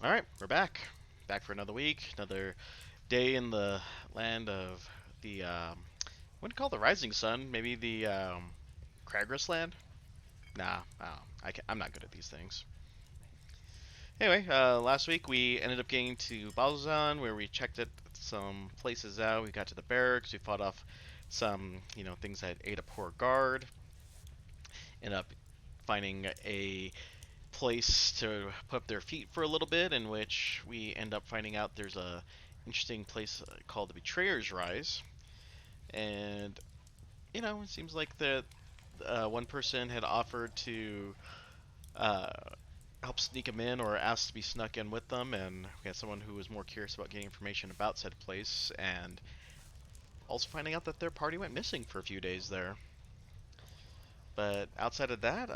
All right, we're back. Back for another week, another day in the land of the what do you call the rising sun? Maybe the Kragrus land? Nah, I'm not good at these things. Anyway, last week we ended up getting to Balzan, where we checked some places out. We got to the barracks. We fought off some, things that ate a poor guard. Ended up finding a place to put up their feet for a little bit, in which we end up finding out there's a interesting place called the Betrayer's Rise, and it seems like the one person had offered to uh, help sneak them in or ask to be snuck in with them, and we had someone who was more curious about getting information about said place, and also finding out that their party went missing for a few days there. But outside of that,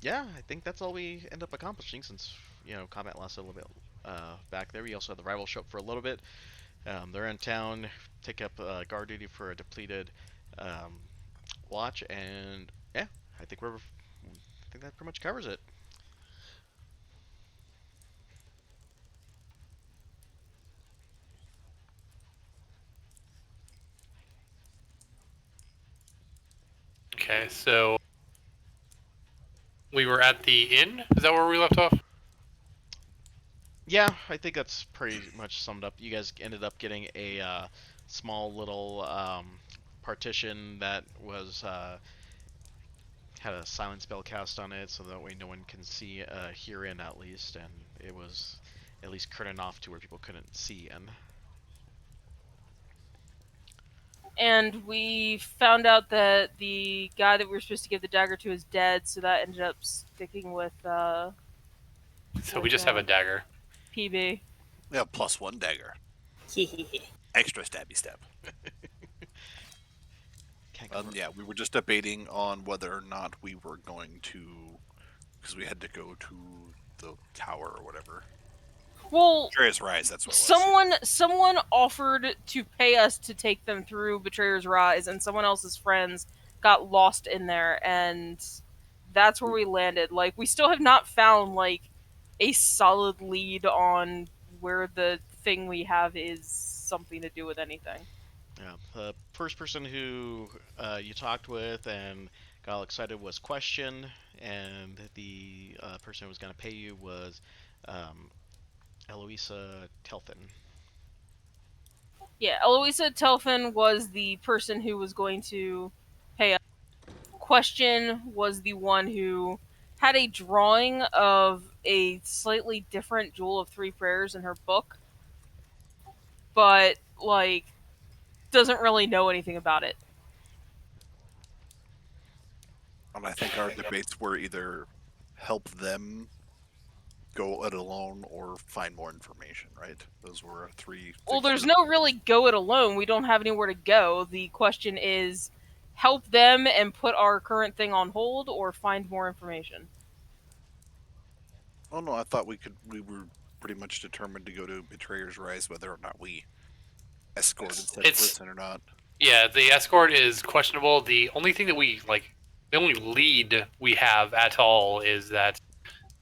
yeah, I think that's all we end up accomplishing since combat lasted a little bit back there. We also had the rival show up for a little bit. They're in town, take up guard duty for a depleted um, watch, and yeah, I think that pretty much covers it. Okay, so we were at the inn. Is that where we left off? Yeah, I think that's pretty much summed up. You guys ended up getting a small little partition that was had a silent spell cast on it, so that way no one can see hear in at least, and it was at least curtained off to where people couldn't see in. And we found out that the guy that we were supposed to give the dagger to is dead, so that ended up sticking with So we just have a dagger. PB. Yeah, +1 dagger. Extra stabby stab. Yeah, we were just debating on whether or not we were going to, because we had to go to the tower or whatever. Well, Betrayer's Rise, that's what it was. someone offered to pay us to take them through Betrayer's Rise, and someone else's friends got lost in there, and that's where we landed. Like, we still have not found like a solid lead on where the thing we have is something to do with anything. Yeah, the first person who you talked with and got all excited was Question, and the person who was going to pay you was um, Eloisa Telfin. Yeah, Eloisa Telfin was the person who was going to pay us. Question was the one who had a drawing of a slightly different Jewel of Three Prayers in her book, but like doesn't really know anything about it. And I think our debates were either help them go it alone or find more information, right? Those were our three. Well, there's no really go it alone. We don't have anywhere to go. The question is help them and put our current thing on hold or find more information. Oh no, I thought we were pretty much determined to go to Betrayer's Rise, whether or not we escorted said person or not. Yeah, the escort is questionable. The only thing that the only lead we have at all is that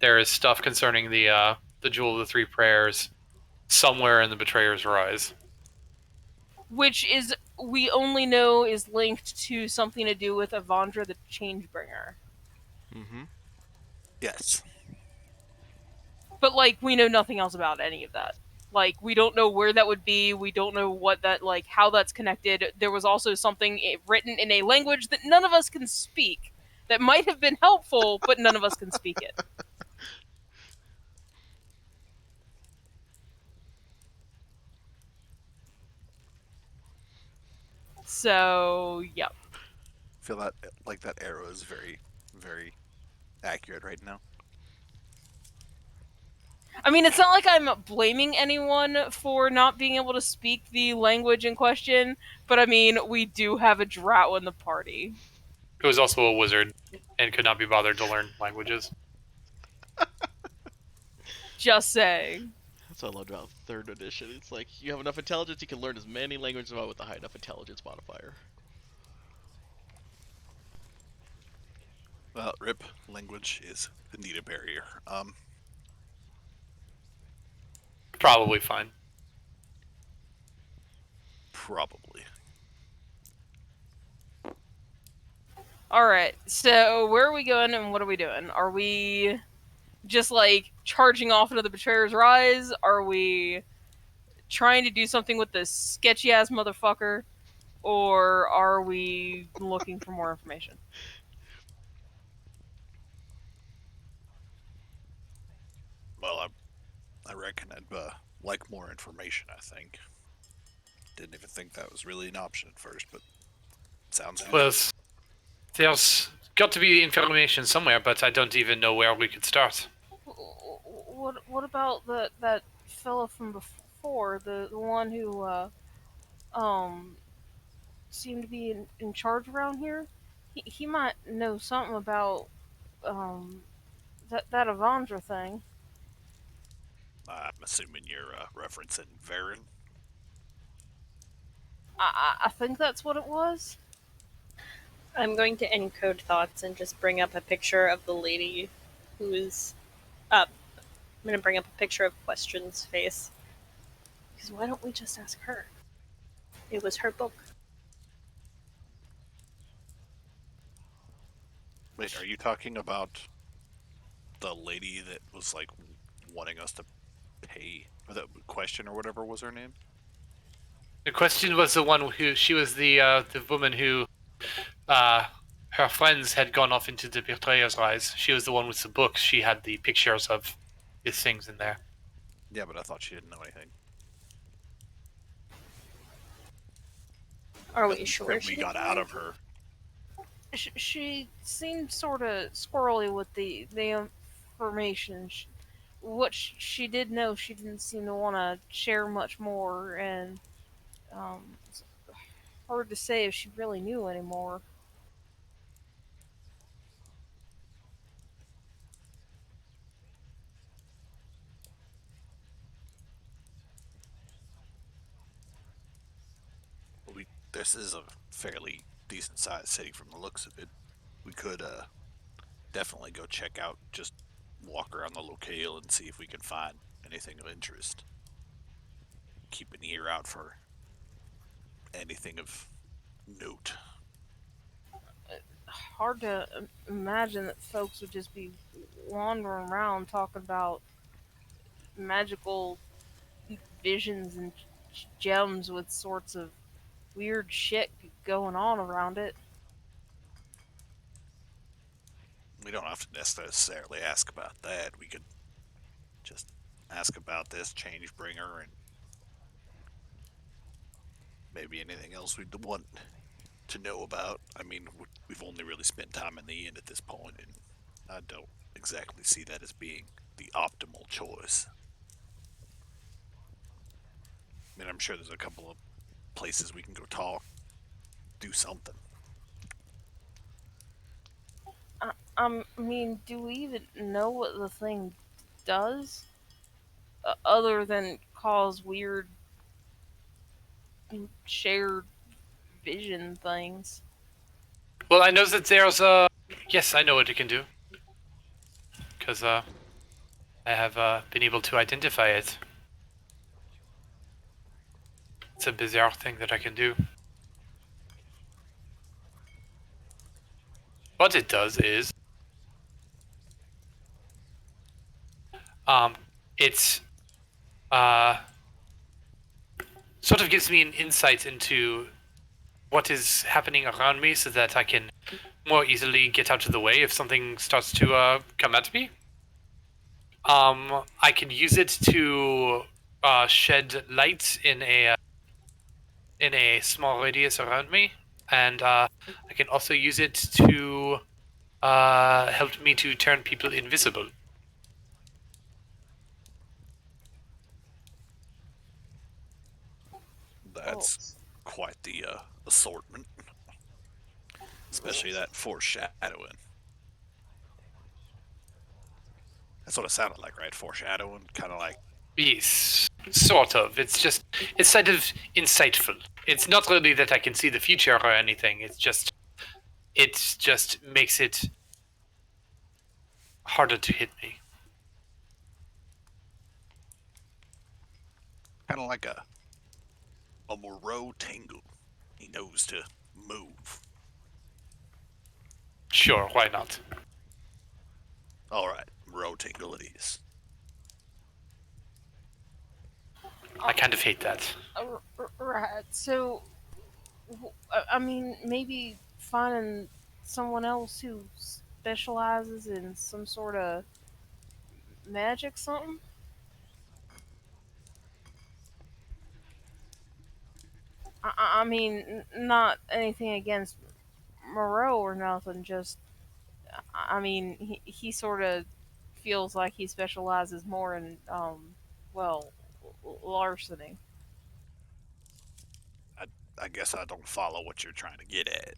there is stuff concerning the Jewel of the Three Prayers somewhere in the Betrayer's Rise. Which is we only know is linked to something to do with Avandra the Changebringer. Mm-hmm. Yes. But like we know nothing else about any of that. Like we don't know where that would be. We don't know what that like how that's connected. There was also something written in a language that none of us can speak that might have been helpful, but none of us can speak it. So, yep. I feel that like that arrow is very, very accurate right now. I mean, it's not like I'm blaming anyone for not being able to speak the language in question, but I mean, we do have a drow in the party. Who is also a wizard and could not be bothered to learn languages. Just saying. That's what I loved about third edition. It's like you have enough intelligence, you can learn as many languages about with a high enough intelligence modifier. Well, rip language is indeed a barrier. Probably fine. Probably. All right. So where are we going and what are we doing? Are we just like charging off into the Betrayer's Rise? Are we trying to do something with this sketchy ass motherfucker? Or are we looking for more information? Well, I reckon I'd like more information, I think. Didn't even think that was really an option at first, but sounds good. Well, there's got to be information somewhere, but I don't even know where we could start. What about that fella from before, the one who seemed to be in charge around here? He might know something about um that Avandra thing. I'm assuming you're referencing Varen. I think that's what it was. I'm going to encode thoughts and just bring up a picture of the lady who is up. I'm going to bring up a picture of Question's face. Because why don't we just ask her? It was her book. Wait, are you talking about the lady that was like wanting us to pay, or the Question or whatever was her name? The question was the one who she was the woman who her friends had gone off into the Betrayer's Rise. She was the one with the book. She had the pictures of these things in there. Yeah, but I thought she didn't know anything. Are we sure When she we got didn't out know? of her. She seemed sort of squirrely with the information. What she did know, she didn't seem to want to share much more, and it's hard to say if she really knew anymore. This is a fairly decent sized city from the looks of it. We could definitely go check out, just walk around the locale and see if we can find anything of interest. Keep an ear out for anything of note. Hard to imagine that folks would just be wandering around talking about magical visions and gems with sorts of weird shit going on around it. We don't have to necessarily ask about that. We could just ask about this change bringer and maybe anything else we'd want to know about. I mean, we've only really spent time in the inn at this point, and I don't exactly see that as being the optimal choice. I mean, I'm sure there's a couple of places we can go talk, do something. I mean, do we even know what the thing does? Other than cause weird shared vision things. Well, I know that there's a... Yes, I know what it can do. Because I have been able to identify it. It's a bizarre thing that I can do. What it does is... It's... sort of gives me an insight into what is happening around me so that I can more easily get out of the way if something starts to come at me. I can use it to shed light in a small radius around me, and I can also use it to help me to turn people invisible. That's quite the assortment. Especially that foreshadowing. That's what it sounded like, right? Foreshadowing, kind of like. Yes, sort of. It's kind of insightful. It's not really that I can see the future or anything. It just makes it harder to hit me. Kind of like a Moreau Tingle. He knows to move. Sure, why not? All right, Moreau Tingle it is. I kind of hate that. Right. So, I mean, maybe finding someone else who specializes in some sort of magic something. I mean, not anything against Moreau or nothing. Just, I mean, he sort of feels like he specializes more in, well, larceny. I guess I don't follow what you're trying to get at.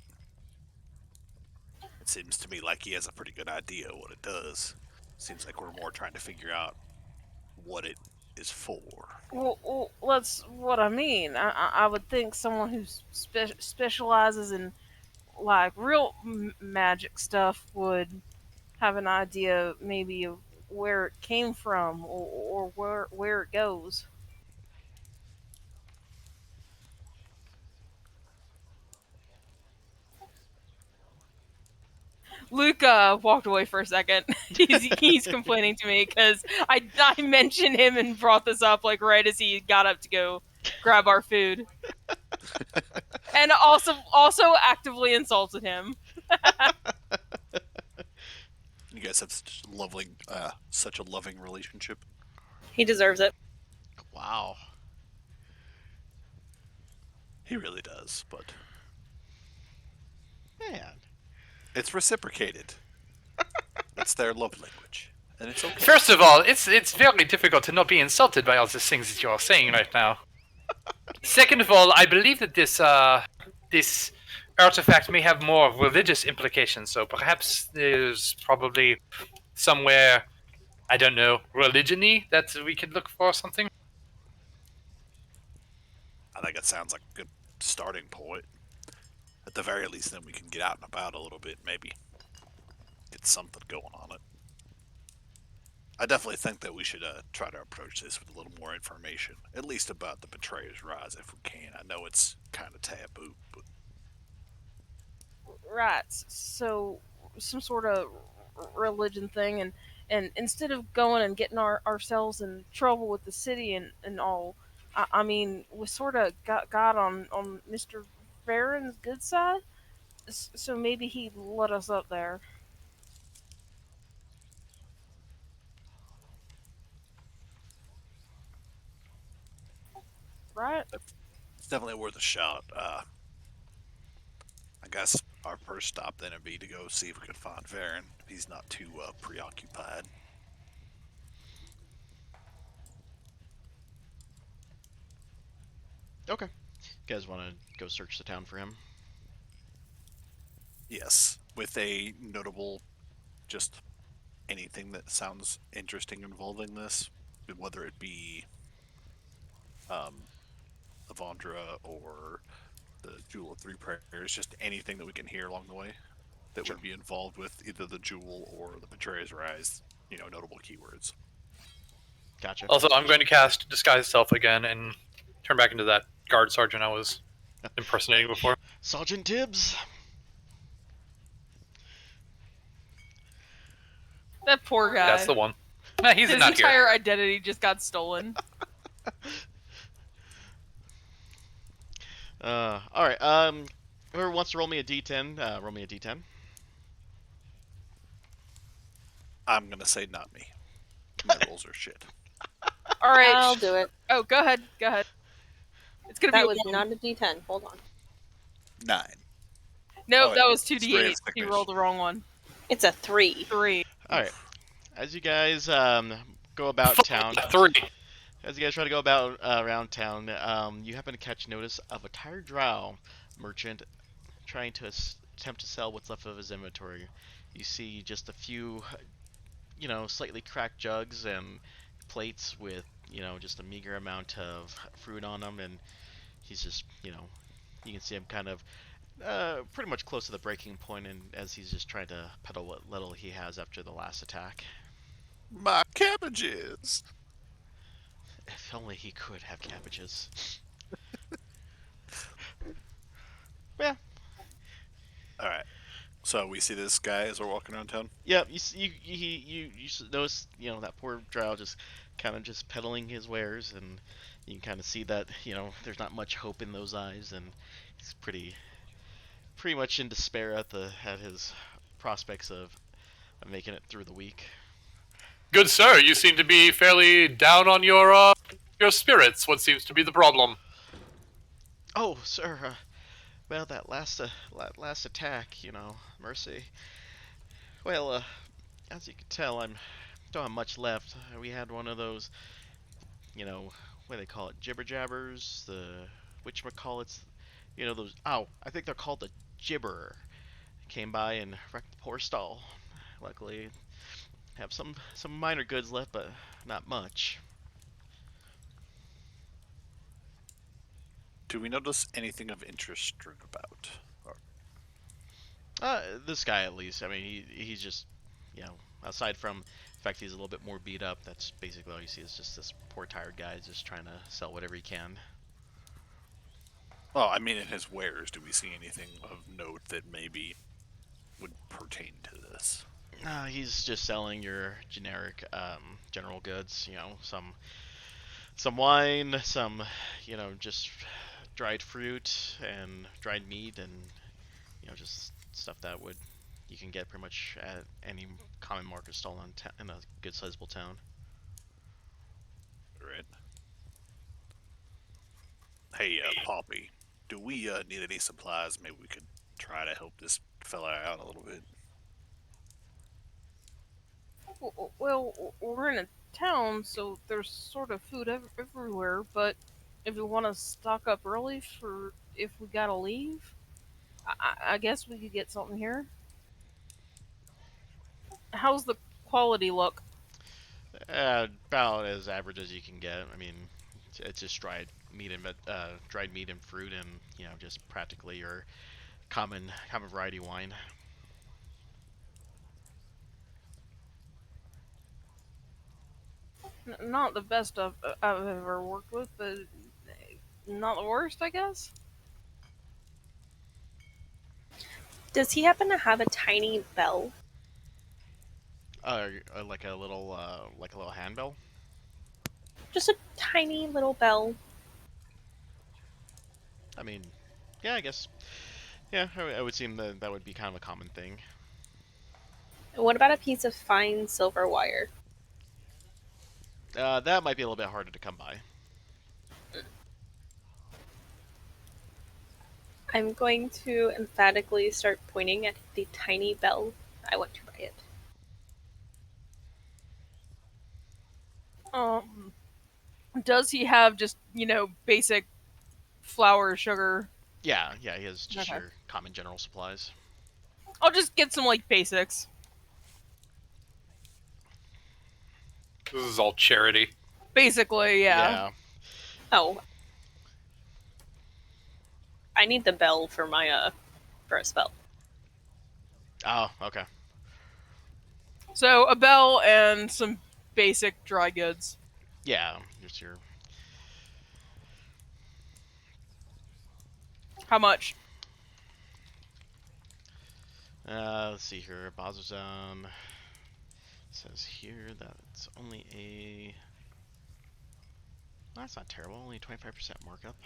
It seems to me like he has a pretty good idea of what it does. Seems like we're more trying to figure out what it is for. Well, that's what I mean. I would think someone who specializes in like real magic stuff would have an idea maybe of where it came from or where it goes. Luke walked away for a second. He's complaining to me because I mentioned him and brought this up like right as he got up to go grab our food, and also actively insulted him. You guys have such a loving relationship. He deserves it. Wow. He really does, but Man. it's reciprocated. It's their love language, and it's okay. First of all, it's very difficult to not be insulted by all the things that you're saying right now. Second of all, I believe that this artifact may have more religious implications, so perhaps there's probably somewhere, I don't know, religion-y that we could look for something. I think it sounds like a good starting point. At the very least, then we can get out and about a little bit, maybe get something going on it. I definitely think that we should try to approach this with a little more information, at least about the Betrayer's Rise, if we can. I know it's kind of taboo, but Right. So some sort of religion thing, and instead of going and getting ourselves in trouble with the city and all, I mean, we sort of got on Mr. Farron's good side, so maybe he let us up there. Right? it's definitely worth a shot. I guess our first stop then would be to go see if we could find Farron. If he's not too preoccupied. Okay. You guys want to go search the town for him? Yes, with a notable, just anything that sounds interesting involving this, whether it be Avandra or the Jewel of Three Prayers, just anything that we can hear along the way that Sure. would be involved with either the Jewel or the Betrayer's Rise, notable keywords. Gotcha. Also, I'm going to cast Disguise Self again and turn back into that guard sergeant I was impersonating before. Sergeant Tibbs. That poor guy. That's the one. Nah, he's His not here. entire identity just got stolen. All right. Whoever wants to roll me a d10, roll me a d10. I'm gonna say not me. My rolls are shit. All right. I'll do it. Oh, go ahead. Go ahead. It's gonna be That a was one. not a D10. Hold on. 9. Nope, Oh, that was it's 2d8. very He thickness. rolled the wrong one. It's a 3. 3. All right. As you guys go about town, Three. as you guys try to go about around town, you happen to catch notice of a tired drow merchant trying to attempt to sell what's left of his inventory. You see just a few, slightly cracked jugs and plates with, just a meager amount of fruit on them, and he's just, you can see him kind of pretty much close to the breaking point, and as he's just trying to peddle what little he has after the last attack. My cabbages. If only he could have cabbages. Yeah, All right. So we see this guy as we're walking around town. yeah. You notice, that poor drow just kind of just peddling his wares, and you can kind of see that there's not much hope in those eyes, and he's pretty much in despair at his prospects of making it through the week. Good sir, you seem to be fairly down on your spirits. What seems to be the problem? Oh, sir. Well, that last attack, mercy. Well, as you can tell, don't have much left. We had one of those, what do they call it, jibber jabbers, the whatchamacallits, those. Oh, I think they're called the gibberer. Came by and wrecked the poor stall. Luckily, have some minor goods left, but not much. Do we notice anything of interest strewn about? Or, This guy at least. I mean, he's just, aside from the fact he's a little bit more beat up, that's basically all you see is just this poor tired guy just trying to sell whatever he can. well, I mean, in his wares, do we see anything of note that maybe would pertain to this? He's just selling your generic, general goods. Some wine, some, just dried fruit and dried meat, and just stuff that you can get pretty much at any common market stall in a good sizable town. Right. Hey, Poppy, do we need any supplies? Maybe we could try to help this fella out a little bit. Well, we're in a town, so there's sort of food everywhere. But if we want to stock up early for if we gotta leave, I guess we could get something here. How's the quality look? About as average as you can get. I mean, it's just dried meat and fruit, and just practically your common variety wine. Not the best I've ever worked with, but not the worst, I guess. Does he happen to have a tiny bell? Like a little handbell. Just a tiny little bell. I mean, yeah, I guess. Yeah, I would seem that would be kind of a common thing. And what about a piece of fine silver wire? That might be a little bit harder to come by. I'm going to emphatically start pointing at the tiny bell. I want to buy it. Does he have just basic flour, sugar? Yeah, he has just Okay. your common general supplies. I'll just get some basics. This is all charity. Basically, yeah. Oh. I need the bell for my for a spell. Oh, okay. So a bell and some basic dry goods. Yeah, just your. How much? Let's see here. Bazozan says here that it's only a. Well, that's not terrible. Only 25% markup.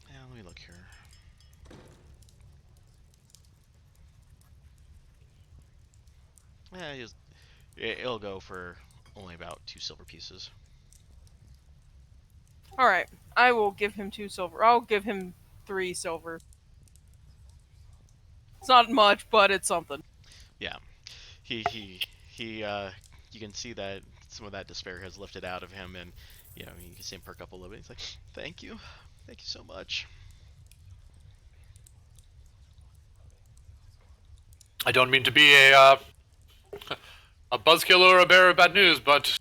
Yeah, let me look here. Yeah, it'll go for only about 2 silver pieces. All right, I will give him 2 silver. I'll give him 3 silver. It's not much, but it's something. Yeah, he you can see that some of that despair has lifted out of him, and you can see him perk up a little bit. He's like, thank you so much. I don't mean to be a buzzkill or a bearer of bad news, but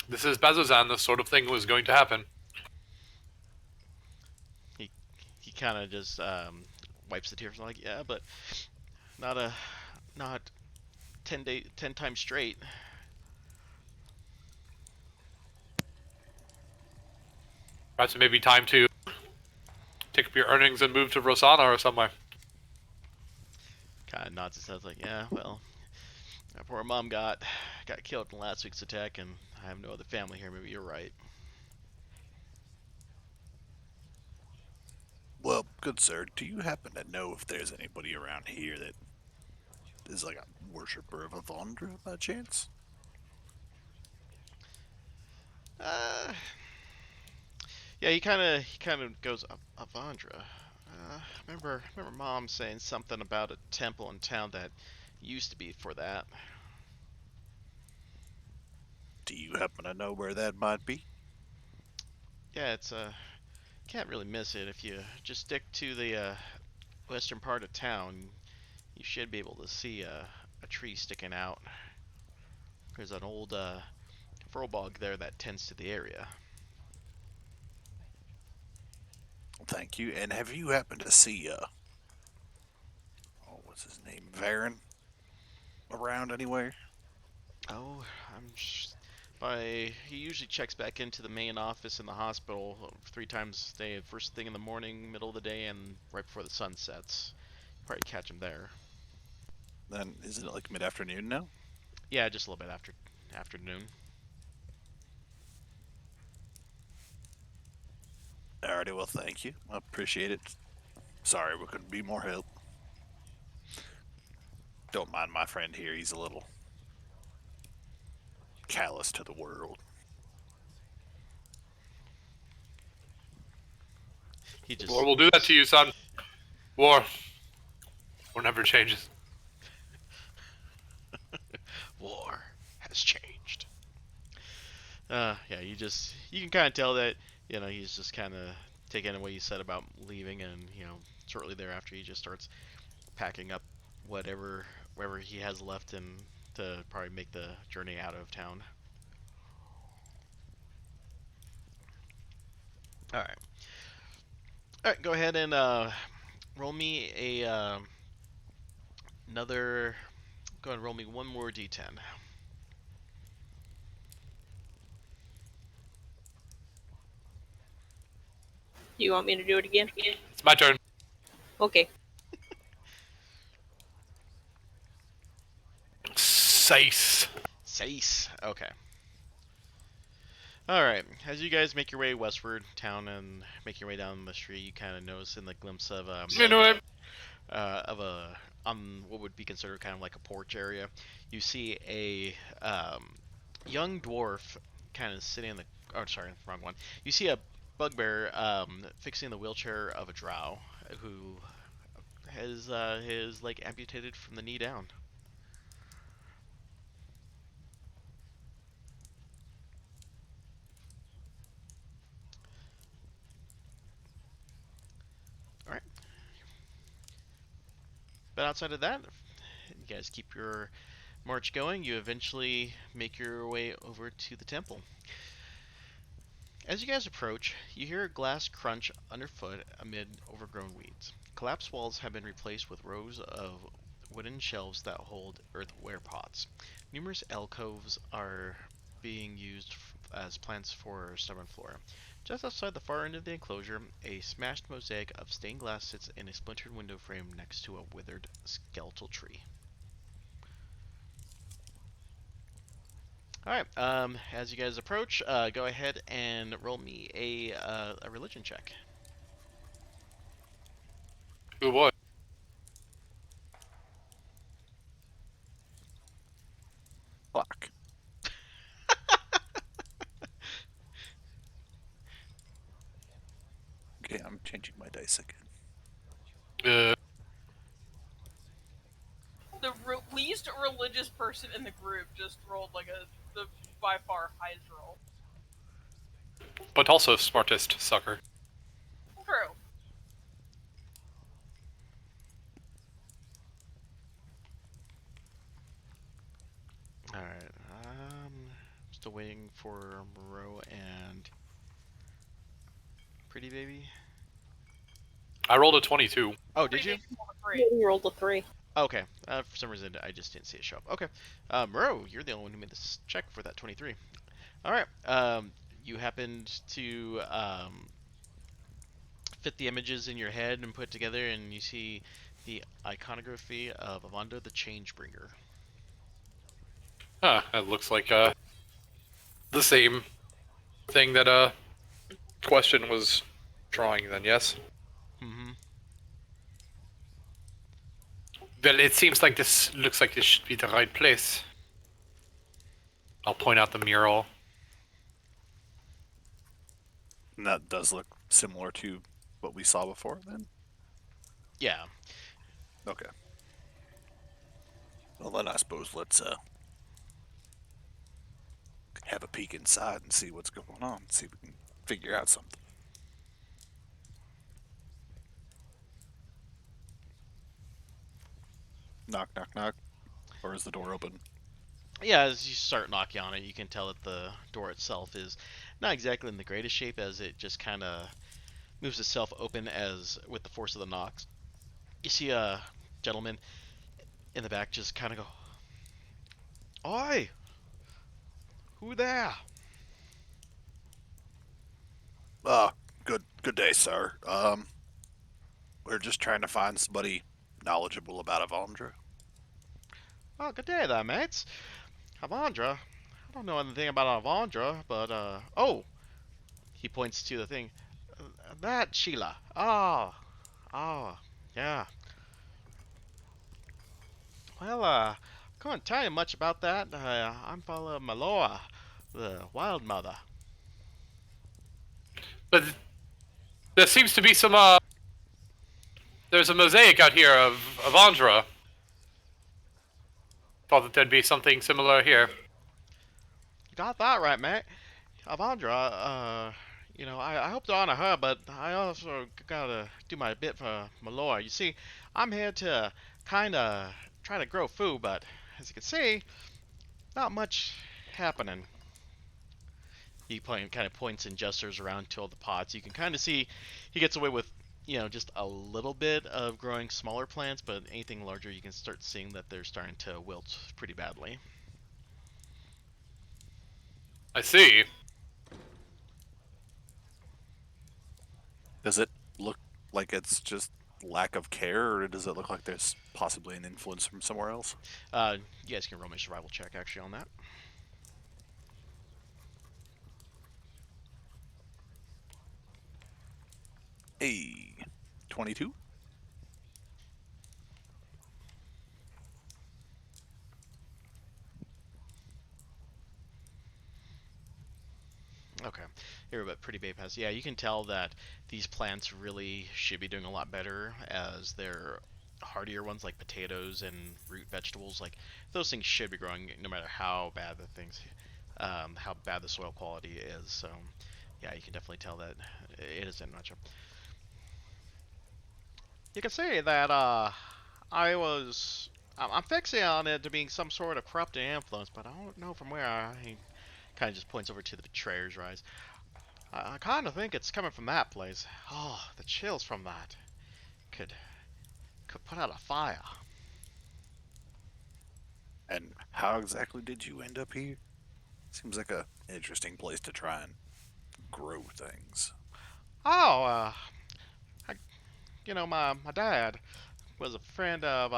this is Bazozan. This sort of thing was going to happen. He kind of just wipes the tears and like, yeah, but not 10 times straight. Perhaps it may be time to take up your earnings and move to Rosanna or somewhere. Kind of nods his head like, yeah, well, my poor mom got killed in last week's attack, and I have no other family here. Maybe you're right. Well, good sir, do you happen to know if there's anybody around here that is like a worshiper of Avandra by chance? Uh, yeah, he kind of goes Avandra. Remember Mom saying something about a temple in town that used to be for that. Do you happen to know where that might be? Yeah, it's can't really miss it if you just stick to the western part of town. You should be able to see a tree sticking out. There's an old Furlbog there that tends to the area. Thank you. And have you happened to see what's his name, Varen, around anywhere? Oh, he usually checks back into the main office in the hospital 3 times a day. First thing in the morning, middle of the day, and right before the sun sets. Probably catch him there. Then isn't it like mid-afternoon now? Yeah, just a little bit after afternoon. Alrighty, well, thank you. I appreciate it. Sorry we couldn't be more help. Don't mind my friend here. He's a little callous to the world. He just War will do that to you, son. War never changes. War has changed. Yeah, you can kind of tell that he's just kind of taking what you said about leaving, and shortly thereafter he just starts packing up wherever he has left, and to probably make the journey out of town. All right, go ahead and roll me another. Go ahead and roll me one more d10. You want me to do it again? It's my turn. Okay. Sace. Okay. Alright, as you guys make your way westward town and make your way down the street, you kind of notice in the glimpse of what would be considered kind of like a porch area, you see a young dwarf kind of sitting in the. Oh, sorry, wrong one. You see a bugbear fixing the wheelchair of a drow who has his leg amputated from the knee down. Alright. But outside of that, you guys keep your march going. You eventually make your way over to the temple. As you guys approach, you hear a glass crunch underfoot amid overgrown weeds. Collapsed walls have been replaced with rows of wooden shelves that hold earthenware pots. Numerous alcoves are being used as plants for stubborn flora. Just outside the far end of the enclosure, a smashed mosaic of stained glass sits in a splintered window frame next to a withered skeletal tree. Alright, as you guys approach, go ahead and roll me a religion check. Oh boy. Fuck. Okay, I'm changing my dice again. The least religious person in the group just rolled like the by far highest roll. But also smartest sucker. True. Alright, still waiting for Moreau and Pretty Baby. I rolled a 22. Oh, did you? You rolled a 3. Okay, for some reason I just didn't see it show up. Okay, Moreau, you're the only one who made this check for that 23. Alright, you happened to fit the images in your head and put together, and you see the iconography of Avandra the Changebringer. Huh, it looks like the same thing that Question was drawing then, yes? Mm-hmm. Well, it seems like this looks like this should be the right place. I'll point out the mural. And that does look similar to what we saw before, then? Yeah. Okay. Well, then I suppose let's have a peek inside and see what's going on. See if we can figure out something. Knock, knock, knock. Or is the door open? Yeah, as you start knocking on it, you can tell that the door itself is not exactly in the greatest shape, as it just kind of moves itself open as with the force of the knocks. You see a gentleman in the back just kind of go, "Oi! Who there?" Good day, sir. We're just trying to find somebody knowledgeable about Avandra. "Oh, good day there, mates. Avandra? I don't know anything about Avandra, but, oh!" He points to the thing. "That Sheila. Oh, yeah. Well, can't tell you much about that. I'm Father Malora, the Wild Mother." But there seems to be some, there's a mosaic out here of Avandra. Thought that there'd be something similar here. You got that right, mate. Avandra, I hope to honor her, but I also gotta do my bit for Malora. You see, I'm here to kinda try to grow food, but as you can see, not much happening. He kind of points and gestures around to all the pots. You can kind of see he gets away with, just a little bit of growing smaller plants, but anything larger, you can start seeing that they're starting to wilt pretty badly. I see. Does it look like it's just lack of care, or does it look like there's possibly an influence from somewhere else? You guys can roll me a survival check, actually, on that. Hey, 22? Okay, you're a pretty babe has. Yeah, you can tell that these plants really should be doing a lot better, as they're hardier ones like potatoes and root vegetables. Like those things should be growing no matter how bad how bad the soil quality is. So yeah, you can definitely tell that it isn't much. You can say that I'm fixating on it to being some sort of corrupting influence, but I don't know from where. He kind of just points over to the Betrayer's Rise. I kind of think it's coming from that place. Oh, the chills from that could put out a fire. And how exactly did you end up here? Seems like a interesting place to try and grow things. Oh, my dad was a friend of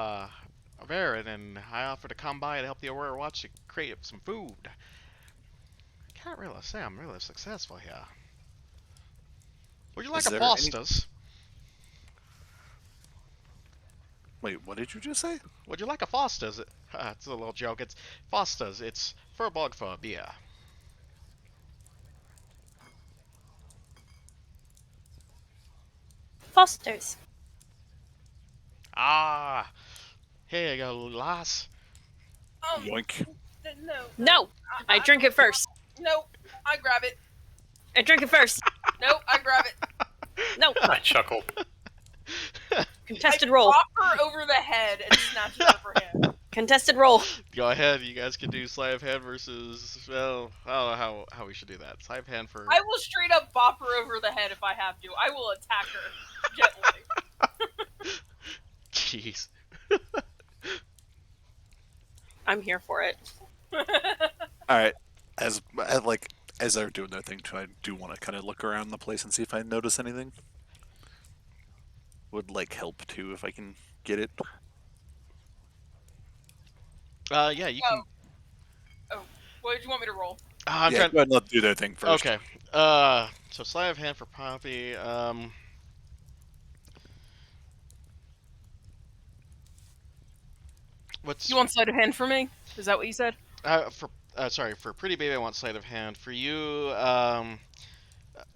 Aaron, and I offered to come by and help the Aurora Watch to create some food. I can't really say I'm really successful here. Would you like Is a there Foster's? Wait, what did you just say? Would you like a Foster's? It's a little joke. It's Foster's. It's Furbolg for a beer. Foster's. Ah, here you go, lass. Yoink. No. No, I drink it first. Nope. I grab it. I drink it first. Nope. I grab it. No, I chuckle. contested I roll. Pop her over the head and snatch it up her hand. Contested roll. Go ahead, you guys can do sleight of hand versus, well, I don't know how we should do that. Sleight of hand for... I will straight up bop her over the head if I have to. I will attack her gently. Jeez. I'm here for it. All right. As they're doing their thing, too, I do want to kind of look around the place and see if I notice anything. Would like help too if I can get it. Yeah, you can. What did you want me to roll? I'm yeah, trying. go ahead and let them do their thing first. Okay. So sleight of hand for Poppy. What's You want sleight of hand for me? Is that what you said? sorry, for Pretty Baby I want sleight of hand. For you,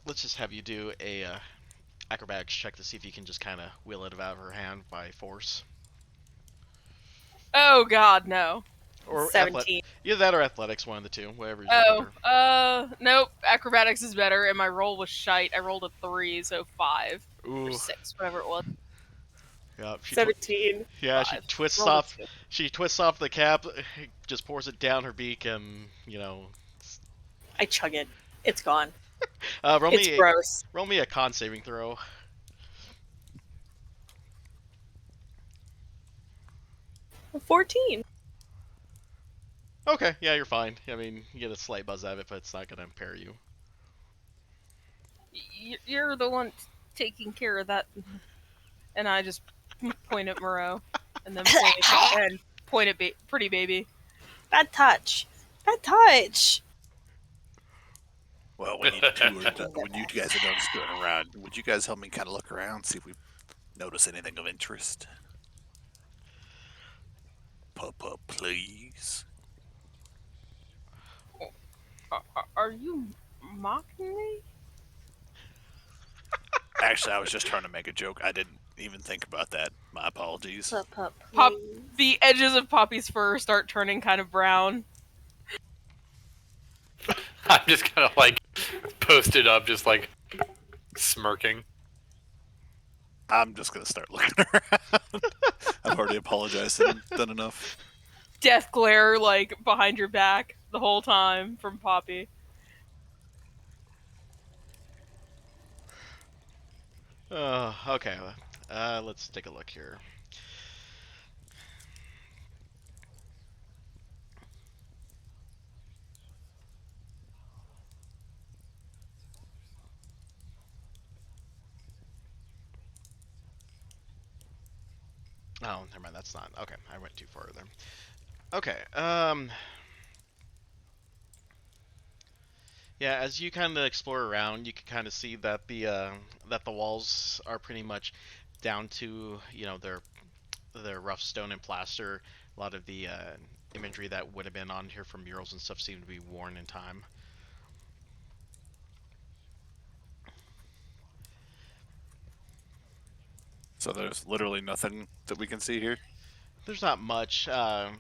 let's just have you do a acrobatics check to see if you can just kind of wheel it out of her hand by force. Oh God, no. Or 17. Either that or athletics, one of the two, whatever is better. Nope. Acrobatics is better, and my roll was shite. I rolled a 3, so 5 or Ooh, 6, whatever it was. yeah, 17. yeah, she 5. twists Rolled a off. 2. She twists off the cap, just pours it down her beak, and I chug it. It's gone. roll It's me gross. roll me a con saving throw. 14. Okay, yeah, you're fine. I mean, you get a slight buzz out of it, but it's not gonna impair you. You're the one taking care of that. And I just point at Moreau, and then point at Pretty Baby. Bad touch. Bad touch. Well, when you guys are done screwing around, would you guys help me kind of look around, see if we notice anything of interest? Papa, please. Are you mocking me? Actually, I was just trying to make a joke. I didn't even think about that. My apologies. Pop. The edges of Poppy's fur start turning kind of brown. I'm just kind of like posted up, just like smirking. I'm just gonna start looking around. I've already apologized and done enough. Death glare, like, behind your back the whole time from Poppy. Okay. Let's take a look here. Oh, never mind. That's not okay. I went too far there. Okay. Yeah, as you kind of explore around, you can kind of see that the walls are pretty much down to their rough stone and plaster. A lot of the imagery that would have been on here from murals and stuff seem to be worn in time. So there's literally nothing that we can see here. There's not much. Let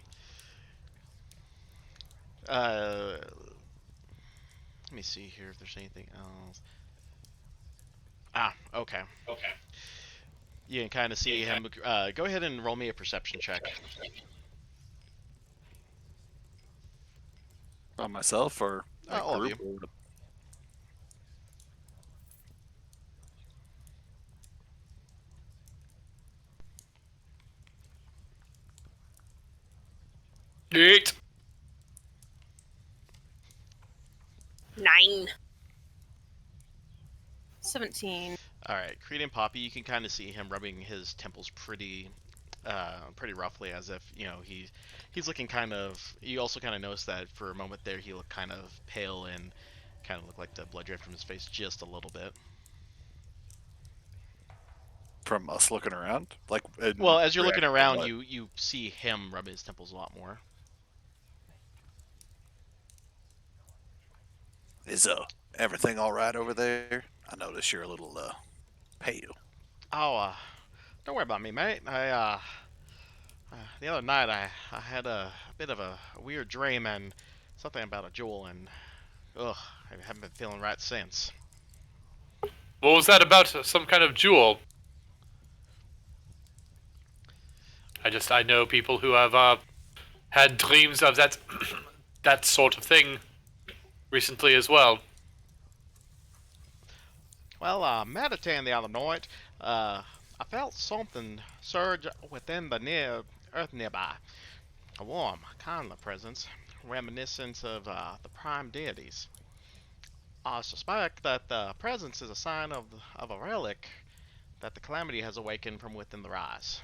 me see here if there's anything else. Okay. Okay. You can kind of see him. Go ahead and roll me a perception check. On myself or All of group? you. Eight. 9. 17. All right, Creed and Poppy, you can kind of see him rubbing his temples pretty roughly, as if he's looking kind of. You also kind of notice that for a moment there, he looked kind of pale and kind of looked like the blood drained from his face just a little bit. From us looking around, like. Well, as you're looking react to around, what? you see him rub his temples a lot more. Is everything all right over there? I notice you're a little pale. Oh, don't worry about me, mate. The other night I had a bit of a weird dream and something about a jewel, and I haven't been feeling right since. What was that about? Some kind of jewel? I know people who have had dreams of that that sort of thing recently as well. Well, meditating the other night, I felt something surge within the earth nearby. A warm, kindly presence, reminiscent of the prime deities. I suspect that the presence is a sign of a relic that the calamity has awakened from within the rise.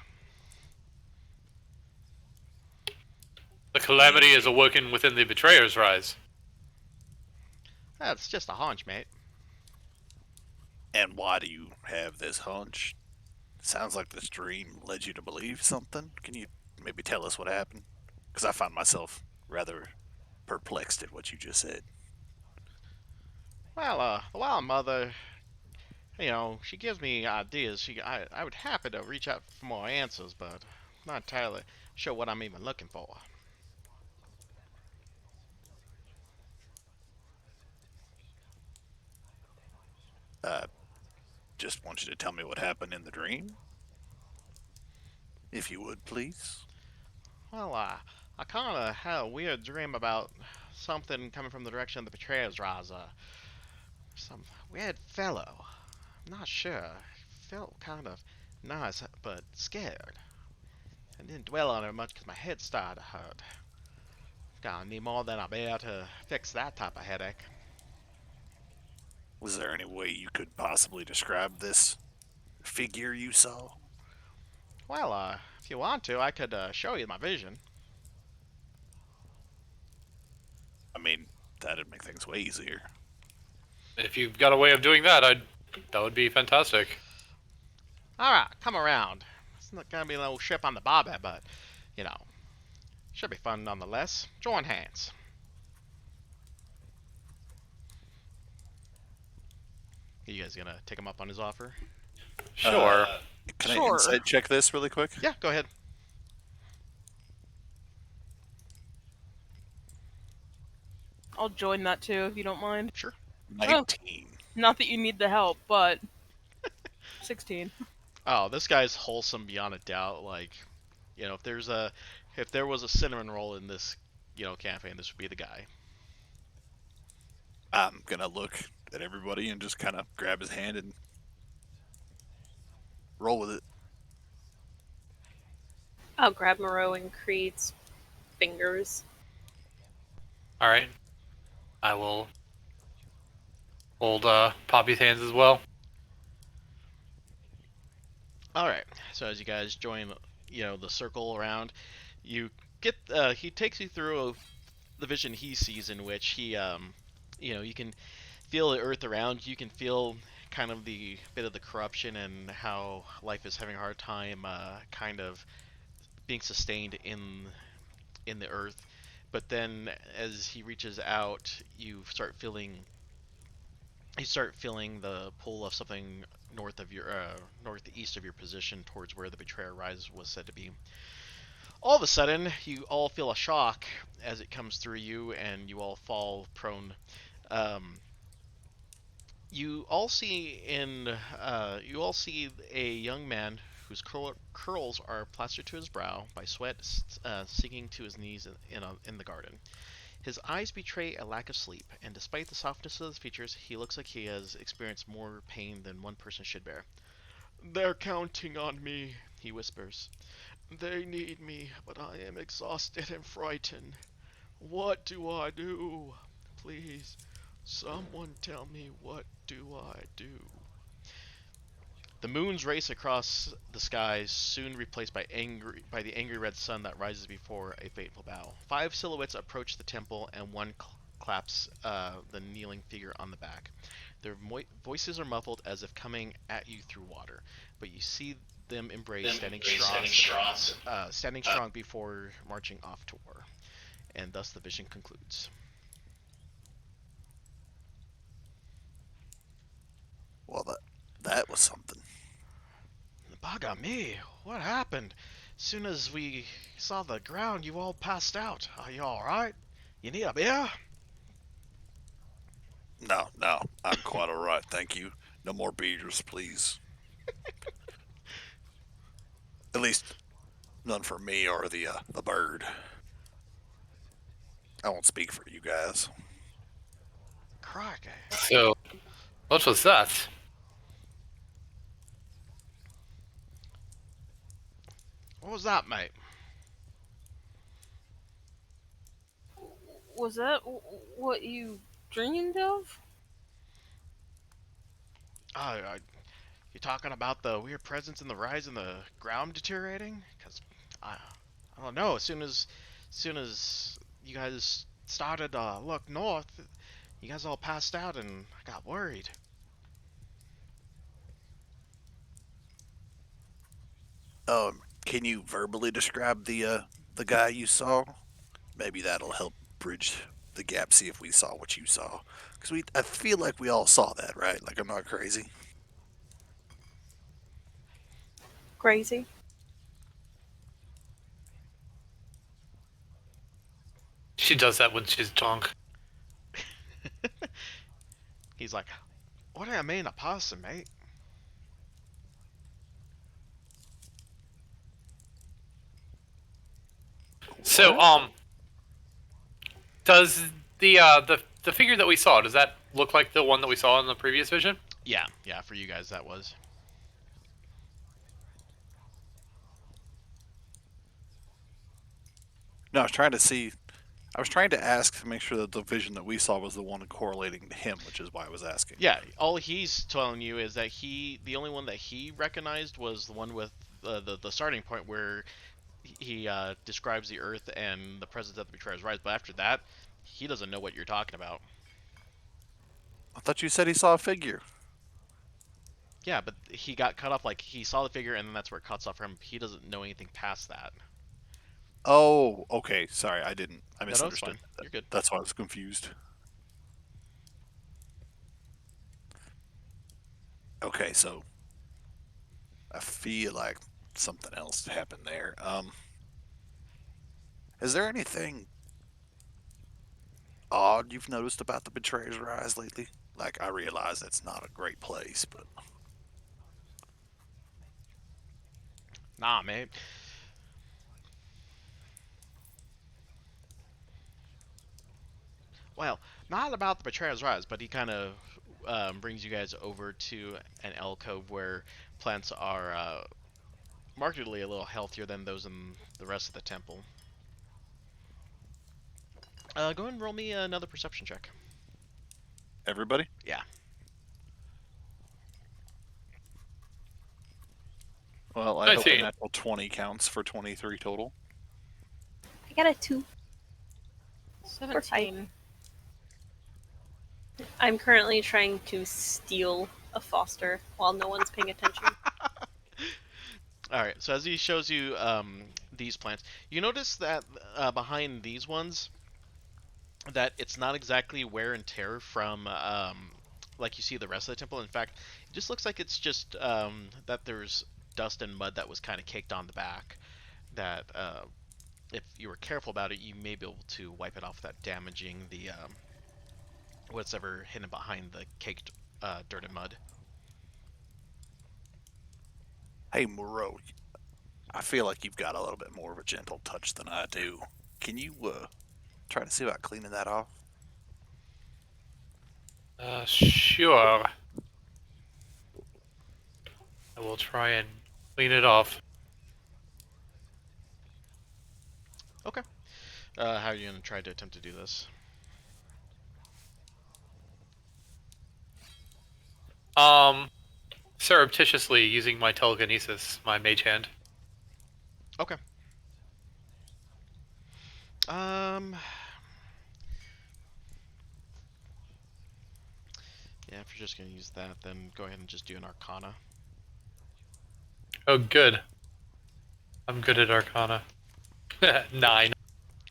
The calamity is awoken within the Betrayer's Rise. That's just a hunch, mate. And why do you have this hunch? Sounds like this dream led you to believe something. Can you maybe tell us what happened? Because I find myself rather perplexed at what you just said. Well, the Wild Mother, she gives me ideas. I would happy to reach out for more answers, but I'm not entirely sure what I'm even looking for. Uh, just want you to tell me what happened in the dream. If you would, please. Well, I kind of had a weird dream about something coming from the direction of the Betrayer's Rise. Some weird fellow. I'm not sure. Felt kind of nice, but scared. I didn't dwell on it much because my head started to hurt. Gonna need more than a beer to fix that type of headache. Was there any way you could possibly describe this figure you saw? Well, if you want to, I could show you my vision. I mean, that'd make things way easier. If you've got a way of doing that, that would be fantastic. Alright, come around. It's not gonna be a little ship on the bobby, but, should be fun nonetheless. Join hands. You guys gonna take him up on his offer? Sure. Can I Sure. insight check this really quick? Yeah, go ahead. I'll join that too if you don't mind. Sure. 19. Not that you need the help, but 16. Oh, this guy's wholesome beyond a doubt. Like, if there was a cinnamon roll in this, campaign, this would be the guy. I'm gonna look at everybody and just kind of grab his hand and roll with it. I'll grab Moreau and Creed's fingers. All right. I will hold Poppy's hands as well. All right. So as you guys join, the circle around, you get he takes you through the vision he sees, in which he you can feel the earth around you. You can feel kind of the bit of the corruption and how life is having a hard time kind of being sustained in the earth. But then as he reaches out, you start feeling the pull of something northeast of your position towards where the Betrayer Rise was said to be. All of a sudden, you all feel a shock as it comes through you, and you all fall prone. You all see a young man whose curls are plastered to his brow by sweat, sinking to his knees in the garden. His eyes betray a lack of sleep, and despite the softness of his features, he looks like he has experienced more pain than one person should bear. "They're counting on me," he whispers. "They need me, but I am exhausted and frightened. What do I do? Please, someone tell me, what do I do?" The moons race across the skies, soon replaced by the angry red sun that rises before a fateful battle. 5 silhouettes approach the temple, and one claps the kneeling figure on the back. Their voices are muffled as if coming at you through water, but you see them embrace, standing strong before marching off to war. And thus the vision concludes. Well, that was something. Bugger me, what happened? Soon as we saw the ground, you all passed out. Are you alright? You need a beer? No, I'm quite alright, thank you. No more beers, please. At least, none for me or the bird. I won't speak for you guys. Crikey. So, what was that? What was that, mate? Was that what you dreamed of? Uh, you talking about the weird presence in the rise and the ground deteriorating? Cause I don't know. As soon as you guys started to look north, you guys all passed out, and I got worried. Can you verbally describe the guy you saw? Maybe that'll help bridge the gap. See if we saw what you saw, because I feel like we all saw that, right? Like I'm not crazy. Crazy. She does that when she's drunk. He's like, "What do I mean, a possum, mate?" So, What? does the figure that we saw, does that look like the one that we saw in the previous vision? Yeah, yeah. For you guys, that was. No, I was trying to see. I was trying to ask to make sure that the vision that we saw was the one correlating to him, which is why I was asking. Yeah, all he's telling you is that the only one that he recognized was the one with the starting point where he describes the Earth and the presence of the Betrayer's Rise. But after that, he doesn't know what you're talking about. I thought you said he saw a figure. Yeah, but he got cut off. Like he saw the figure, and then that's where it cuts off for him. He doesn't know anything past that. Oh, okay. Sorry, I didn't. I No, it's misunderstood. fine. You're good. That's why I was confused. Okay, so I feel like something else happened there. Is there anything odd you've noticed about the Betrayer's Rise lately? Like, I realize it's not a great place, but Nah, mate. Well, not about the Betrayer's Rise, but he kind of brings you guys over to an alcove where plants are markedly a little healthier than those in the rest of the temple. Go ahead and roll me another perception check. everybody? Yeah. Well, I hope 19. a natural 20 counts for 23 total. I got a 2. 17. I'm currently trying to steal a foster while no one's paying attention. All right. So as he shows you these plants, you notice that behind these ones, that it's not exactly wear and tear from like you see the rest of the temple. In fact, it just looks like it's just that there's dust and mud that was kind of caked on the back. That if you were careful about it, you may be able to wipe it off without damaging the what's ever hidden behind the caked dirt and mud. Hey, Moreau, I feel like you've got a little bit more of a gentle touch than I do. Can you try to see about cleaning that off? Sure. I will try and clean it off. Okay. How are you gonna try to attempt to do this? Surreptitiously using my telekinesis, my mage hand. Okay. Yeah, if you're just gonna use that, then go ahead and just do an Arcana. Oh, good. I'm good at Arcana. 9.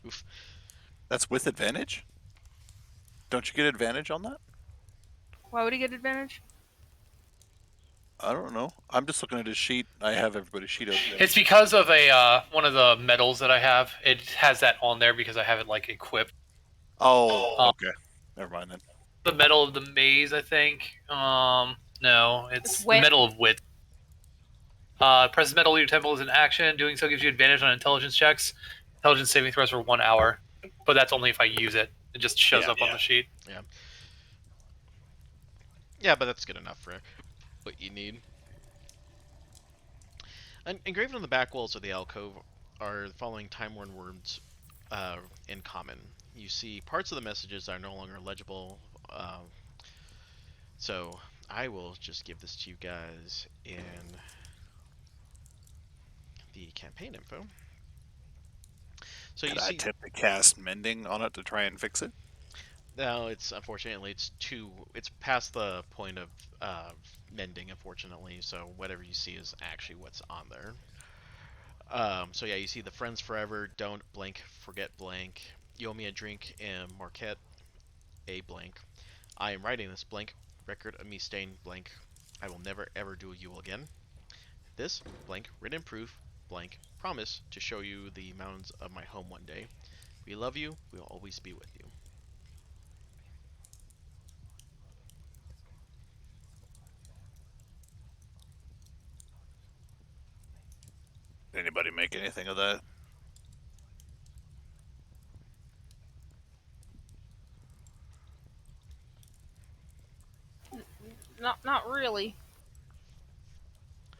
Oof. That's with advantage? Don't you get advantage on that? Why would he get advantage? I don't know. I'm just looking at his sheet. I have everybody's sheet open. It's because of a one of the medals that I have. It has that on there because I have it like equipped. Oh, okay. Never mind then. The medal of the maze, I think. No, it's It's the wit. medal of wit. Presses medal your temple is in action. Doing so gives you advantage on intelligence checks. Intelligence saving throws for 1 hour, but that's only if I use it. It just shows up on the sheet. Yeah, but that's good enough for what you need. And engraved on the back walls of the alcove are the following time-worn words in common. You see parts of the messages are no longer legible. So I will just give this to you guys in the campaign info. So Could you I see, attempt to cast mending on it to try and fix it? now it's unfortunately it's past the point of mending, unfortunately. So whatever you see is actually what's on there. So yeah, you see the friends forever, don't blank, forget blank. You owe me a drink in Marquette, a blank. I am writing this blank. Record of me staying blank. I will never ever do you again. This blank written proof blank promise to show you the mountains of my home one day. We love you. We will always be with you. Anybody make anything of that? Not really.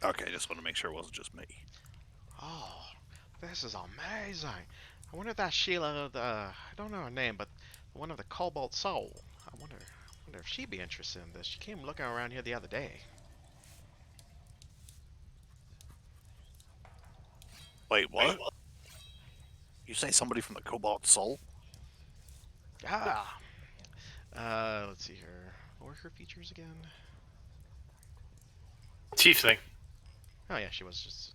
Okay, just want to make sure it wasn't just me. Oh, this is amazing. I wonder if that Sheila, I don't know her name, but the one of the Cobalt Soul. I wonder if she'd be interested in this. She came looking around here the other day. Wait, what? You say somebody from the Cobalt Soul? Ah. Let's see here. What were her features again? Tiefling. Oh yeah, she was just.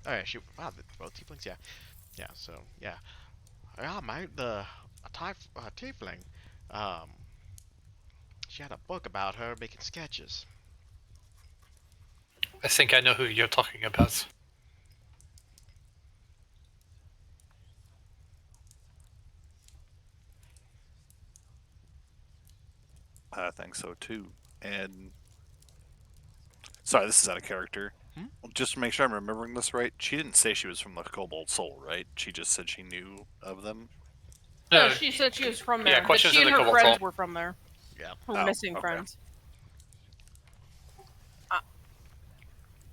Oh yeah, she. Wow, both tieflings. Yeah, yeah. So yeah, yeah, mate. Tiefling. Um, she had a book about her making sketches. I think I know who you're talking about. I think so too. And sorry, this is out of character. Hmm? Just to make sure I'm remembering this right, she didn't say she was from the Cobalt Soul, right? She just said she knew of them. No, she said she was from there. Yeah, but questions she in and the her Cobalt friends Soul. were from there. Yeah. Her Oh, missing okay. friends.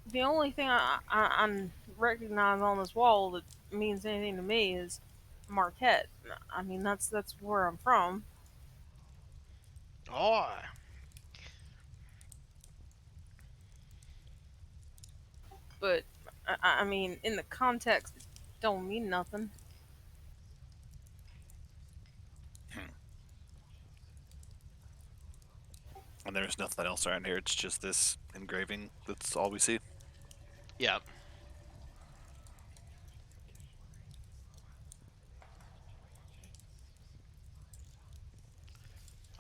The only thing I recognize on this wall that means anything to me is Marquette. I mean, that's where I'm from. Oh. But I mean, in the context, it don't mean nothing. And there's nothing else around here. It's just this engraving. That's all we see. Yeah.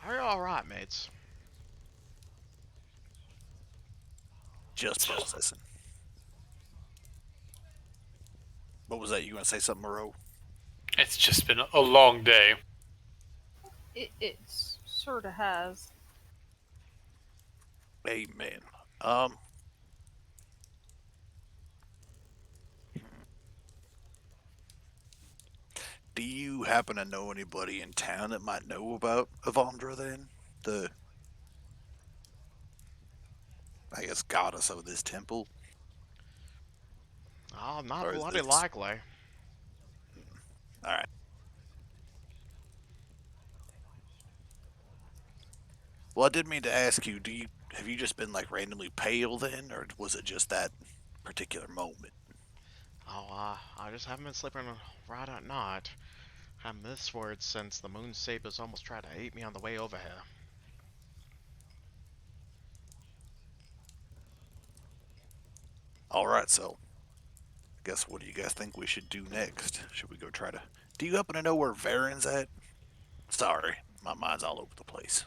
Are you all right, mates? Just processing. What was that? You gonna say something, Moreau? It's just been a long day. It sort of has. Amen. Do you happen to know anybody in town that might know about Avandra then? The, I guess, goddess of this temple? Oh, not Or is bloody this... likely. Alright. Well, I did mean to ask you, have you just been like randomly pale then, or was it just that particular moment? Oh, I just haven't been sleeping right at night. Haven't missed words since the moon sabers almost tried to eat me on the way over here. Alright, so I guess what do you guys think we should do next? Should we go try to... Do you happen to know where Varen's at? Sorry, my mind's all over the place.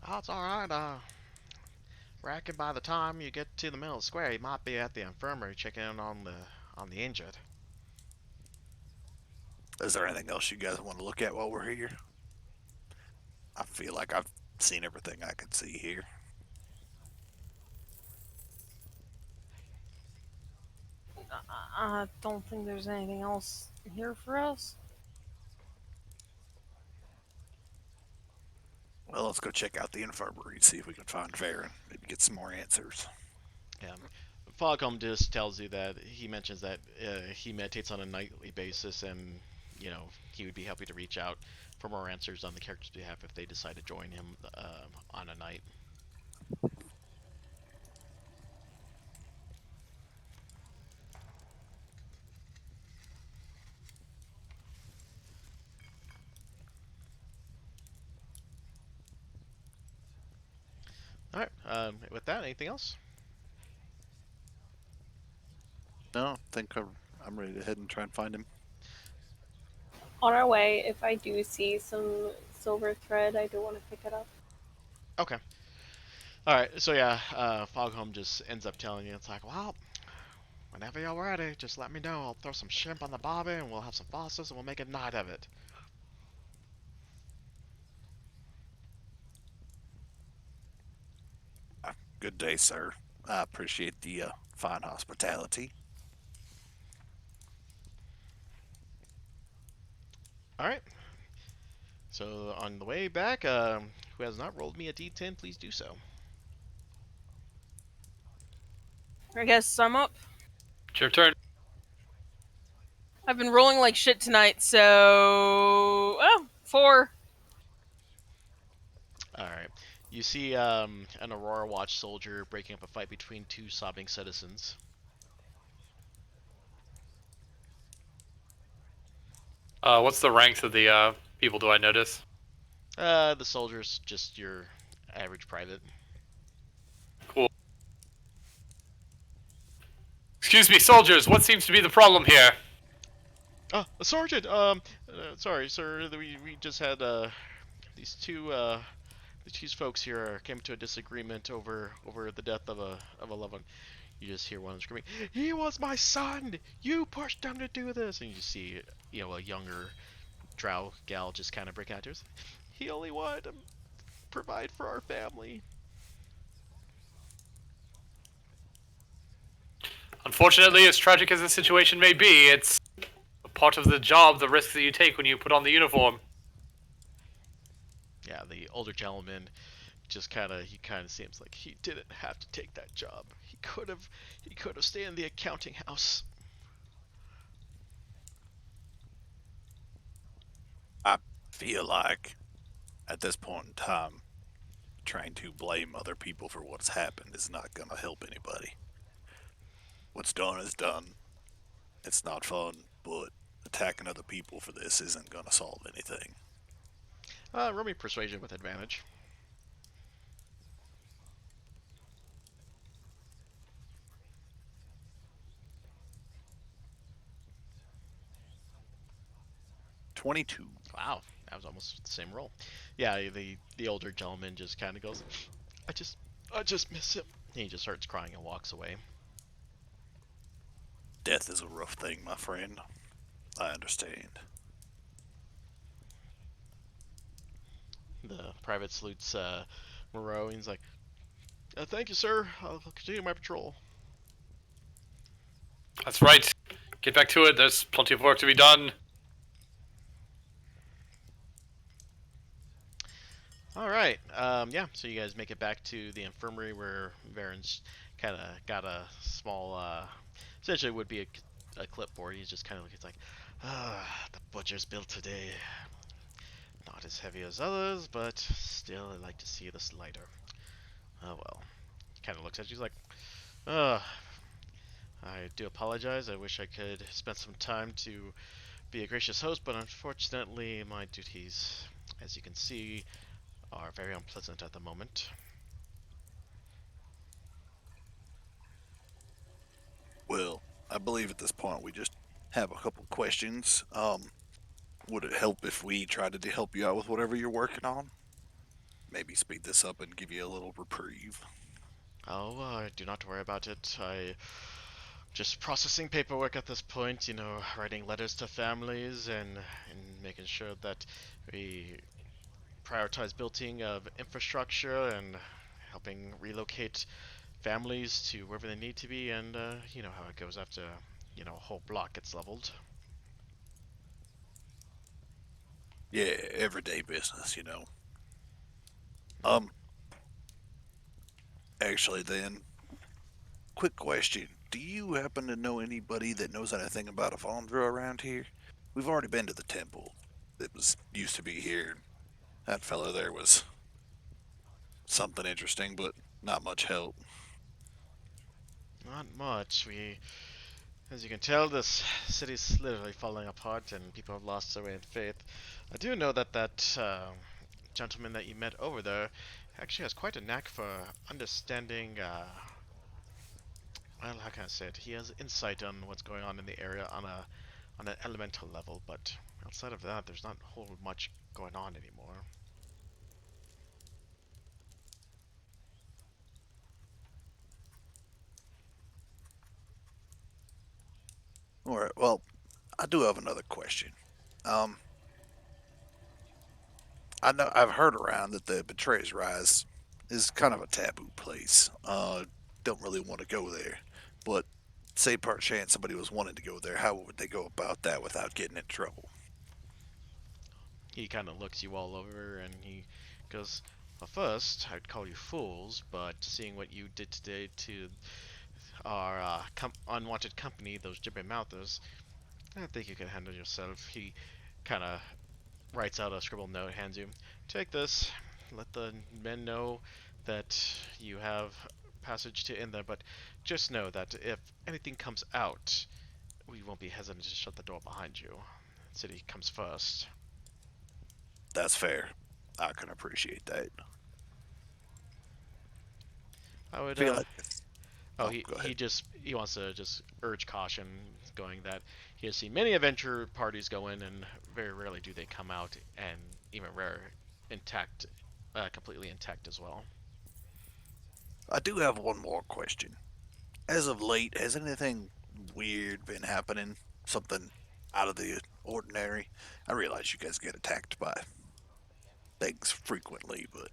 Oh, it's alright. Reckon by the time you get to the middle of the square, you might be at the infirmary checking in on the injured. Is there anything else you guys want to look at while we're here? I feel like I've seen everything I could see here. I don't think there's anything else here for us. Well, let's go check out the infirmary and see if we can find Varen. Maybe get some more answers. Yeah. Fogcomb just tells you that he mentions that he meditates on a nightly basis and he would be happy to reach out for more answers on the character's behalf if they decide to join him on a night. All right. With that, anything else? No, I think I'm ready to head and try and find him. On our way, if I do see some silver thread, I do want to pick it up. Okay. All right. So yeah, Fogholm just ends up telling you, it's like, well, whenever you're ready, just let me know. I'll throw some shrimp on the barbie, and we'll have some fossils, and we'll make a night of it. Good day, sir. I appreciate the fine hospitality. All right. So on the way back, who has not rolled me a d10, please do so. I guess I'm up. It's your turn. I've been rolling like shit tonight, so 4. All right. You see an Aurora Watch soldier breaking up a fight between two sobbing citizens. What's the ranks of the people? Do I notice? The soldier's just your average private. Cool. Excuse me, soldiers. What seems to be the problem here? Sergeant. Sorry, sir. We just had these these folks here came to a disagreement over the death of a loved one. You just hear one screaming, "He was my son! You pushed him to do this!" And you just see, a younger drow gal just kind of break out to us. He only wanted to provide for our family. Unfortunately, as tragic as the situation may be, it's a part of the job, the risks that you take when you put on the uniform. Yeah, the older gentleman just kind of seems like he didn't have to take that job. He could have stayed in the accounting house. I feel like at this point in time, trying to blame other people for what's happened is not going to help anybody. What's done is done. It's not fun, but attacking other people for this isn't going to solve anything. Roll me persuasion with advantage. $22. Wow, that was almost the same roll. Yeah, the older gentleman just kind of goes, I just miss him. And he just starts crying and walks away. Death is a rough thing, my friend. I understand. The private salutes Moreau, and he's like, thank you, sir. I'll continue my patrol. That's right. Get back to it. There's plenty of work to be done. All right. Yeah. So you guys make it back to the infirmary where Varen's kind of got a small, essentially would be a clipboard. He's just kind of looking like, the butcher's bill today. Not as heavy as others, but still, I'd like to see this lighter. Oh well. He kind of looks at you. He's like, I do apologize. I wish I could spend some time to be a gracious host, but unfortunately, my duties, as you can see, are very unpleasant at the moment. Well, I believe at this point we just have a couple questions. Would it help if we tried to help you out with whatever you're working on? Maybe speed this up and give you a little reprieve. Oh, do not worry about it. I just processing paperwork at this point, writing letters to families and making sure that we prioritize building of infrastructure and helping relocate families to wherever they need to be, and you know how it goes after a whole block gets leveled. Yeah, everyday business, Actually then, quick question. Do you happen to know anybody that knows anything about a Fondra around here? We've already been to the temple that was used to be here. That fellow there was something interesting, but not much help. Not much. As you can tell, this city's literally falling apart, and people have lost their way in faith. I do know that gentleman that you met over there actually has quite a knack for understanding. Well, how can I say it? He has insight on what's going on in the area on an elemental level, but outside of that, there's not a whole much going on anymore. All right. Well, I do have another question. Um, I know I've heard around that the Betrayer's Rise is kind of a taboo place. Don't really want to go there, but say part chance somebody was wanting to go there, how would they go about that without getting in trouble? He kind of looks you all over and he goes, well, first, I'd call you fools, but seeing what you did today to our unwanted company, those gibber mouthers, I think you can handle yourself. He kind of writes out a scribbled note, hands you. Take this. Let the men know that you have passage to in there, but just know that if anything comes out, we won't be hesitant to shut the door behind you. City comes first. That's fair. I can appreciate that. I would, I feel like. oh, Oh, go ahead. he wants to just urge caution, going that he has seen many adventure parties go in, and very rarely do they come out, and even rare, intact, completely intact as well. I do have one more question. As of late, has anything weird been happening? Something out of the ordinary? I realize you guys get attacked by things frequently, but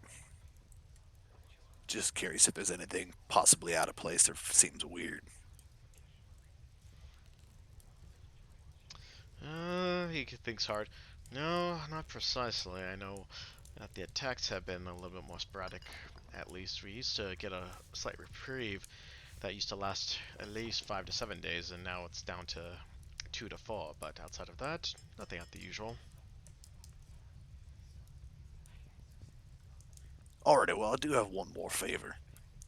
just curious if there's anything possibly out of place or seems weird. He thinks hard. No, not precisely. I know that the attacks have been a little bit more sporadic. At least we used to get a slight reprieve that used to last at least 5 to 7 days, and now it's down to 2 to 4. But outside of that, nothing out the usual. Alrighty, well, I do have one more favor.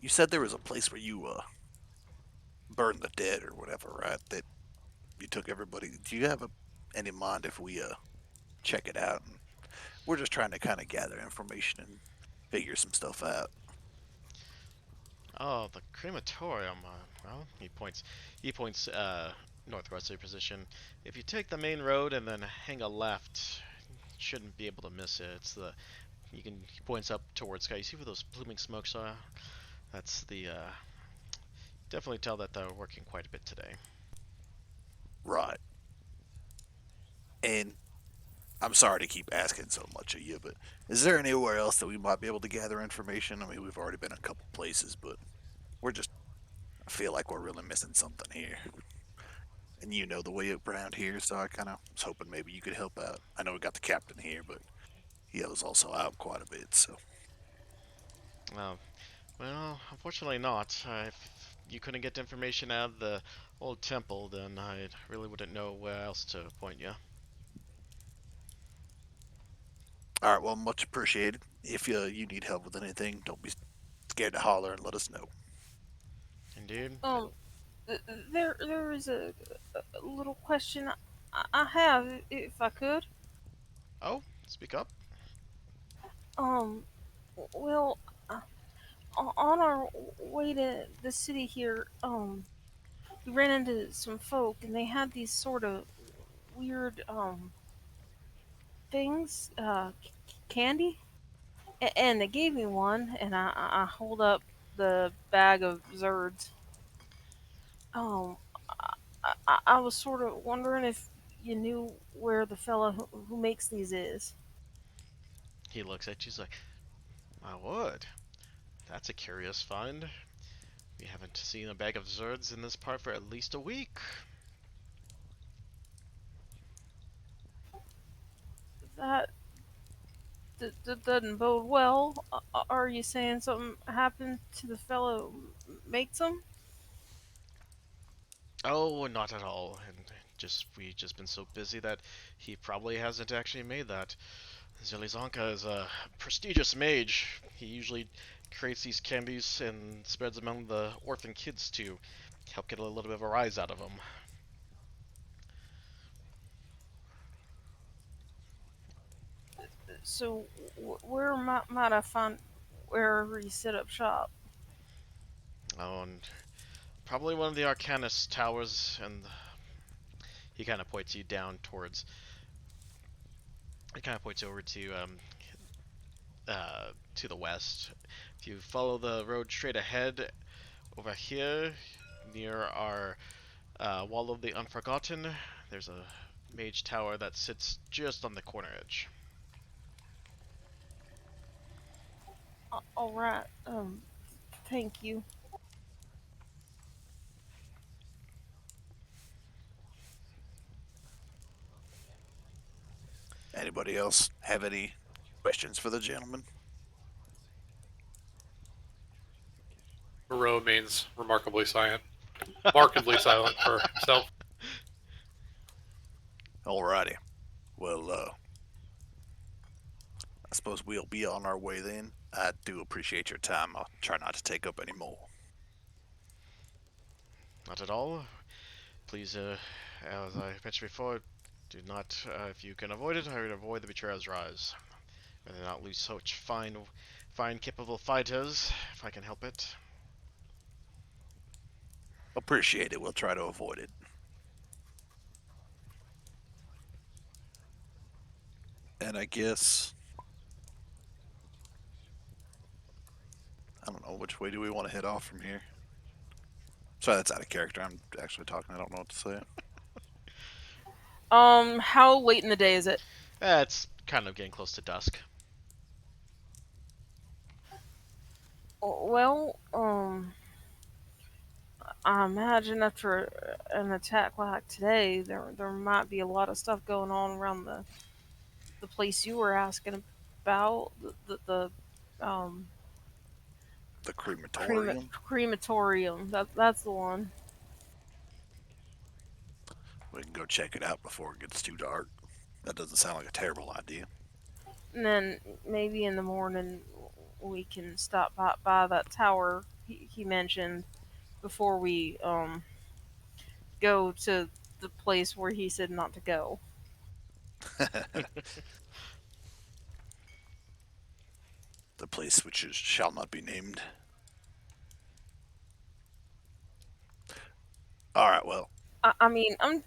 You said there was a place where you burned the dead or whatever, right? That you took everybody. Do you have any mind if we check it out? And we're just trying to kind of gather information and figure some stuff out. Oh, the crematorium. Well, he points northwesterly position. If you take the main road and then hang a left, you shouldn't be able to miss it. It's the he points up towards sky. You see where those blooming smokes are? That's the definitely tell that they're working quite a bit today. Right. And I'm sorry to keep asking so much of you, but is there anywhere else that we might be able to gather information? I mean, we've already been a couple places, but we're just, I feel like we're really missing something here. And you know the way around here, so I kind of was hoping maybe you could help out. I know we got the captain here, but he was also out quite a bit, so. Uh, well, unfortunately not. If you couldn't get information out of the old temple, then I really wouldn't know where else to point you. All right, well, much appreciated. If you need help with anything, don't be scared to holler and let us know. Indeed. Um, there is a little question I have, if I could. Oh, speak up. Um, well, uh, on our way to the city here, we ran into some folk, and they had these sort of weird things, candy, and they gave me one, and I hold up the bag of Zerds. Um, I was sort of wondering if you knew where the fella who makes these is. He looks at you. He's like, "My word, that's a curious find. We haven't seen a bag of Zerds in this part for at least a week." That doesn't bode well. Are you saying something happened to the fellow who makes them? Oh, not at all. And we've just been so busy that he probably hasn't actually made that. Zelizanka is a prestigious mage. He usually creates these candies and spreads them among the orphan kids to help get a little bit of a rise out of them. So, where might I find where he set up shop? Oh, and probably one of the Arcanus towers, and he kind of points you down towards. He kind of points over to the west. If you follow the road straight ahead, over here, near our Wall of the Unforgotten, there's a mage tower that sits just on the corner edge. All right. Thank you. Anybody else have any questions for the gentleman? Moreau remains remarkably silent. Markedly silent for himself. Alrighty. Well, I suppose we'll be on our way then. I do appreciate your time. I'll try not to take up any more. Not at all. Please, as I mentioned before, do not, if you can avoid it, I would avoid the Betrayer's Rise. Rather not lose such fine, capable fighters, if I can help it. Appreciate it. We'll try to avoid it. And I guess... I don't know, which way do we want to head off from here? Sorry, that's out of character. I'm actually talking. I don't know what to say. How late in the day is it? It's kind of getting close to dusk. Well, I imagine after an attack like today, there might be a lot of stuff going on around the place you were asking about. The The crematorium. crematorium. That's the one. We can go check it out before it gets too dark. That doesn't sound like a terrible idea. And then maybe in the morning we can stop by that tower he mentioned before we go to the place where he said not to go. The place which shall not be named. Alright, well. I mean, I'm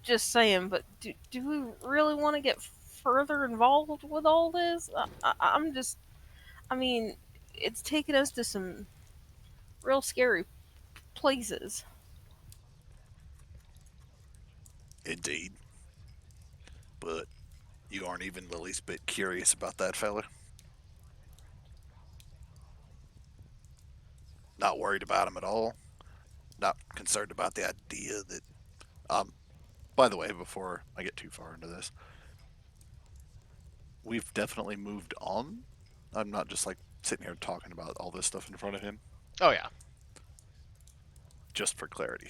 just saying, but do we really want to get further involved with all this? I'm just, I mean, it's taken us to some real scary places. Indeed. But you aren't even the least bit curious about that fella? Not worried about him at all? Not concerned about the idea that... by the way, before I get too far into this, we've definitely moved on. I'm not just like sitting here talking about all this stuff in front of him. Oh yeah. Just for clarity.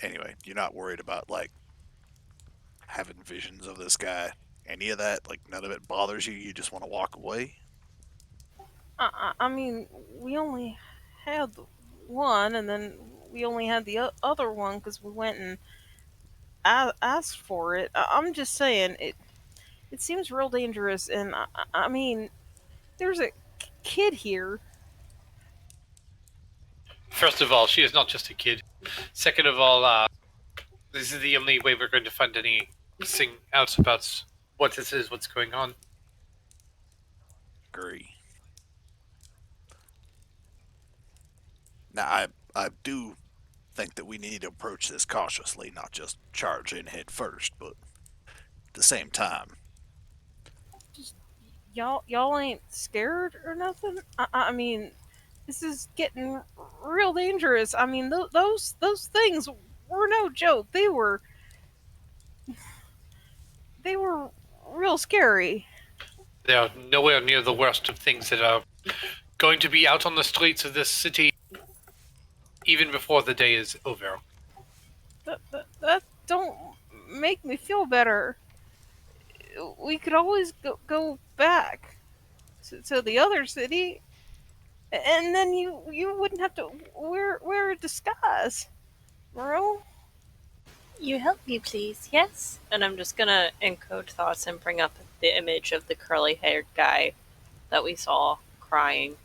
Anyway, you're not worried about like having visions of this guy, any of that? Like none of it bothers you? You just want to walk away? I mean, we only had the one, and then we only had the other one because we went and asked for it. I'm just saying, it seems real dangerous, and I mean, there's a kid here. First of all, she is not just a kid. Second of all, this is the only way we're going to find anything out about what this is, what's going on. Agree. Now, I do think that we need to approach this cautiously, not just charge in head first, but at the same time. Y'all ain't scared or nothing? I mean, this is getting real dangerous. I mean, those things were no joke. They were real scary. They are nowhere near the worst of things that are going to be out on the streets of this city even before the day is over. That don't make me feel better. We could always go back to the other city, and then you wouldn't have to wear a disguise, bro. You help me, please, yes? And I'm just gonna encode thoughts and bring up the image of the curly haired guy that we saw crying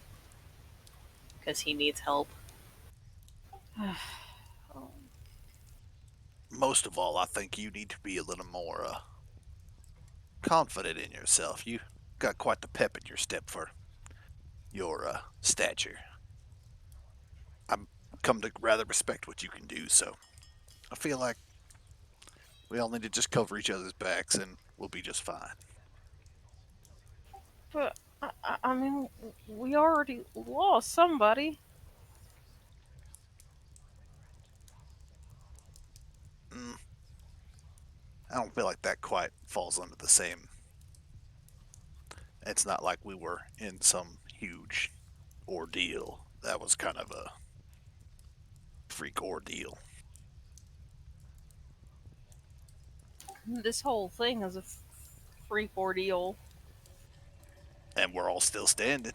because he needs help. Most of all, I think you need to be a little more confident in yourself. You got quite the pep in your step for your stature. I've come to rather respect what you can do, so I feel like we all need to just cover each other's backs and we'll be just fine. But I mean, we already lost somebody. Mm, I don't feel like that quite falls under the same. It's not like we were in some huge ordeal. That was kind of a freak ordeal. This whole thing is a freak ordeal. And we're all still standing.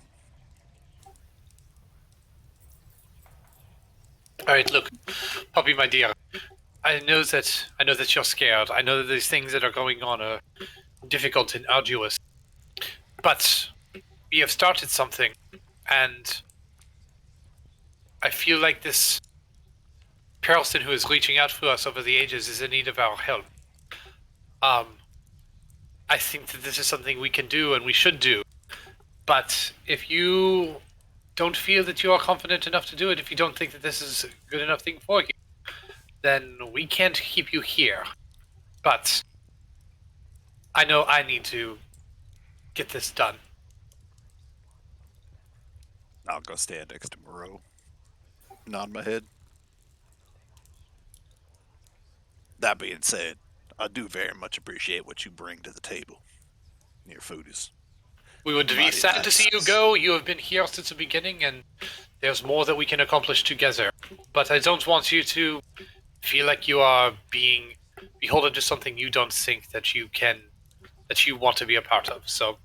All right, look, Poppy, my dear. I know that you're scared. I know that these things that are going on are difficult and arduous. But we have started something, and I feel like this person who is reaching out to us over the ages is in need of our help. I think that this is something we can do and we should do. But if you don't feel that you are confident enough to do it, if you don't think that this is a good enough thing for you, then we can't keep you here. But I know I need to get this done. I'll go stand next to Moreau. Nod my head. That being said, I do very much appreciate what you bring to the table. Your food is We would be mighty sad to see you nice. go. You have been here since the beginning, and there's more that we can accomplish together. But I don't want you to feel like you are being beholden to something you don't think that you want to be a part of. So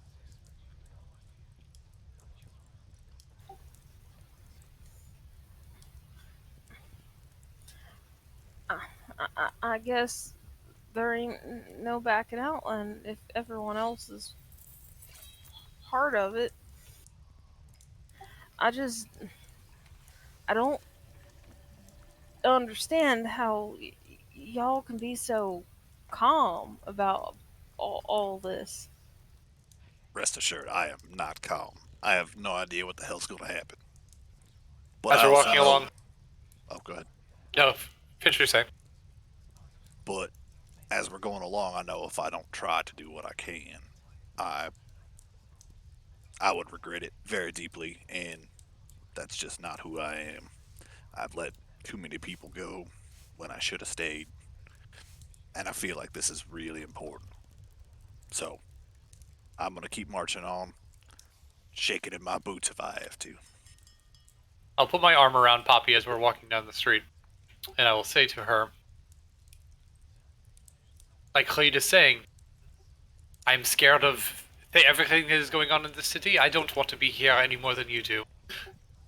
I guess there ain't no backing out, and if everyone else is part of it, I just I don't understand how y'all can be so calm about all this. Rest assured, I am not calm. I have no idea what the hell's going to happen. But as I we're also walking know. along, Oh, go ahead. no, finish your saying. But as we're going along, I know if I don't try to do what I can, I would regret it very deeply, and that's just not who I am. I've let too many people go when I should have stayed, and I feel like this is really important. So I'm gonna keep marching on, shaking in my boots if I have to. I'll put my arm around Poppy as we're walking down the street, and I will say to her, like Cleed is saying, I'm scared of everything that is going on in the city. I don't want to be here any more than you do.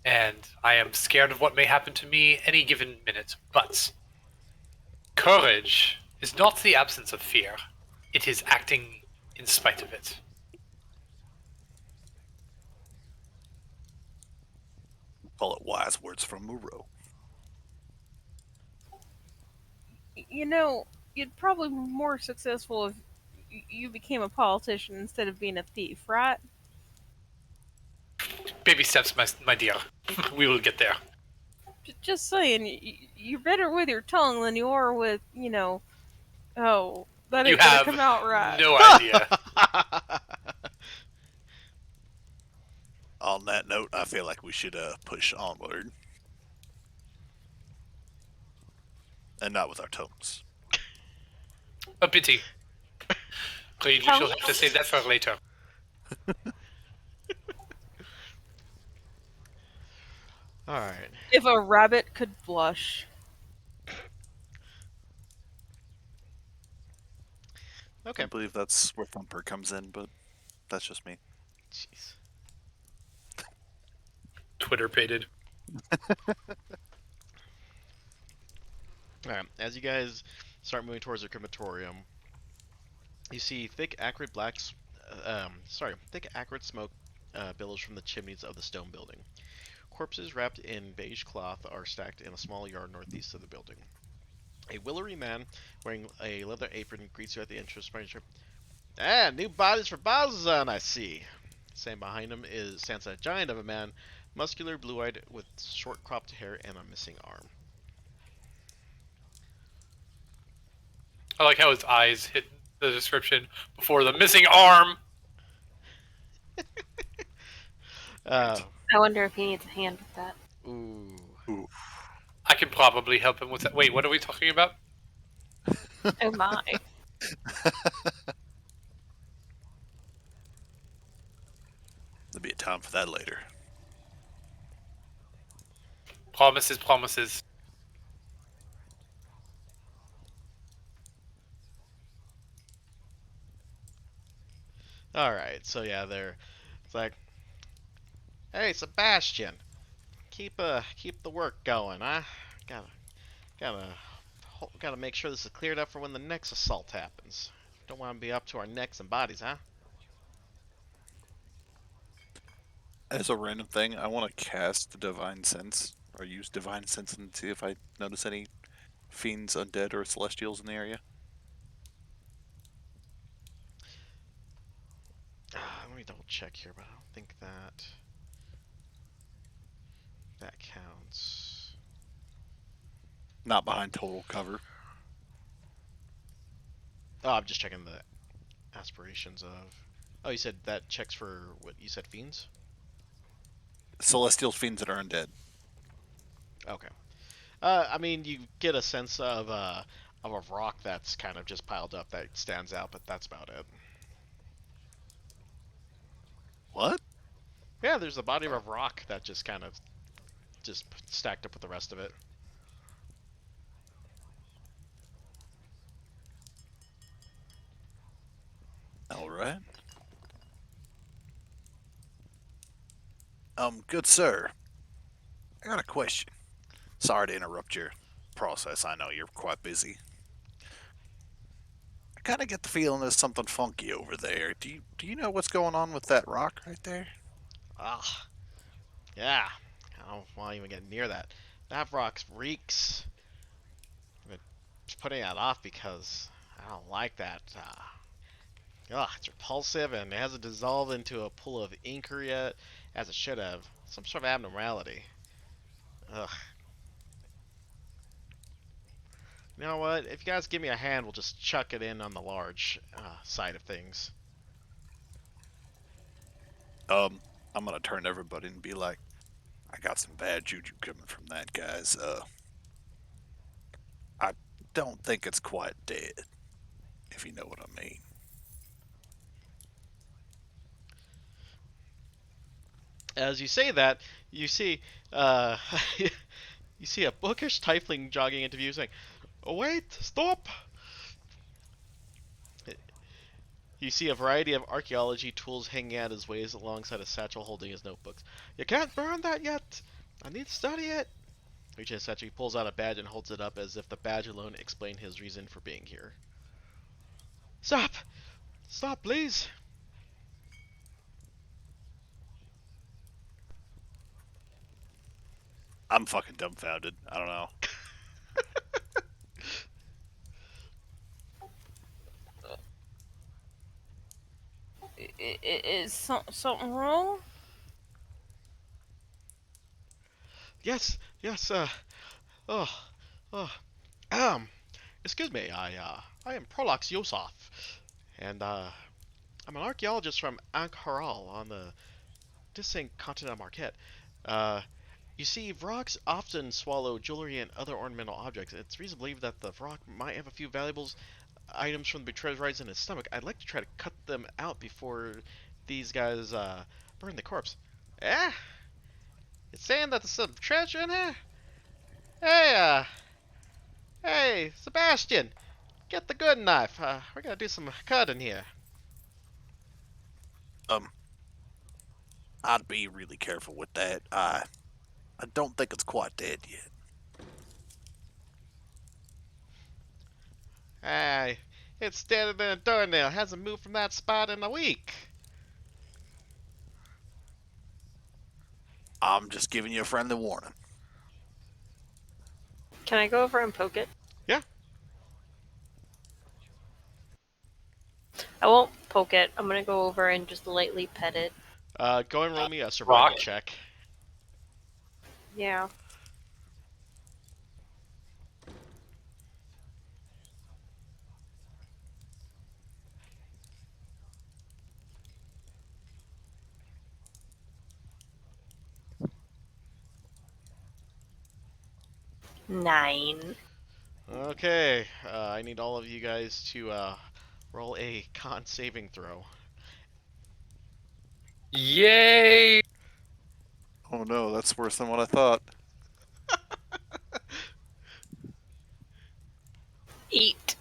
And I am scared of what may happen to me any given minute. But courage is not the absence of fear. It is acting in spite of it. Call it wise words from Moreau. You know, you'd probably be more successful if you became a politician instead of being a thief, right? Baby steps, my dear. We will get there. Just saying, you're better with your tongue than you are with, oh, that You ain't gonna have come out right. no idea. On that note, I feel like we should push onward. And not with our tongues. A pity. Cleed, we shall have to save that for later. All right. If a rabbit could blush. Okay. I believe that's where Thumper comes in, but that's just me. Jeez. Twitter pated. All right. As you guys start moving towards the crematorium, you see thick, acrid smoke billows from the chimneys of the stone building. Corpses wrapped in beige cloth are stacked in a small yard northeast of the building. A willowy man wearing a leather apron greets you at the entrance. Ah, new bodies for Balzan, I see. Standing behind him stands a giant of a man, muscular, blue-eyed, with short cropped hair and a missing arm. I like how his eyes hit the description before the missing arm. Uh, I wonder if he needs a hand with that. ooh. Ooh. I could probably help him with that. Wait, what are we talking about? Oh my. There'll be a time for that later. Promises, promises. All right, so yeah, it's like, hey, Sebastian, keep the work going, huh? Gotta gotta make sure this is cleared up for when the next assault happens. Don't want to be up to our necks and bodies, huh? As a random thing, I want to cast Divine Sense, or use Divine Sense and see if I notice any fiends, undead, or celestials in the area. Let me double check here, but I don't think that counts. Not behind total cover. Oh, I'm just checking the aspirations of. Oh, you said that checks for what you said, fiends? Celestial fiends that are undead. Okay. I mean, you get a sense of a rock that's kind of just piled up that stands out, but that's about it. What? Yeah, there's a body of a rock that just kind of just stacked up with the rest of it. Alright. Good sir. I got a question. Sorry to interrupt your process. I know you're quite busy. I kind of get the feeling there's something funky over there. Do you know what's going on with that rock right there? Ah, yeah. I don't want to even get near that. That rock reeks. I'm just putting that off because I don't like that. It's repulsive and it hasn't dissolved into a pool of inker yet, as it should have. Some sort of abnormality. Ugh. You know what? If you guys give me a hand, we'll just chuck it in on the large side of things. I'm gonna turn to everybody and be like, I got some bad juju coming from that, guys. I don't think it's quite dead, if you know what I mean. As you say that, you see, you see a bookish tiefling jogging into view, saying, "Oh wait, stop!" You see a variety of archaeology tools hanging out his waist alongside a satchel holding his notebooks. "You can't burn that yet! I need to study it!" Reaching his satchel, he pulls out a badge and holds it up as if the badge alone explained his reason for being here. "Stop! Stop, please!" I'm fucking dumbfounded. I don't know. Is something wrong? Yes, yes, oh, oh, um, excuse me, I am Prolox Yosef, and, I'm an archaeologist from Ankh-Haral on the distant continent of Marquette. You see, Vrogs often swallow jewelry and other ornamental objects. It's reason to believe that the Vrog might have a few valuable items from the betrayer's rights in his stomach. I'd like to try to cut them out before these guys, burn the corpse. Eh? It's saying that there's some treasure in here? Hey, hey, Sebastian! Get the good knife. We're gonna do some cutting here. I'd be really careful with that. I don't think it's quite dead yet. Hey, it's deader than a doornail. Hasn't moved from that spot in a week. I'm just giving you a friendly warning. Can I go over and poke it? Yeah. I won't poke it. I'm gonna go over and just lightly pet it. Go and roll me a survival Rock? check. Yeah. Nine. Okay, I need all of you guys to roll a con saving throw. Yay! Oh no, that's worse than what I thought. 8.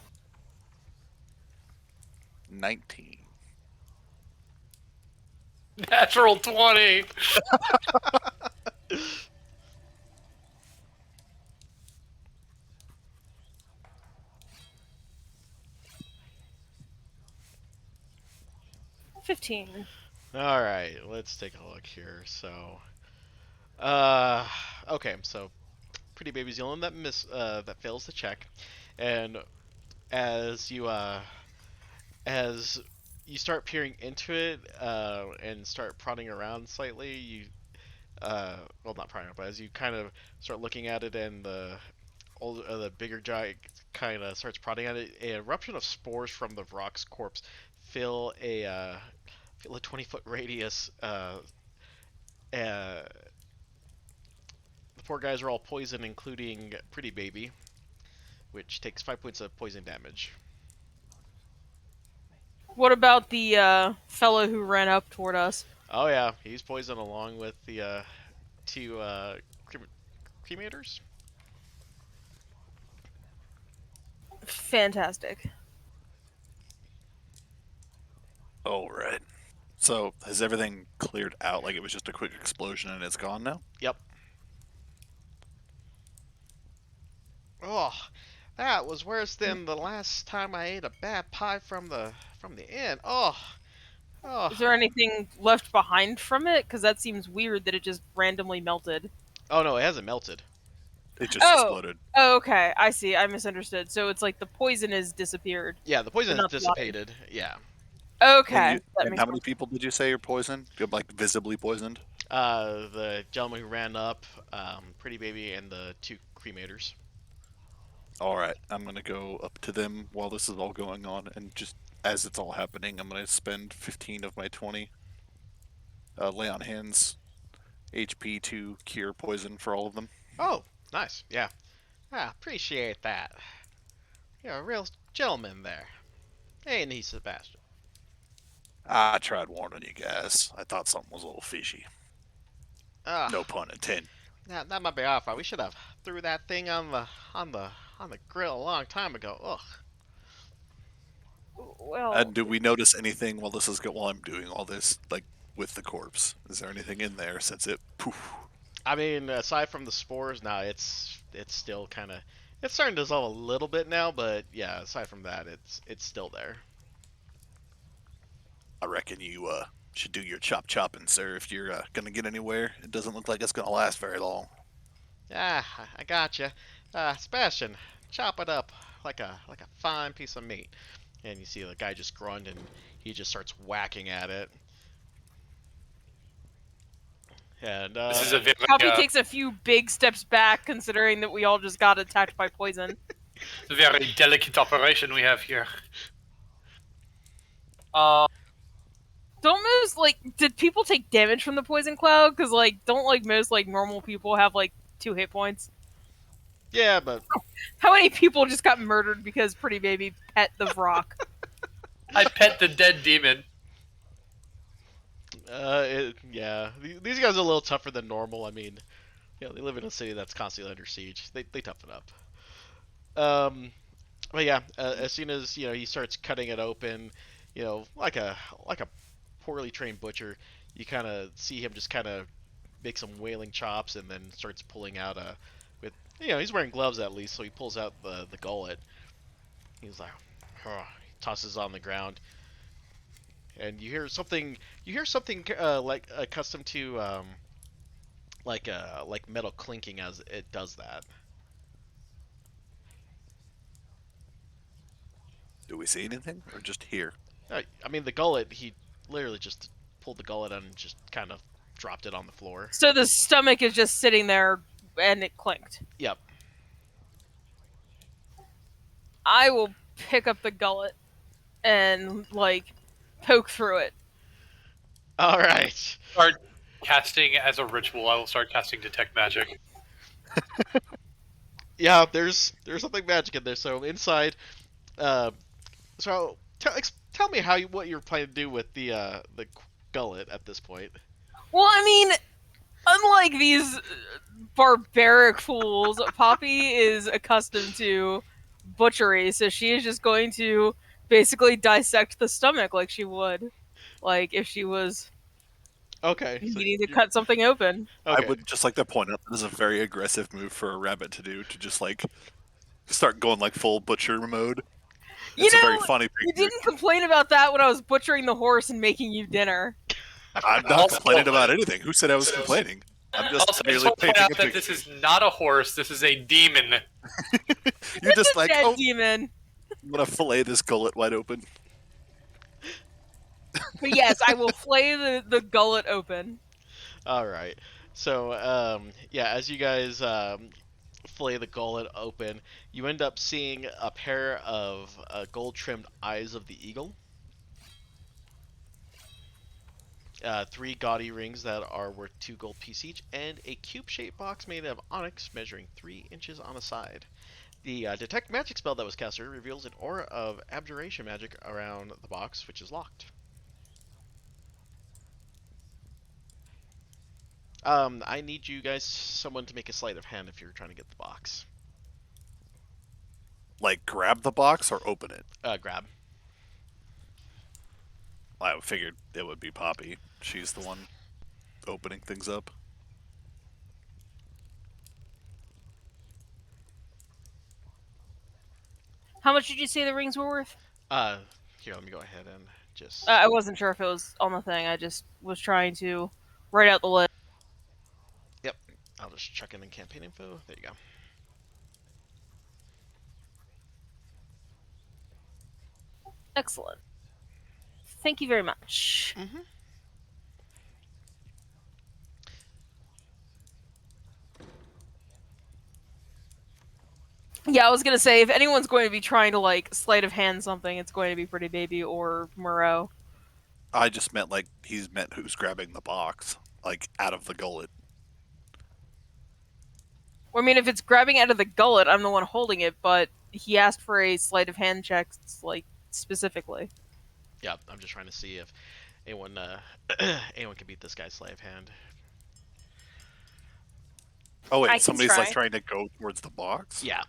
19. Natural 20! $15. All right, let's take a look here. So, okay, so Pretty Baby's the only one that fails the check, and as you start peering into it and start prodding around slightly, you well, not prodding, but as you kind of start looking at it, and the bigger giant kind of starts prodding at it, an eruption of spores from the rock's corpse fill a 20-foot radius. The poor guys are all poisoned, including Pretty Baby, which takes 5 points of poison damage. What about the fellow who ran up toward us? Oh yeah, he's poisoned along with the two cremators. Fantastic. All right. So, has everything cleared out? Like it was just a quick explosion and it's gone now? Yep. Oh, that was worse than the last time I ate a bad pie from the inn. Oh. Is there anything left behind from it? Because that seems weird that it just randomly melted. Oh no, it hasn't melted. It just Oh. exploded. Oh, okay. I see. I misunderstood. So it's like the poison has disappeared. Yeah, the poison Not has the body. dissipated. Yeah. Okay. And, that and makes how many more people did you say are poisoned? You're, like visibly poisoned? The gentleman who ran up, Pretty Baby, and the two cremators. All right, I'm gonna go up to them while this is all going on, and just as it's all happening, I'm gonna spend 15 of my 20 lay on hands HP to cure poison for all of them. Oh, nice. Yeah. Appreciate that. You're a real gentleman there. Ain't he, Sebastian? I tried warning you guys. I thought something was a little fishy. Ah, No pun intended. that might be our fault. We should have threw that thing on the grill a long time ago. Ugh. Well, And do we notice anything while while I'm doing all this, like with the corpse? Is there anything in there since it poof? I mean, aside from the spores, now it's still kind of it's starting to dissolve a little bit now, but yeah, aside from that, it's still there. I reckon you should do your chopping, sir, if you're gonna get anywhere. It doesn't look like it's gonna last very long. Yeah, I gotcha. Sebastian, chop it up like a fine piece of meat. And you see the guy just grunt and he just starts whacking at it. And This is a very, Poppy takes a few big steps back, considering that we all just got attacked by poison. a very delicate operation we have here. Don't most did people take damage from the poison cloud? Because don't most normal people have 2 hit points? yeah, but How many people just got murdered because Pretty Baby pet the rock? I pet the dead demon. yeah, these guys are a little tougher than normal. I mean, they live in a city that's constantly under siege. They toughen up. But yeah, as soon as he starts cutting it open, like a poorly trained butcher, you kind of see him just kind of make some wailing chops and then starts pulling out with he's wearing gloves at least, so he pulls out the gullet. He's like, he tosses it on the ground, and you hear something like accustomed to like metal clinking as it does that. Do we see anything, or just hear? I mean, the gullet, he literally just pulled the gullet out and just kind of dropped it on the floor. So the stomach is just sitting there, and it clinked. Yep. I will pick up the gullet and like poke through it. All right. Start casting as a ritual. I will start casting detect magic. Yeah, there's something magic in there. So inside, uh, so tell me what you're planning to do with the gullet at this point. Well, I mean, unlike these barbaric fools, Poppy is accustomed to butchery, so she is just going to basically dissect the stomach like she would, like if she was Okay. So needing to cut something open. okay. I would just like to point out that is a very aggressive move for a rabbit to do, to just like start going like full butcher mode. You It's a very know, funny you picture. didn't complain about that when I was butchering the horse and making you dinner. I'm not Also- complaining about anything. Who said I was complaining? I'm just Also, I just merely want to point painting out a that picture. this is not a horse. This is a demon. You're just like, Dead oh, demon. I'm gonna fillet this gullet wide open. But yes, I will flay the gullet open. All right. So yeah, as you guys fillet the gullet open, you end up seeing a pair of gold-trimmed eyes of the eagle. Three gaudy rings that are worth 2 gold piece each, and a cube-shaped box made of onyx measuring 3 inches on a side. The detect magic spell that was cast earlier reveals an aura of abjuration magic around the box, which is locked. I need you guys, someone to make a sleight of hand if you're trying to get the box. Like, grab the box or open it. Grab. I figured it would be Poppy. She's the one opening things up. How much did you say the rings were worth? Here, let me go ahead and just. I wasn't sure if it was on the thing. I just was trying to write out the list. Yep. I'll just check in campaign info. There you go. Excellent. Thank you very much. Mm-hmm. Yeah, I was gonna say if anyone's going to be trying to like sleight of hand something, it's going to be Pretty Baby or Moreau. I just meant like he's meant who's grabbing the box, like out of the gullet. Well, I mean, if it's grabbing out of the gullet, I'm the one holding it, but he asked for a sleight of hand check, like specifically. Yep. I'm just trying to see if anyone anyone can beat this guy's sleight of hand. Oh I can wait, somebody's like try. trying to go towards the box. Yeah.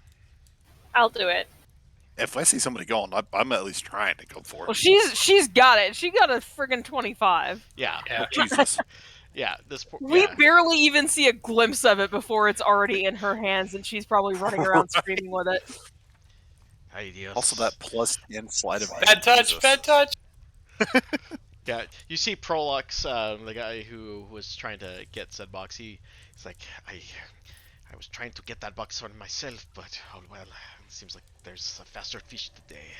I'll do it. If I see somebody going, I'm at least trying to go for Well, it. she's got it. She got a friggin' 25. Yeah. Yeah. Jesus. Yeah. This. We Yeah. barely even see a glimpse of it before it's already in her hands, and she's probably running around screaming with it. Ay, Dios. Also, that plus 10 slide of hand. Bad touch. Jesus. Bad touch. Yeah, you see Prolux, the guy who was trying to get said box. He's like, I was trying to get that box for myself, but oh well. It seems like there's a faster fish today.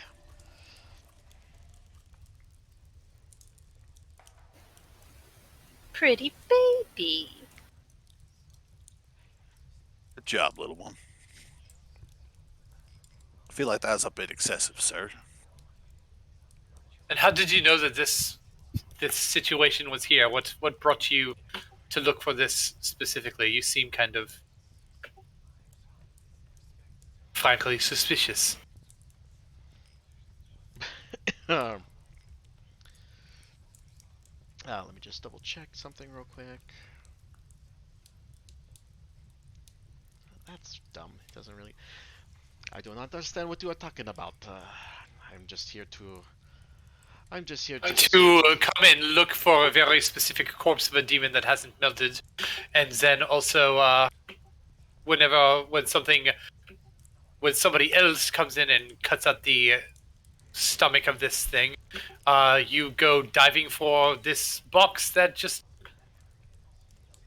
Pretty baby. Good job, little one. I feel like that was a bit excessive, sir. And how did you know that this situation was here? What brought you to look for this specifically? You seem kind of frankly suspicious. Let me just double check something real quick. That's dumb. It doesn't really. I don't understand what you are talking about. I'm just here to. I'm just here to. To come and look for a very specific corpse of a demon that hasn't melted, and then also when somebody else comes in and cuts out the stomach of this thing, you go diving for this box that just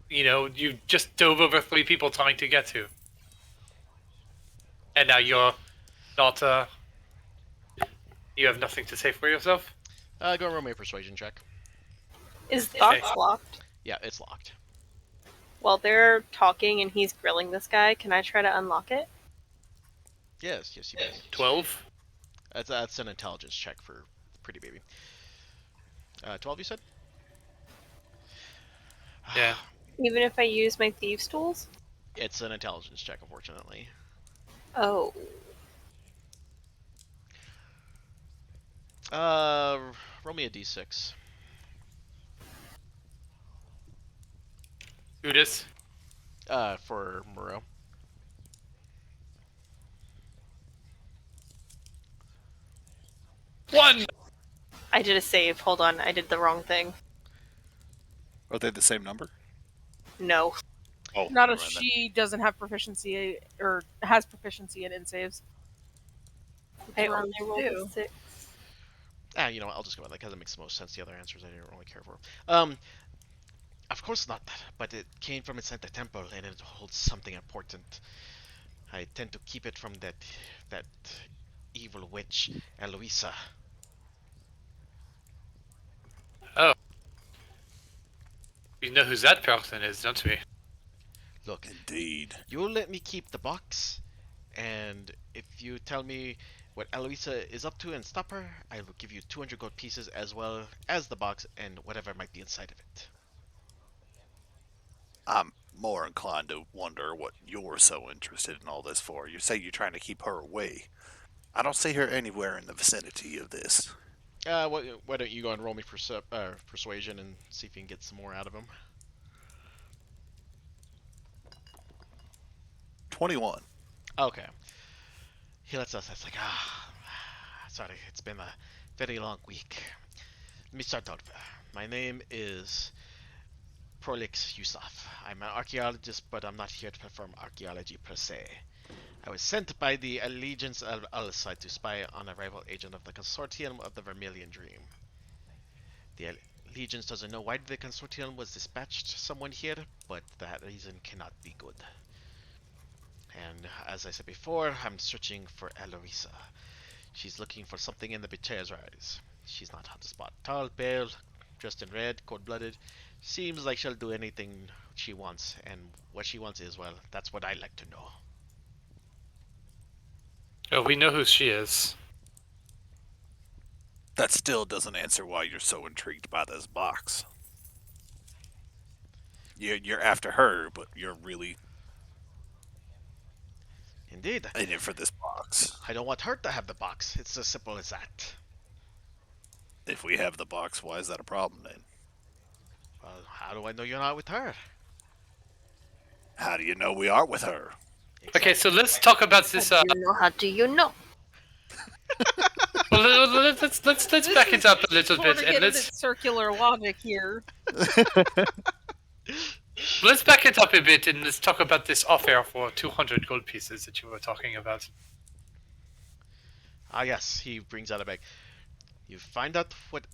you just dove over 3 people trying to get to, and now you're not you have nothing to say for yourself. Go roll me a persuasion check. Is the box locked? Yeah, it's locked. While they're talking and he's grilling this guy, can I try to unlock it? Yes, you may. 12. That's an intelligence check for Pretty Baby. 12, you said? Yeah. Even if I use my thieves' tools? It's an intelligence check, unfortunately. Oh. Roll me a d6. Udis. For Moreau. One. I did a save. Hold on. I did the wrong thing. Are they the same number? No. Oh, Not never if mind then. she doesn't have proficiency or has proficiency in saves. I Wrong only rolled too. a 6. You know what? I'll just go with that because it makes the most sense. The other answers I didn't really care for. Of course not, but it came from inside the temple and it holds something important. I tend to keep it from that evil witch, Eloisa. Oh. We know who that person is, don't we? Look, Indeed. you'll let me keep the box, and if you tell me what Eloisa is up to and stop her, I will give you 200 gold pieces as well as the box and whatever might be inside of it. I'm more inclined to wonder what you're so interested in all this for. You say you're trying to keep her away. I don't see her anywhere in the vicinity of this. Why don't you go and roll me persuasion and see if you can get some more out of him? 21. Okay. He lets us. It's like, sorry, it's been a very long week. Let me start out. My name is Prolix Yusuf. I'm an archaeologist, but I'm not here to perform archaeology per se. I was sent by the Allegiance of Al-Asad to spy on a rival agent of the Consortium of the Vermilion Dream. The Allegiance doesn't know why the Consortium was dispatched someone here, but that reason cannot be good. And as I said before, I'm searching for Eloisa. She's looking for something in the Betrayer's Rise. She's not hard to spot. Tall, pale, dressed in red, cold-blooded. Seems like she'll do anything she wants, and what she wants is, well, that's what I like to know. Oh, we know who she is. That still doesn't answer why you're so intrigued by this box. You're after her, but you're really Indeed. in it for this box. I don't want her to have the box. It's as simple as that. If we have the box, why is that a problem then? Well, how do I know you're not with her? How do you know we are with her? Okay, so let's talk about this. How do you know? Well, let's back it up a little Sort bit, of and get into let's circular logic here. back it up a bit, and let's talk about this offer for 200 gold pieces that you were talking about. Ah, yes, he brings out a bag. You find out what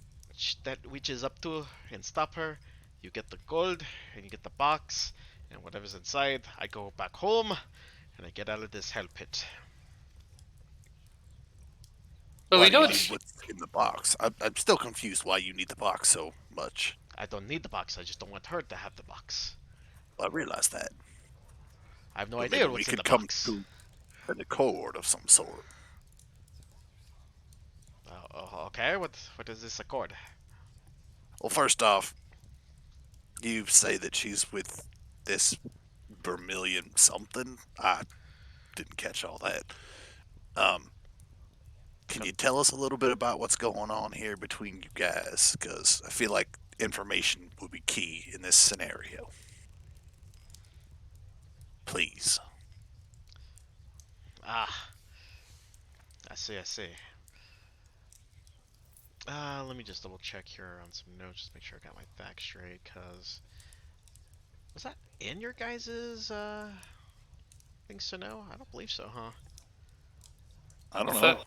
that witch is up to and stop her. You get the gold and you get the box and whatever's inside. I go back home and I get out of this hell pit. Well, Why we do know you it's need what's in the box. I'm still confused why you need the box so much. I don't need the box. I just don't want her to have the box. Well, I realize that. I have no But idea maybe what's we in the could come box. to an accord of some sort. Okay, what is this accord? Well, first off, you say that she's with this Vermilion something. I didn't catch all that. Can you tell us a little bit about what's going on here between you guys? Because I feel like information would be key in this scenario. Please. see, I see. Let me just double check here on some notes, just make sure I got my facts straight, cause was that in your guys's things to know? I don't believe so, huh? I don't What's know.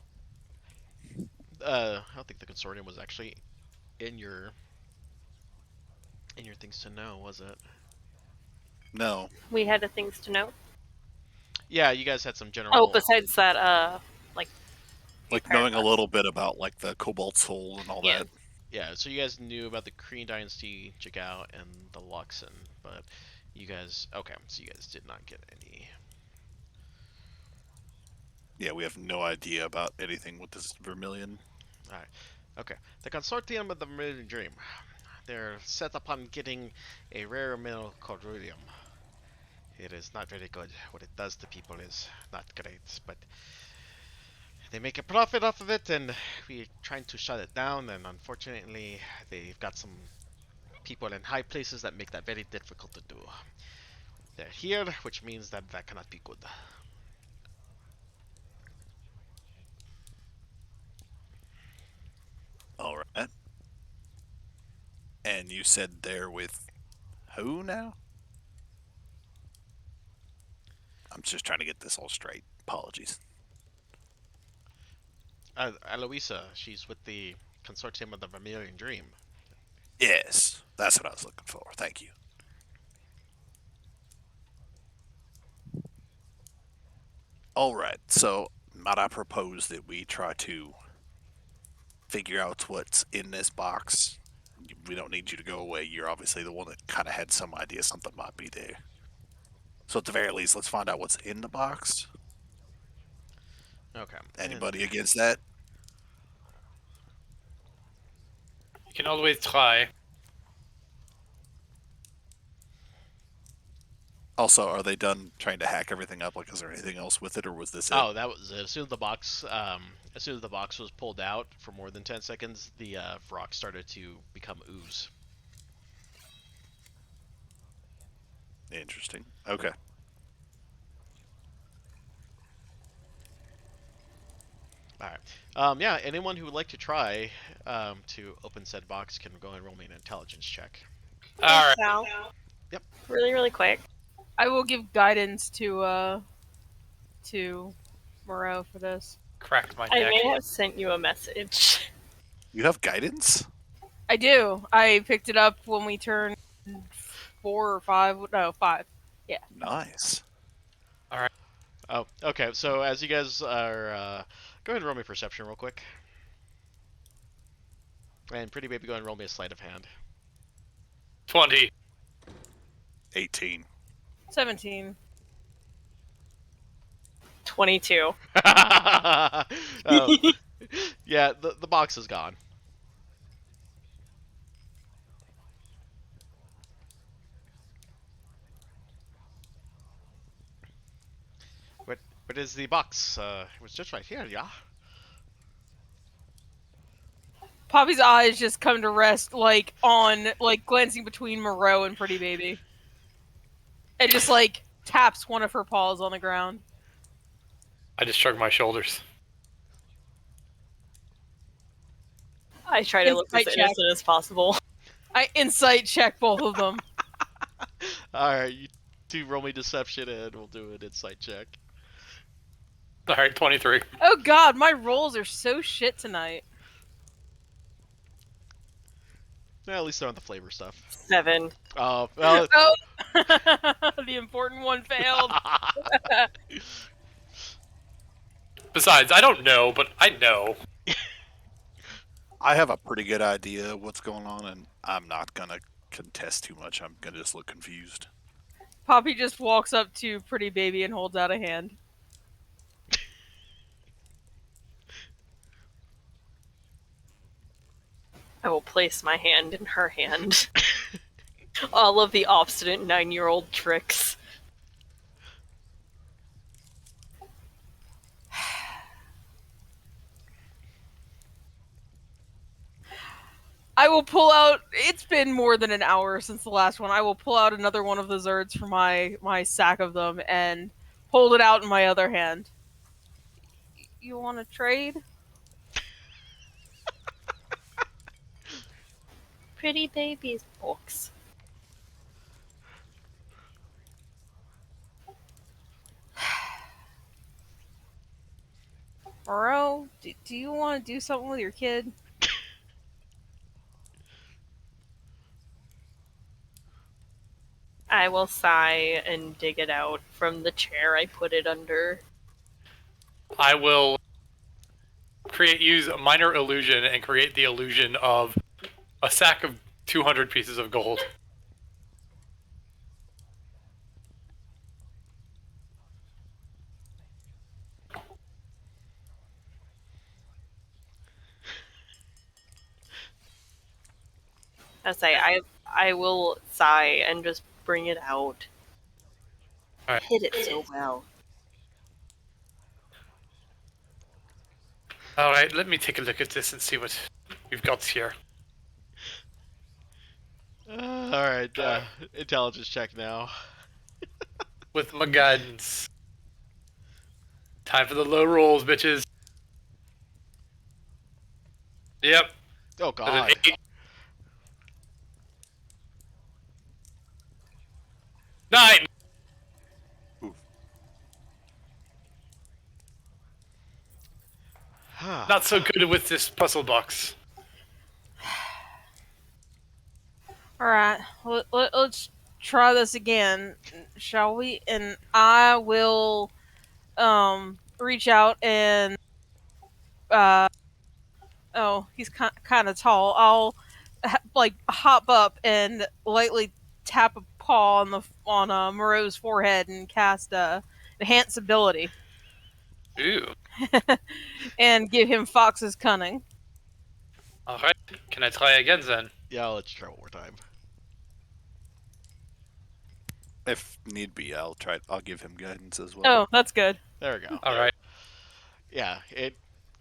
that? I don't think the consortium was actually in your things to know, was it? No. We had a things to know. Yeah, you guys had some general. Oh, besides that, Like knowing a little bit about like the Cobalt Soul and all Yeah. that. Yeah, so you guys knew about the Korean Dynasty, Jigao, and the Luxon, but you guys, okay, so you guys did not get any. Yeah, we have no idea about anything with this Vermilion. Okay, the Consortium of the Vermilion Dream. They're set upon getting a rare mineral called rhodium. It is not very good. What it does to people is not great, but they make a profit off of it, and we're trying to shut it down, and unfortunately, they've got some people in high places that make that very difficult to do. They're here, which means that that cannot be good. All right. And you said they're with who now? I'm just trying to get this all straight. Apologies. Aloisa, she's with the Consortium of the Vermilion Dream. Yes, that's what I was looking for. Thank you. All right. So, might I propose that we try to figure out what's in this box? We don't need you to go away. You're obviously the one that kind of had some idea something might be there. So, at the very least, let's find out what's in the box. Okay. Anybody against that? You can always try. Also, are they done trying to hack everything up? Like, is there anything else with it, or was this it? Oh, that was it. As soon as the box, was pulled out for more than 10 seconds, the rock started to become ooze. Interesting. Okay. All right. Yeah. Anyone who would like to try to open said box can go and roll me an intelligence check. All right. Sal. Yep. Really, really quick. I will give guidance to Moreau for this. Cracked my I neck. may have sent you a message. You have guidance? I do. I picked it up when we turned 4 or 5. No, 5. Nice. Oh, okay. So as you guys are, go ahead and roll me perception real quick. And pretty baby, go ahead and roll me a sleight of hand. 20. 18. 17. 22. Oh, yeah, the box is gone. What is the box? It was just right here, yeah. Poppy's eyes just come to rest, glancing between Moreau and Pretty Baby. And just, taps one of her paws on the ground. I just shrugged my shoulders. I try to look as Insight check. innocent as possible. I insight check both of them. Alright, you two roll me deception and we'll do an insight check. All right, 23. Oh god, my rolls are so shit tonight. Well, at least they're on the flavor stuff. 7. Well, Oh! The important one failed. Besides, I don't know, but I know. I have a pretty good idea of what's going on, and I'm not going to contest too much. I'm going to just look confused. Poppy just walks up to Pretty Baby and holds out a hand. I will place my hand in her hand. All of the obstinate 9-year-old tricks. I will pull out. It's been more than an hour since the last one. I will pull out another one of the Zerds from my sack of them and hold it out in my other hand. you want to trade? Pretty babies books. Moreau, do you want to do something with your kid? I will sigh and dig it out from the chair I put it under. I will use a minor illusion and create the illusion of a sack of 200 pieces of gold. I will sigh and just bring it out. Alright. Hid it so well. Alright, let me take a look at this and see what we've got here. Alright, intelligence check now. With my guidance. Time for the low rolls, bitches. Yep. Oh That's an god. 8. 9! Not so good with this puzzle box. Alright, let's try this again, shall we? And I will reach out and oh, he's kind of tall. I'll like hop up and lightly tap a paw on Moreau's forehead and cast enhance ability Ooh. and give him Fox's cunning. Alright. Can I try again then? Yeah, I'll let you try one more time. If need be, I'll give him guidance as well. Oh, that's good. There we go. Alright. Yeah, it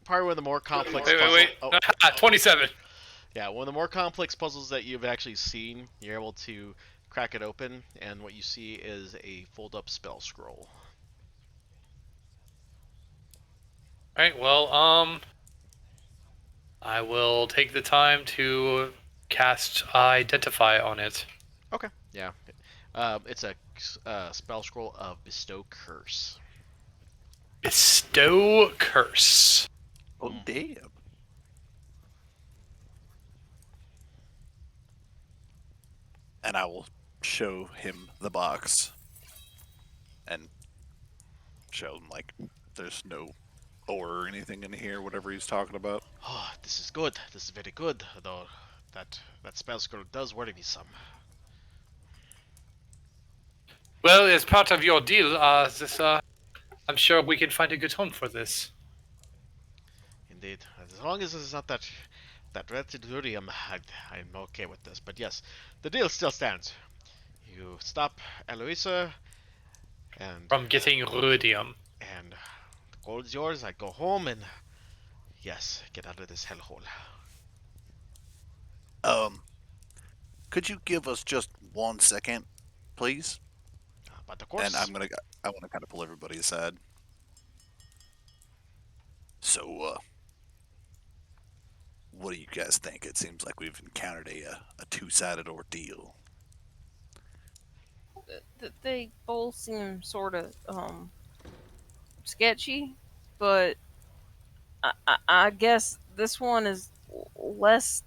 probably one of the more complex Wait. Oh, 27. yeah, one of the more complex puzzles that you've actually seen. You're able to crack it open, and what you see is a fold-up spell scroll. Alright, well, I will take the time to cast Identify on it. Okay. Yeah. It's a spell scroll of Bestow Curse. Bestow Curse. Oh, damn. And I will show him the box. And show him, like, there's no ore or anything in here, whatever he's talking about. Oh, this is good. This is very good. Though that spell scroll does worry me some. Well, as part of your deal, I'm sure we can find a good home for this. Indeed. As long as it's not that wretched Urium, I'm okay with this. But yes, the deal still stands. You stop Eloisa, and From getting rudium. and the gold's yours. I go home and yes, get out of this hellhole. Could you give us just 1 second, please? But of course, And I want to kind of pull everybody aside. So, what do you guys think? It seems like we've encountered a two-sided ordeal. They both seem sort of sketchy, but I guess this one is less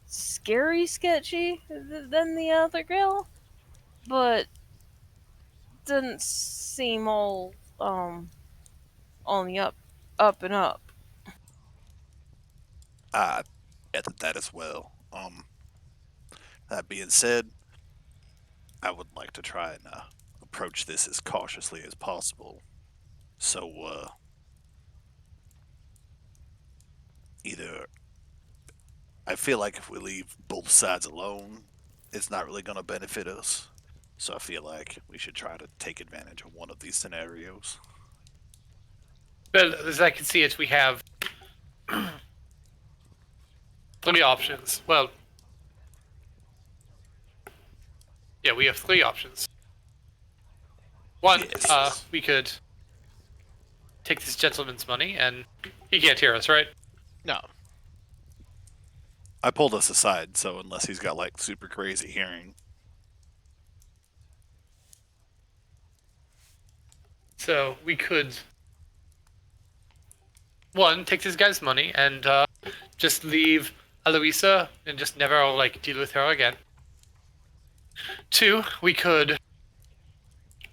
scary sketchy than the other girl, but didn't seem all on the up and up. I get that as well. That being said, I would like to try and approach this as cautiously as possible. So, either I feel like if we leave both sides alone, it's not really going to benefit us. So I feel like we should try to take advantage of one of these scenarios. Well, as I can see it, we have 3 options. Well, yeah, we have 3 options. One, Yes. we could take this gentleman's money, and he can't hear us, right? No. I pulled us aside, so unless he's got like super crazy hearing, So we could, one, take this guy's money and just leave Eloisa and just never like deal with her again. Two, we could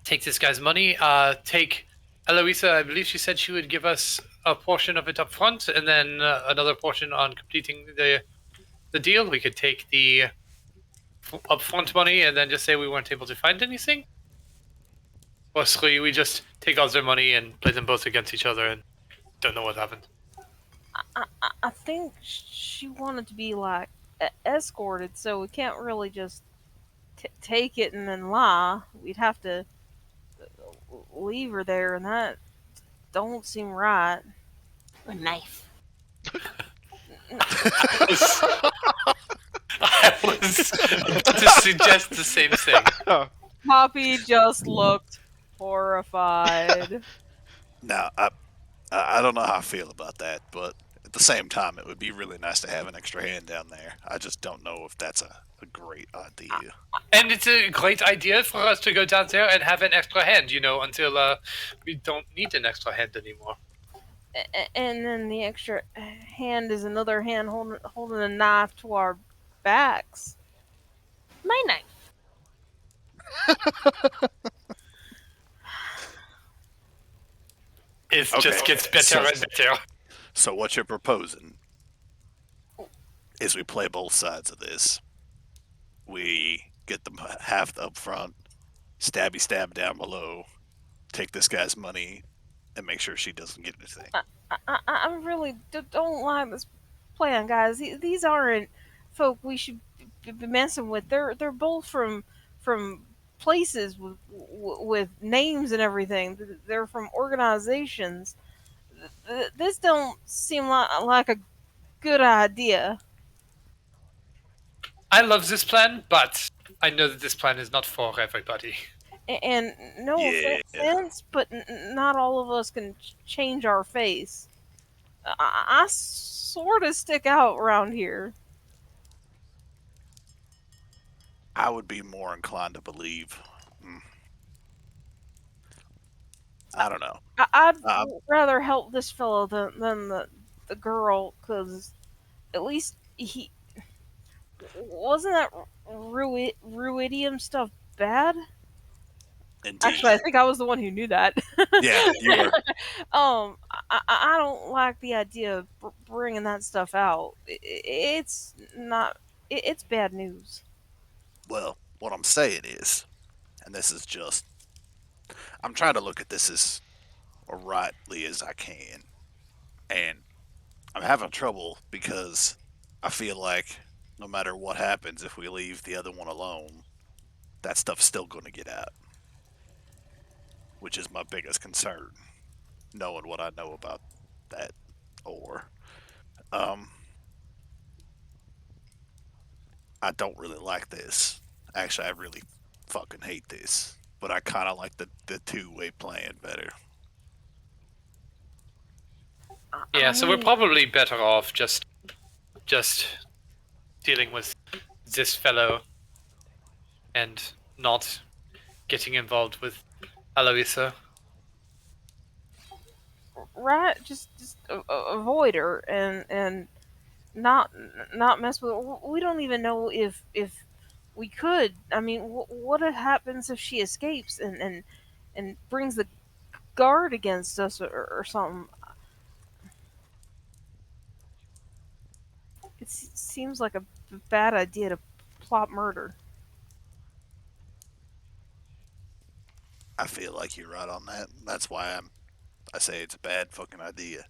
take this guy's money, take Eloisa. I believe she said she would give us a portion of it up front, and then another portion on completing the deal. We could take the upfront money and then just say we weren't able to find anything. Or we just take all their money and play them both against each other and don't know what happened. I think she wanted to be like escorted, so we can't really just take it and then lie. We'd have to leave her there, and that don't seem right. A knife. I was about to suggest the same thing. Poppy just looked horrified. now I don't know how I feel about that, but at the same time, it would be really nice to have an extra hand down there. I just don't know if that's a great idea. And it's a great idea for us to go down there and have an extra hand, until we don't need an extra hand anymore. And then the extra hand is another hand holding a knife to our backs. My knife. It Okay, just gets better and better. So what you're proposing is we play both sides of this. We get them half up front, stab down below, take this guy's money, and make sure she doesn't get anything. I really don't like this plan, guys. These aren't folk we should be messing with. They're both from places with names and everything. They're from organizations. This don't seem like a good idea. I love this plan, but I know that this plan is not for everybody. And no Yeah. offense, but not all of us can change our face. I sort of stick out around here. I would be more inclined to believe. I don't know. I'd rather help this fellow than the girl, because at least he wasn't that ruidium stuff bad. Indeed. Actually, I think I was the one who knew that. Yeah, you were. I don't like the idea of bringing that stuff out. It's not. It's bad news. Well, what I'm saying is, and this is just, I'm trying to look at this as rightly as I can, and I'm having trouble because I feel like no matter what happens, if we leave the other one alone, that stuff's still going to get out, which is my biggest concern, knowing what I know about that or I don't really like this. Actually, I really fucking hate this. But I kind of like the two-way plan better. Yeah, so we're probably better off just dealing with this fellow and not getting involved with Eloisa. Right, just avoid her and not mess with her. We don't even know if we could. I mean, what happens if she escapes and brings the guard against us or something? It seems like a bad idea to plot murder. I feel like you're right on that. That's why I say it's a bad fucking idea.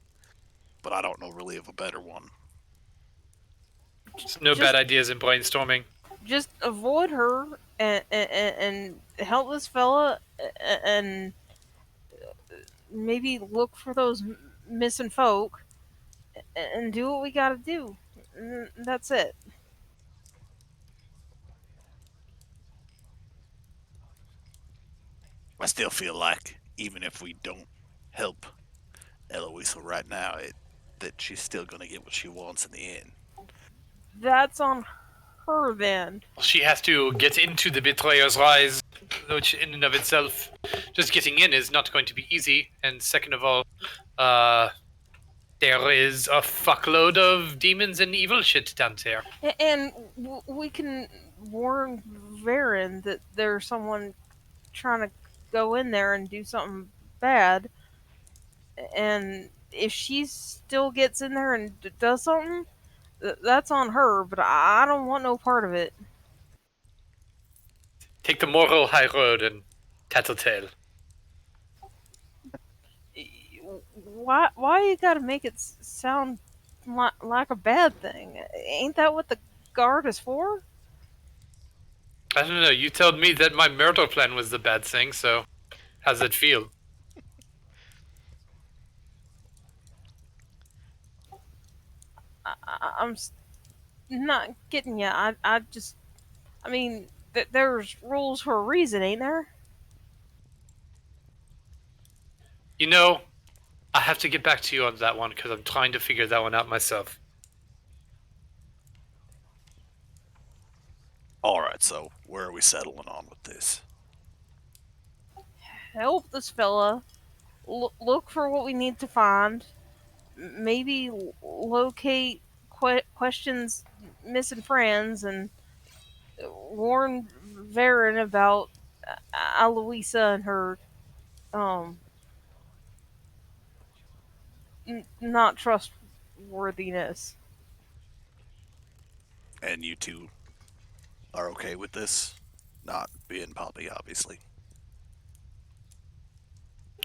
But I don't know really of a better one. No bad ideas in brainstorming. Just avoid her and help this fella and maybe look for those missing folk and do what we gotta do. And that's it. I still feel like even if we don't help Eloisa right now that she's still gonna get what she wants in the end. That's on her then. She has to get into the Betrayer's Rise, which in and of itself, just getting in is not going to be easy. And second of all, there is a fuckload of demons and evil shit down there. And we can warn Varen that there's someone trying to go in there and do something bad. And if she still gets in there and does something, that's on her, but I don't want no part of it. Take the moral high road and tattletale. Why you gotta make it sound like a bad thing? Ain't that what the guard is for? I don't know, you told me that my murder plan was the bad thing, so how's it feel? I'm not getting you. I mean, there's rules for a reason, ain't there? You know, I have to get back to you on that one because I'm trying to figure that one out myself. Alright, so where are we settling on with this? Help this fella. Look for what we need to find. Maybe locate questions missing friends and warn Varen about Aloisa and her not trustworthiness. And you two are okay with this? Not being Poppy, obviously.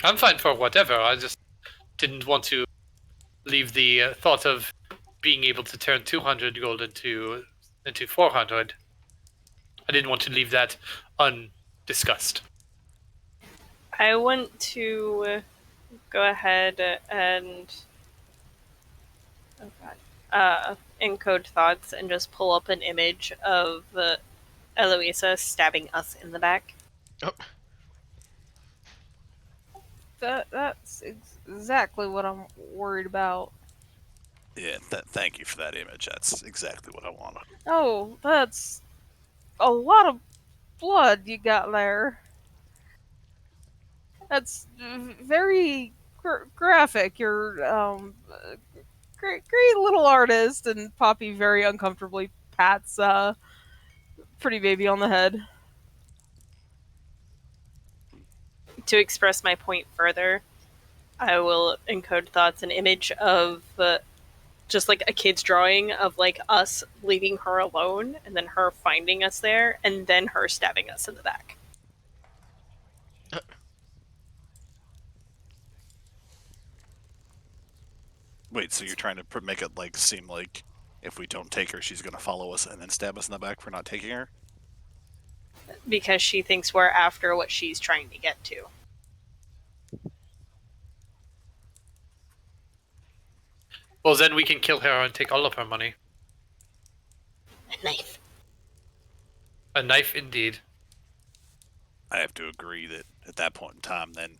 I'm fine for whatever, I just didn't want to leave the thought of being able to turn 200 gold into 400. I didn't want to leave that undiscussed. I want to go ahead and encode thoughts and just pull up an image of Eloisa stabbing us in the back. Oh, That's exactly what I'm worried about. Yeah, thank you for that image. That's exactly what I wanted. Oh, that's a lot of blood you got there. That's very graphic. You're great little artist, and Poppy very uncomfortably pats pretty baby on the head. To express my point further, I will encode thoughts an image of just like a kid's drawing of like us leaving her alone and then her finding us there and then her stabbing us in the back. Wait, so you're trying to make it like seem like if we don't take her, she's gonna follow us and then stab us in the back for not taking her? Because she thinks we're after what she's trying to get to. Well, then we can kill her and take all of her money. A knife. A knife, indeed. I have to agree that at that point in time, then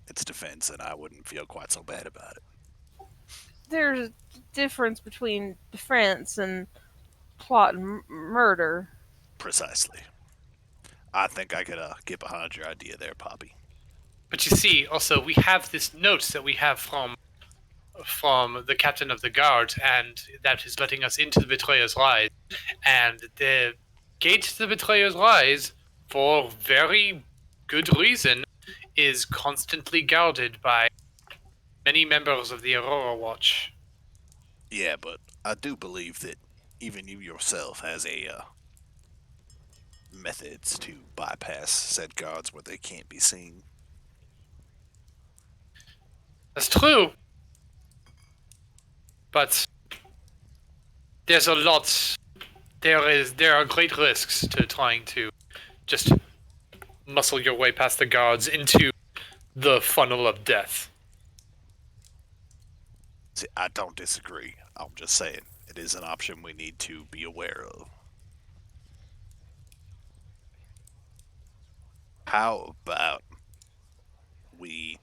it's defense, and I wouldn't feel quite so bad about it. There's a difference between defense and plot and murder. Precisely. I think I could get behind your idea there, Poppy. But you see, also, we have this note that we have from the captain of the guard, and that is letting us into the Betrayer's Rise. And the gate to the Betrayer's Rise, for very good reason, is constantly guarded by many members of the Aurora Watch. Yeah, but I do believe that even you yourself has a methods to bypass said guards where they can't be seen. That's true. But there's a lot. There are great risks to trying to just muscle your way past the guards into the funnel of death. See, I don't disagree. I'm just saying it is an option we need to be aware of. How about we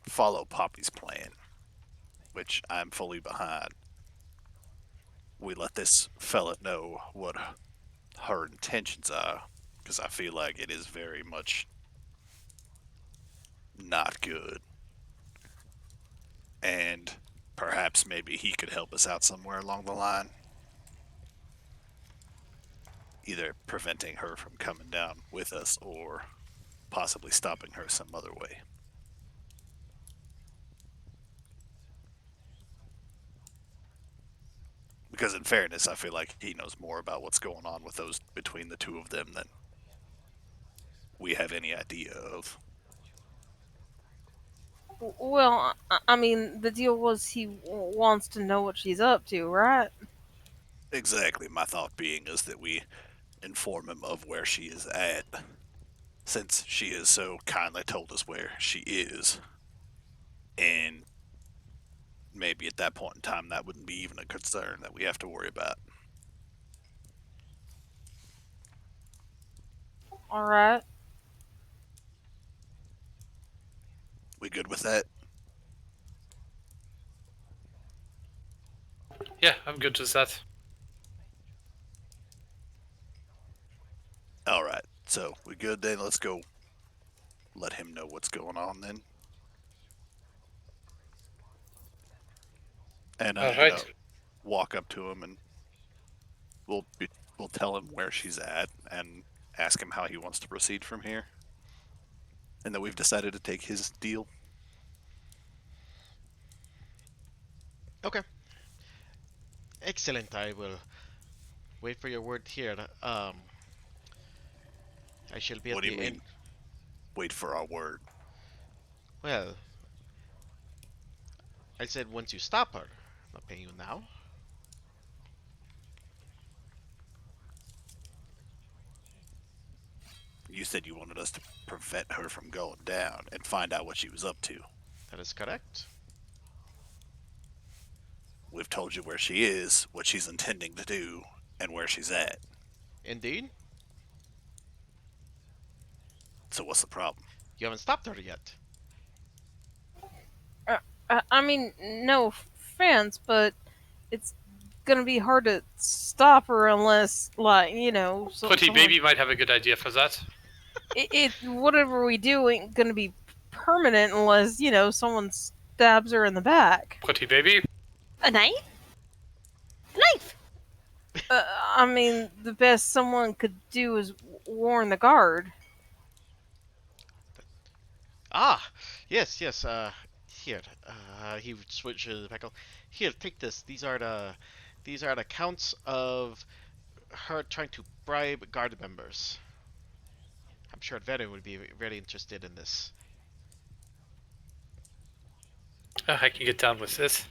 follow Poppy's plan which I'm fully behind, we let this fella know what her intentions are, because I feel like it is very much not good. And perhaps maybe he could help us out somewhere along the line. Either preventing her from coming down with us or possibly stopping her some other way. Because in fairness, I feel like he knows more about what's going on with those between the two of them than we have any idea of. Well, I mean, the deal was he wants to know what she's up to, right? Exactly. My thought being is that we inform him of where she is at, since she has so kindly told us where she is. And maybe at that point in time, that wouldn't be even a concern that we have to worry about. All right. We good with that? Yeah, I'm good with that. All right. So we good then? Let's go. Let him know what's going on then. And I'm All gonna right. walk up to him and we'll tell him where she's at and ask him how he wants to proceed from here. And that we've decided to take his deal. Okay. Excellent. I will wait for your word here. I shall be at What do the you mean? end. Wait for our word. Well, I said once you stop her. I'm not paying you now. You said you wanted us to prevent her from going down and find out what she was up to. That is correct. We've told you where she is, what she's intending to do, and where she's at. Indeed. So what's the problem? You haven't stopped her yet. I mean, no offense, but it's gonna be hard to stop her unless, like, you know, Putty someone- Baby might have a good idea for that. whatever we do ain't gonna be permanent unless, you know, someone stabs her in the back. Putty Baby? A knife? A knife! I mean, the best someone could do is warn the guard. Ah, yes, yes. Here. He switches the peckle. Here, take this. These are the counts of her trying to bribe guard members. I'm sure Verin would be very interested in this. I can get down with this.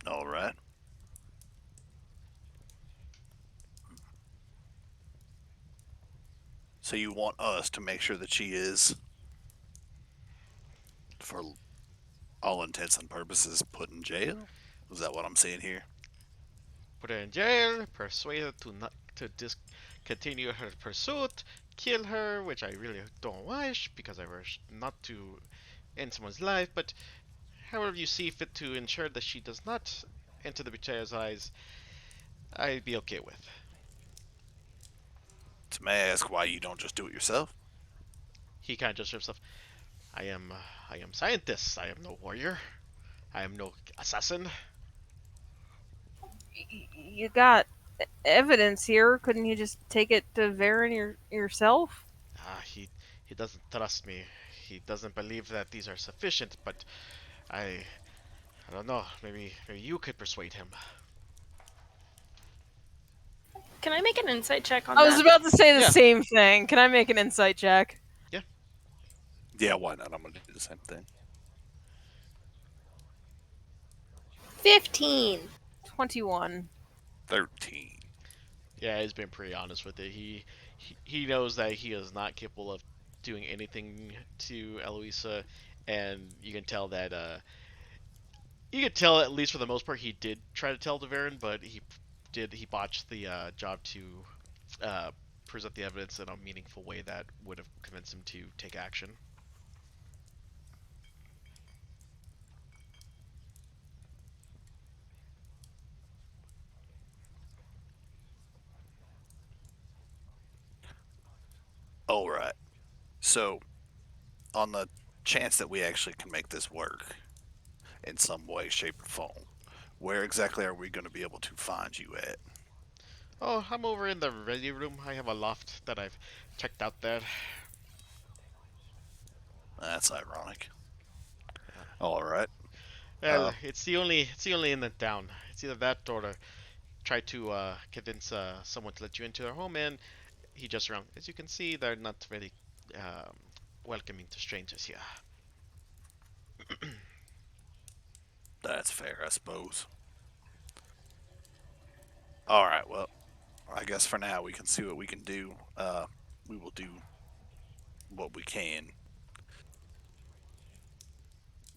All right. So you want us to make sure that she is, for all intents and purposes, put in jail? Is that what I'm seeing here? Put her in jail, persuade her to not to discontinue her pursuit, kill her, which I really don't wish because I wish not to end someone's life, but however you see fit to ensure that she does not enter the betrayer's eyes, I'd be okay with. So may I ask why you don't just do it yourself? He kind of just himself. I am scientist. I am no warrior. I am no assassin. You got evidence here. Couldn't you just take it to Varen yourself? He doesn't trust me. He doesn't believe that these are sufficient. But I don't know. Maybe you could persuade him. Can I make an insight check on I that? was about to say the Yeah. same thing. Can I make an insight check? Yeah, why not? I'm gonna do the same thing. 15. 21. 13. Yeah, he's been pretty honest with it. He knows that he is not capable of doing anything to Eloisa, and you can tell that you can tell at least for the most part he did try to tell Deverin, but he botched the job to present the evidence in a meaningful way that would have convinced him to take action. All right. So, on the chance that we actually can make this work in some way, shape, or form, where exactly are we going to be able to find you at? Oh, I'm over in the ready room. I have a loft that I've checked out there. That's ironic. All right. Well, it's the only in the town. It's either that or to try to convince someone to let you into their home, and he just around. As you can see, they're not very um, welcoming to strangers here. That's fair, I suppose. All right. Well, I guess for now we can see what we can do. We will do what we can.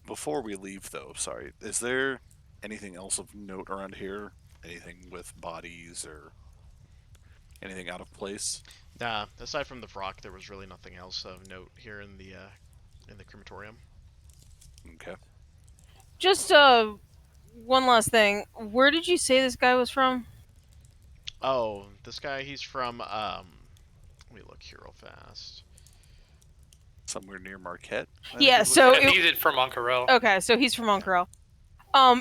Before we leave, though, sorry, is there anything else of note around here? Anything with bodies or anything out of place? Nah, aside from the rock, there was really nothing else of note here in the crematorium. Okay. Just one last thing. Where did you say this guy was from? Oh, this guy, he's from let me look here real fast. Somewhere near Marquette? I Yeah, think is what so you- And he's it from Moncarel. Okay, so he's from Oncarel.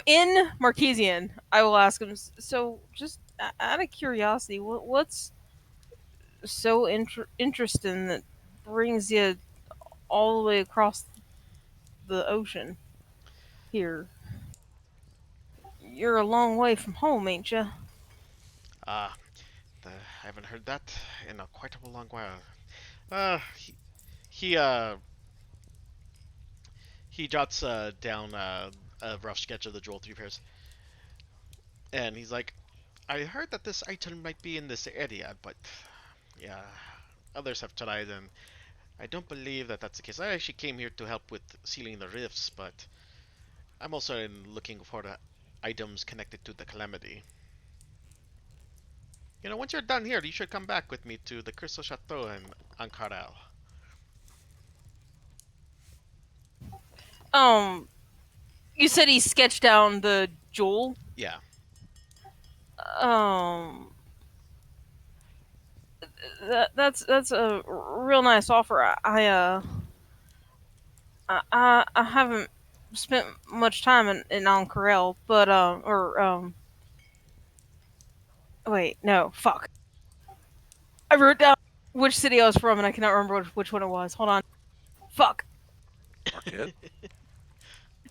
In Marquesian, I will ask him. So, just out of curiosity, what's so interesting that brings you all the way across the ocean here? You're a long way from home, ain't you? Uh, I haven't heard that in quite a long while. Uh, he uh he jots down a rough sketch of the Jewel Three Pairs, and he's like, I heard that this item might be in this area, but yeah, others have tried, and I don't believe that that's the case. I actually came here to help with sealing the rifts, but I'm also looking for the items connected to the Calamity. You know, once you're done here, you should come back with me to the Crystal Chateau in Ankaral. You said he sketched down the jewel. Yeah. Um, that's a real nice offer. I haven't spent much time in Oncarel, but wait, no, fuck. I wrote down which city I was from, and I cannot remember which one it was. Hold on, fuck. Marquette?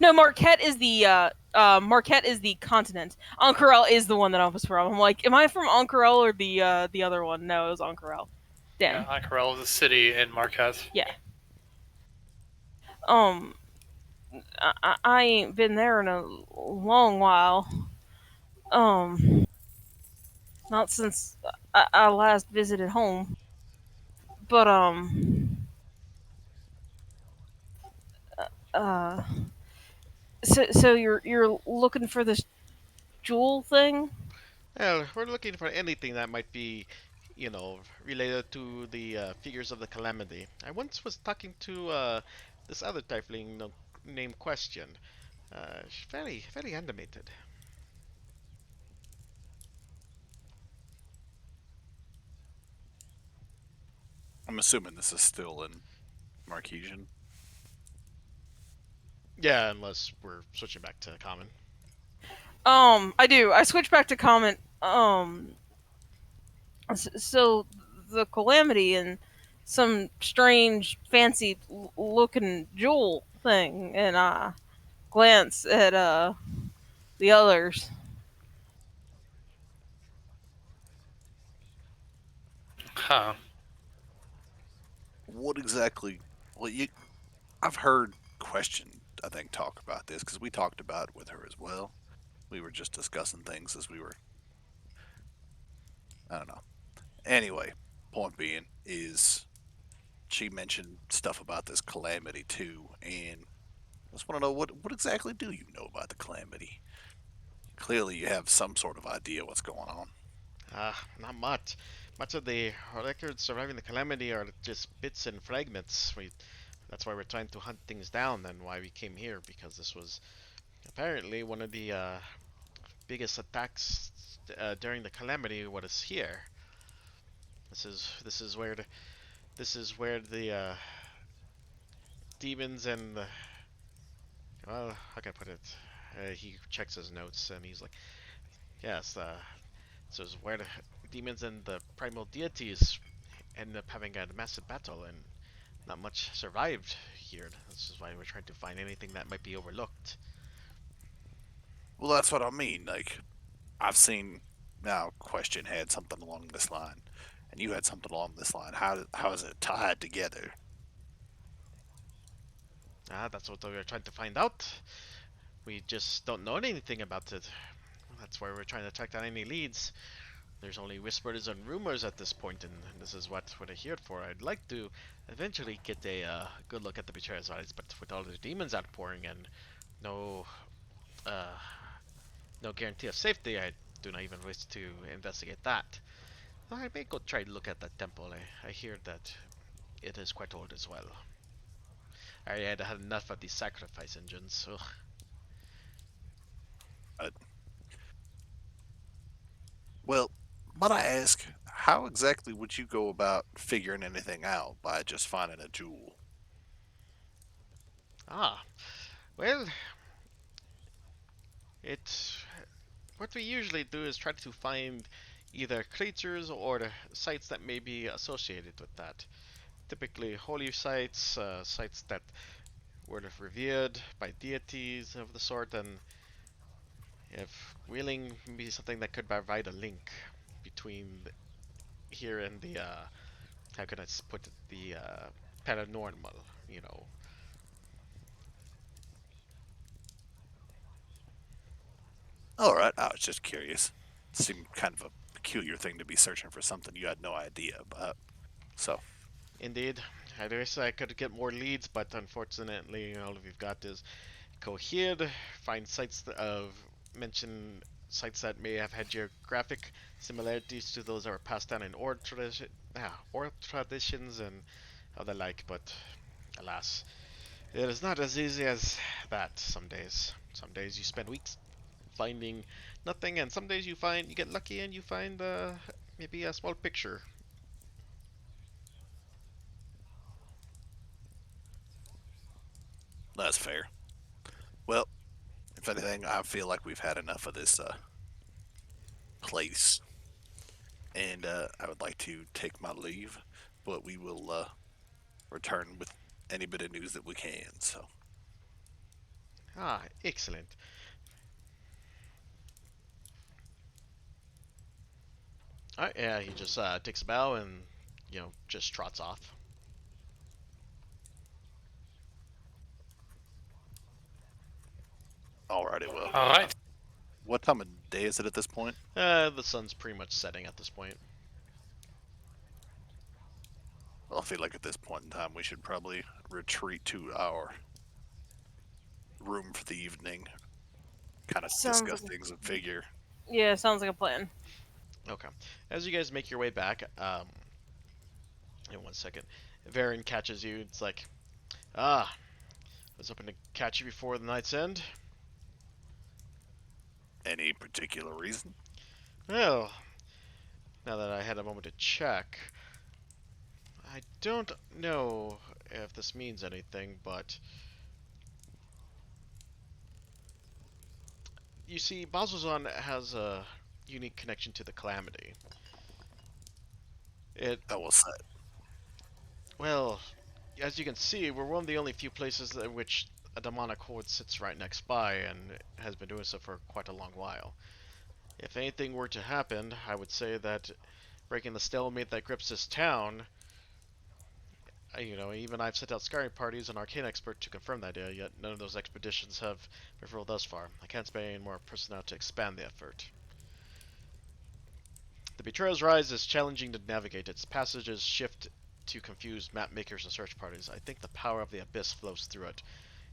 No, Marquette is the continent. Oncarel is the one that I was from. I'm like, am I from Oncarel or the other one? No, it was Oncarel. Damn. Yeah, Moncarel is a city in Marquette. Um, I ain't been there in a long while. Not since I last visited home. But uh, so you're looking for this jewel thing? Well, we're looking for anything that might be, related to the figures of the Calamity. I once was talking to this other tiefling named Question. She's very, very animated. I'm assuming this is still in Marquesian. Yeah, unless we're switching back to common. I do. I switch back to comment. So the Calamity and some strange, fancy looking jewel thing, and I glance at the others. Huh. What exactly? Well, I've heard Question, I think, talk about this because we talked about it with her as well. We were just discussing things as we were. I don't know. Anyway, point being is she mentioned stuff about this Calamity too, and I just want to know what exactly do you know about the Calamity? Clearly, you have some sort of idea what's going on. Not much. Much of the records surviving the calamity are just bits and fragments. That's why we're trying to hunt things down and why we came here, because this was apparently one of the biggest attacks during the calamity. What is here? This is where the demons and the, well, how can I put it? He checks his notes and he's like, yes, this is where the demons and the primal deities ended up having a massive battle, and not much survived here. This is why we're trying to find anything that might be overlooked. Well, that's what I mean. Like, I've seen now Question had something along this line, and you had something along this line. How is it tied together? That's what we're trying to find out. We just don't know anything about it. That's why we're trying to track down any leads. There's only whispers and rumors at this point, and this is what I hear for. I'd like to eventually get a good look at the Betrayer's Eyes, but with all the demons outpouring and no uh, no guarantee of safety, I do not even wish to investigate that. I may go try to look at that temple. I hear that it is quite old as well. I had had enough of these sacrifice engines. Ugh. Well, might I ask, how exactly would you go about figuring anything out by just finding a jewel? Ah, well, it's what we usually do is try to find either creatures or the sites that may be associated with that. Typically, holy sites, sites that were revered by deities of the sort, and if willing, maybe something that could provide a link between here and the how can I put it, the paranormal, you know. All right, I was just curious. It seemed kind of a peculiar thing to be searching for something you had no idea about. So, Indeed, I wish I could get more leads, but unfortunately, all we've got is Coheed, find sites of mention sites that may have had geographic similarities to those that were passed down in oral traditions and other like, but alas, it is not as easy as that some days. Some days you spend weeks finding nothing, and some days you get lucky and you find maybe a small picture. that's fair. Well, if anything, I feel like we've had enough of this place, and I would like to take my leave, but we will return with any bit of news that we can. So, Ah, excellent. Alright, yeah, he just takes a bow and, just trots off. alrighty, well, All right. what time of day is it at this point? The sun's pretty much setting at this point. Well, I feel like at this point in time we should probably retreat to our room for the evening, kind of Sounds discuss like things and figure. Yeah, sounds like a plan. Okay. As you guys make your way back, in 1 second, Varen catches you. It's like, I was hoping to catch you before the night's end. Any particular reason? Well, now that I had a moment to check, I don't know if this means anything, but you see, Bazzoxan has a unique connection to the Calamity. I will say. Well, as you can see, we're one of the only few places in which a demonic horde sits right next by, and has been doing so for quite a long while. If anything were to happen, I would say that breaking the stalemate that grips this town, even I've sent out scouting parties and arcane expert to confirm that idea, yet none of those expeditions have been fulfilled thus far. I can't spend any more personnel to expand the effort. The Betrayer's Rise is challenging to navigate. Its passages shift to confuse map makers and search parties. I think the power of the Abyss flows through it,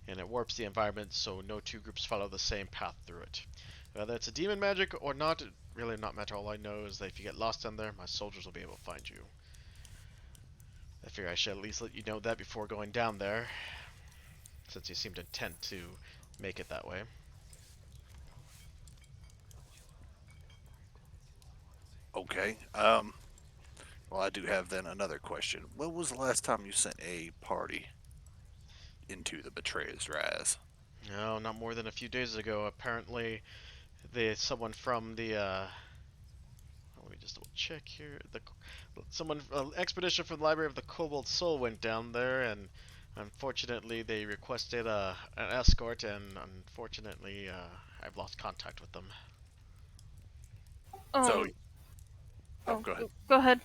and it warps the environment so no two groups follow the same path through it. Whether it's a demon magic or not, it really not matter. All I know is that if you get lost down there, my soldiers will be able to find you. I figure I should at least let you know that before going down there, since you seemed intent to make it that way. Okay. Well, I do have then another question. When was the last time you sent a party into the Betrayer's Rise? No, not more than a few days ago. Apparently, someone from the let me just double check here. Expedition from the Library of the Cobalt Soul went down there, and unfortunately, they requested an escort, and unfortunately, I've lost contact with them. So, Um, oh, go ahead. Go ahead.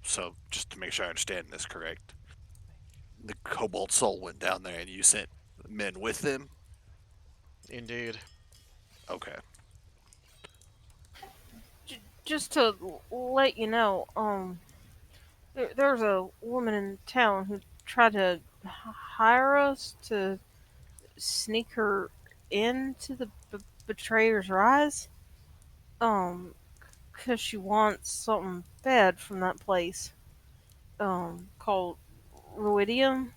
So, just to make sure I understand this correct, the Cobalt Soul went down there and you sent men with them? Indeed. Okay. Just to let you know, there's a woman in town who tried to hire us to sneak her into the Betrayer's Rise. Um, because she wants something bad from that place. Called Ruidium.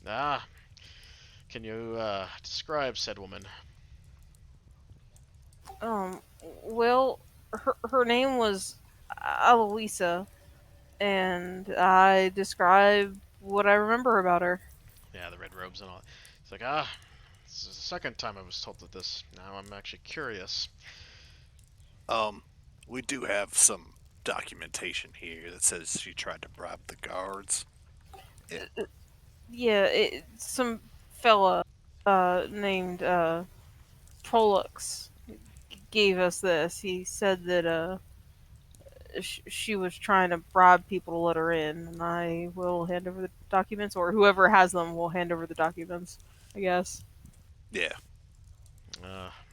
Ah, can you describe said woman? Um, well, her name was Aloisa, and I described what I remember about her. Yeah, the red robes and all. It's like, this is the second time I was told of this. Now I'm actually curious. Um, we do have some documentation here that says she tried to bribe the guards. Yeah, some fella named Prolux gave us this. He said that she was trying to bribe people to let her in, and I will hand over the documents, or whoever has them will hand over the documents, I guess. Yeah.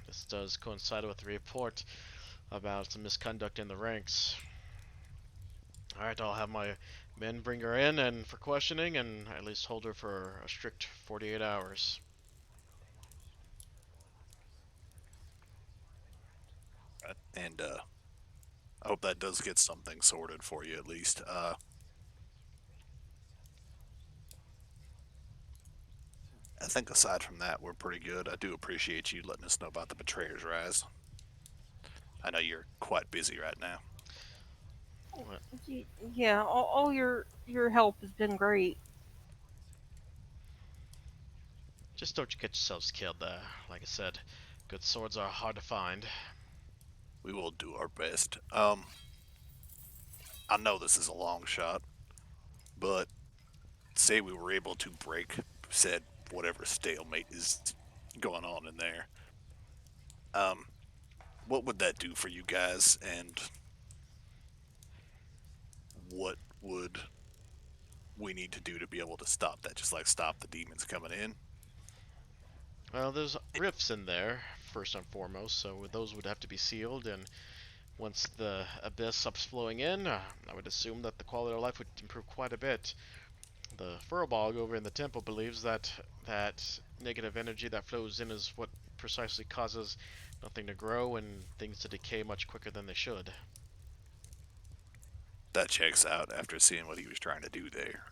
This does coincide with the report about some misconduct in the ranks. Alright, I'll have my men bring her in and for questioning, and at least hold her for a strict 48 hours. And I hope that does get something sorted for you at least. I think aside from that, we're pretty good. I do appreciate you letting us know about the Betrayer's Rise. I know you're quite busy right now. Yeah, all your help has been great. Just don't you get yourselves killed there. Like I said, good swords are hard to find. We will do our best. I know this is a long shot, but say we were able to break said whatever stalemate is going on in there. Um, what would that do for you guys, and what would we need to do to be able to stop that? Just like stop the demons coming in? Well, there's rifts in there, first and foremost, so those would have to be sealed, and once the abyss stops flowing in, I would assume that the quality of life would improve quite a bit. The Furbolg over in the temple believes that that negative energy that flows in is what precisely causes nothing to grow and things to decay much quicker than they should. That checks out after seeing what he was trying to do there.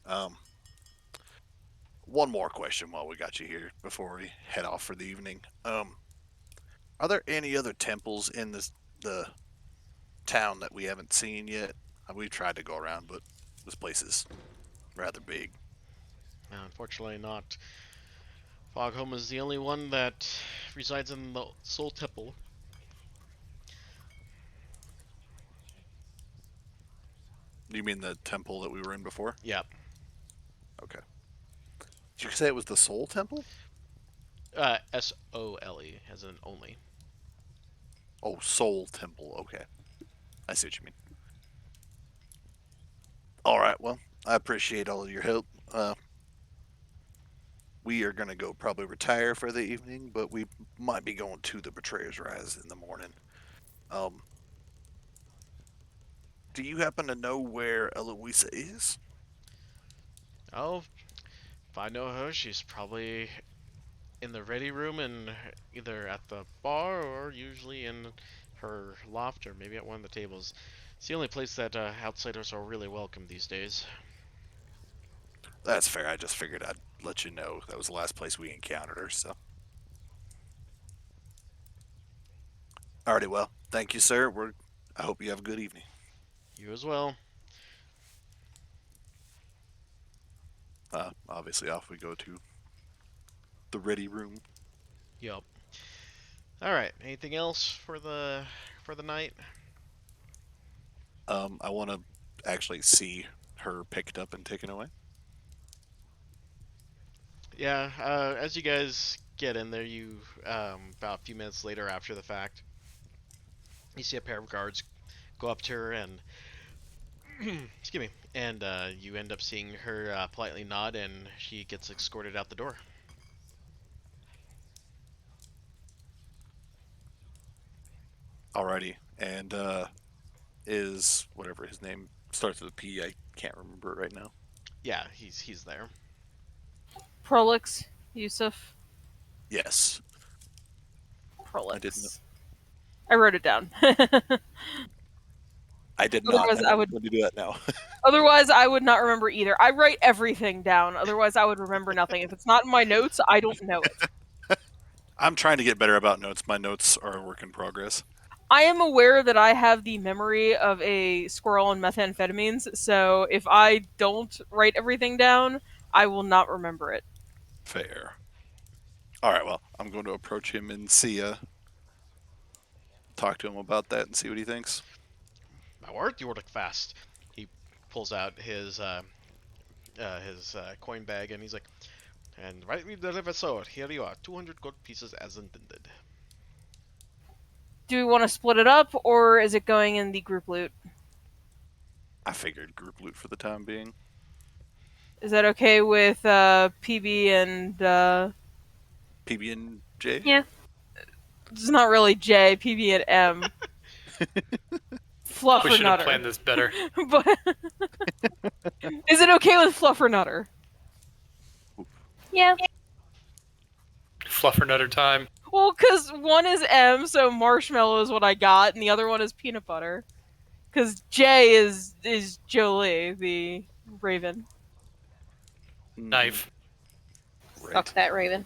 One more question while we got you here before we head off for the evening. Are there any other temples in the town that we haven't seen yet? We've tried to go around, but this place is rather big. Unfortunately not. Fogholm is the only one that resides in the Soul Temple. You mean the temple that we were in before? Yep. Okay. Did you say it was the Soul Temple? S-O-L-E, as in only. Oh, Soul Temple. Okay. I see what you mean. All right. Well, I appreciate all of your help. We are going to go probably retire for the evening, but we might be going to the Betrayer's Rise in the morning. Do you happen to know where Eloisa is? Oh, if I know her, she's probably in the ready room, and either at the bar or usually in her loft or maybe at one of the tables. It's the only place that outsiders are really welcome these days. That's fair. I just figured I'd let you know that was the last place we encountered her. So, alrighty, well, thank you, sir. I hope you have a good evening. You as well. Obviously, off we go to the ready room. Yup. All right. Anything else for the night? I want to actually see her picked up and taken away. Yeah. As you guys get in there, you about a few minutes later after the fact, you see a pair of guards go up to her and excuse me, and you end up seeing her politely nod, and she gets escorted out the door. Alrighty, and is whatever his name starts with a P. I can't remember it right now. Yeah, he's there. Prolix, Yusuf. Yes, Prolix. I didn't know. I wrote it down. I did not. Otherwise, I would- Let me do that now. Otherwise, I would not remember either. I write everything down. Otherwise, I would remember nothing. If it's not in my notes, I don't know it. I'm trying to get better about notes. My notes are a work in progress. I am aware that I have the memory of a squirrel on methamphetamines, so if I don't write everything down, I will not remember it. Fair. All right. Well, I'm going to approach him and talk to him about that and see what he thinks. My word, you work fast. He pulls out his coin bag, and he's like, and right me deliver sword. Here you are, 200 gold pieces as intended. Do we want to split it up, or is it going in the group loot? I figured group loot for the time being. Is that okay with PB and PB and J. Yeah. it's not really J, PB and M. Fluff We or should have Nutter. planned this better. But is it okay with Fluff or Nutter? Yeah. Fluffernutter time. Well, because one is M, so marshmallow is what I got, and the other one is peanut butter. Because J is Jolie, the raven. Knife. Right. Fuck that raven.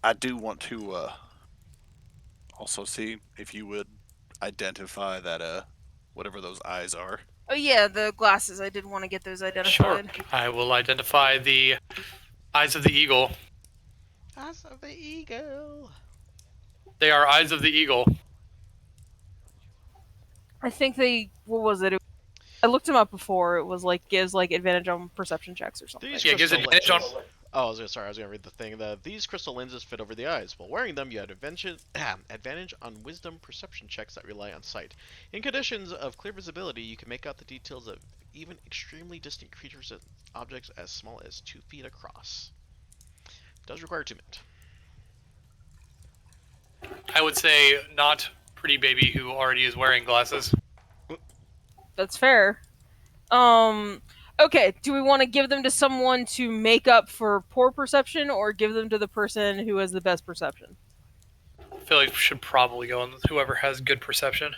I do want to also see if you would identify that whatever those eyes are. Oh yeah, the glasses. I did want to get those Sure. identified. I will identify the eyes of the eagle. Eyes of the eagle. They are eyes of the eagle. I think what was it? I looked them up before. It was like gives like advantage on perception checks or something. These Yeah, it gives crystal advantage on- lenses- Oh, I was gonna read the thing. These crystal lenses fit over the eyes. While wearing them, you had advantage on wisdom perception checks that rely on sight. In conditions of clear visibility, you can make out the details of even extremely distant creatures and objects as small as 2 feet across. It does require attunement. I would say not pretty baby who already is wearing glasses. That's fair. Okay, do we want to give them to someone to make up for poor perception, or give them to the person who has the best perception? I feel like we should probably go on with whoever has good perception.